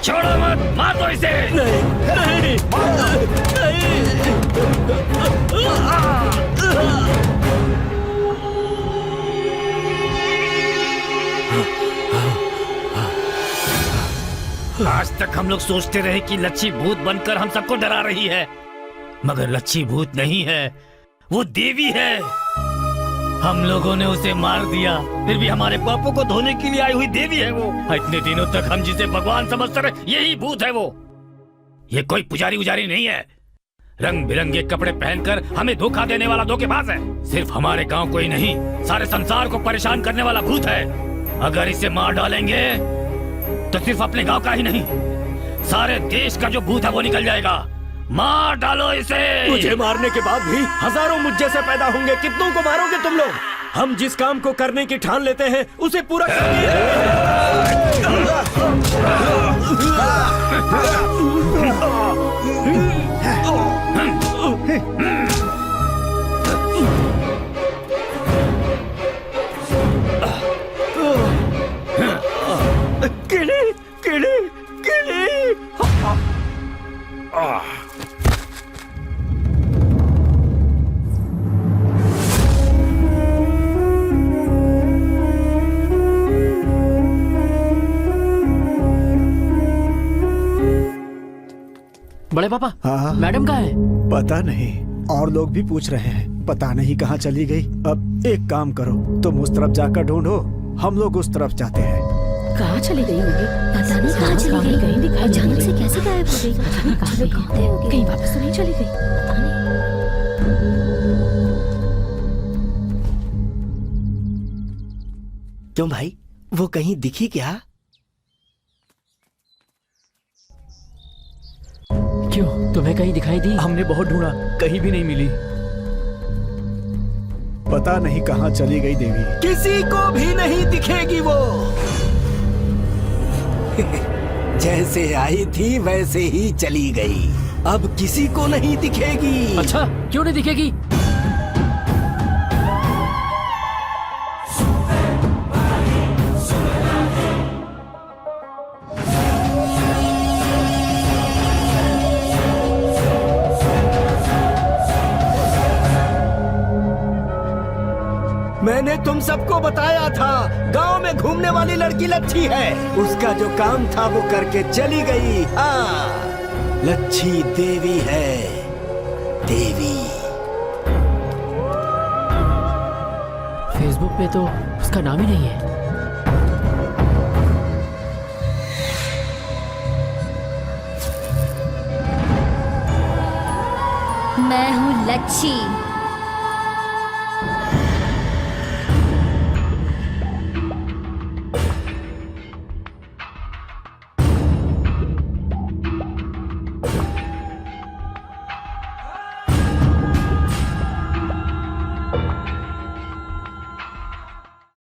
छोड़ो मत, मार दो इसे। नहीं नहीं आज तक हम लोग सोचते रहे कि लच्छी भूत बनकर हम सबको डरा रही है, मगर लच्छी भूत नहीं है, वो देवी है। हम लोगों ने उसे मार दिया, फिर भी हमारे पापों को धोने के लिए आई हुई देवी है वो। इतने दिनों तक हम जिसे भगवान समझते रहे, यही भूत है वो। ये कोई पुजारी उजारी नहीं है, रंग बिरंगे कपड़े पहनकर हमें धोखा देने वाला धोखेबाज है। सिर्फ हमारे गांव को ही नहीं, सारे संसार को परेशान करने वाला भूत है। अगर इसे मार डालेंगे तो सिर्फ अपने गांव का ही नहीं, सारे देश का जो भूत है वो निकल जाएगा। मार डालो इसे। मुझे मारने के बाद भी हजारों मुझ जैसे पैदा होंगे। कितनों को मारोगे तुम लोग? हम जिस काम को करने की ठान लेते हैं उसे पूरा किले किले किले। बड़े पापा, हाँ मैडम कहाँ है? पता नहीं, और लोग भी पूछ रहे हैं, पता नहीं कहाँ चली गई। अब एक काम करो, तुम उस तरफ जाकर ढूंढो, हम लोग उस तरफ जाते हैं। कहाँ चली गई होगी? पता नहीं कहाँ चली गई, कहीं दिखाई अचानक से कैसे गायब हो गई? पता नहीं कहाँ गई, कहीं वापस तो नहीं चली गई? पता नहीं। क्यों भाई, वो कहीं दिखी क्या? क्यों, तुम्हें कहीं दिखाई दी? हमने बहुत ढूंढा, कहीं भी नहीं मिली। पता नहीं कहाँ चली गई देवी। किसी को भी नहीं दिखेगी वो। जैसे आई थी वैसे ही चली गई, अब किसी को नहीं दिखेगी। अच्छा, क्यों नहीं दिखेगी? मैंने तुम सबको बताया था, गांव में घूमने वाली लड़की लच्छी है। उसका जो काम था वो करके चली गई। हाँ, लच्छी देवी है, देवी। फेसबुक पे तो उसका नाम ही नहीं है। मैं हूँ लच्छी,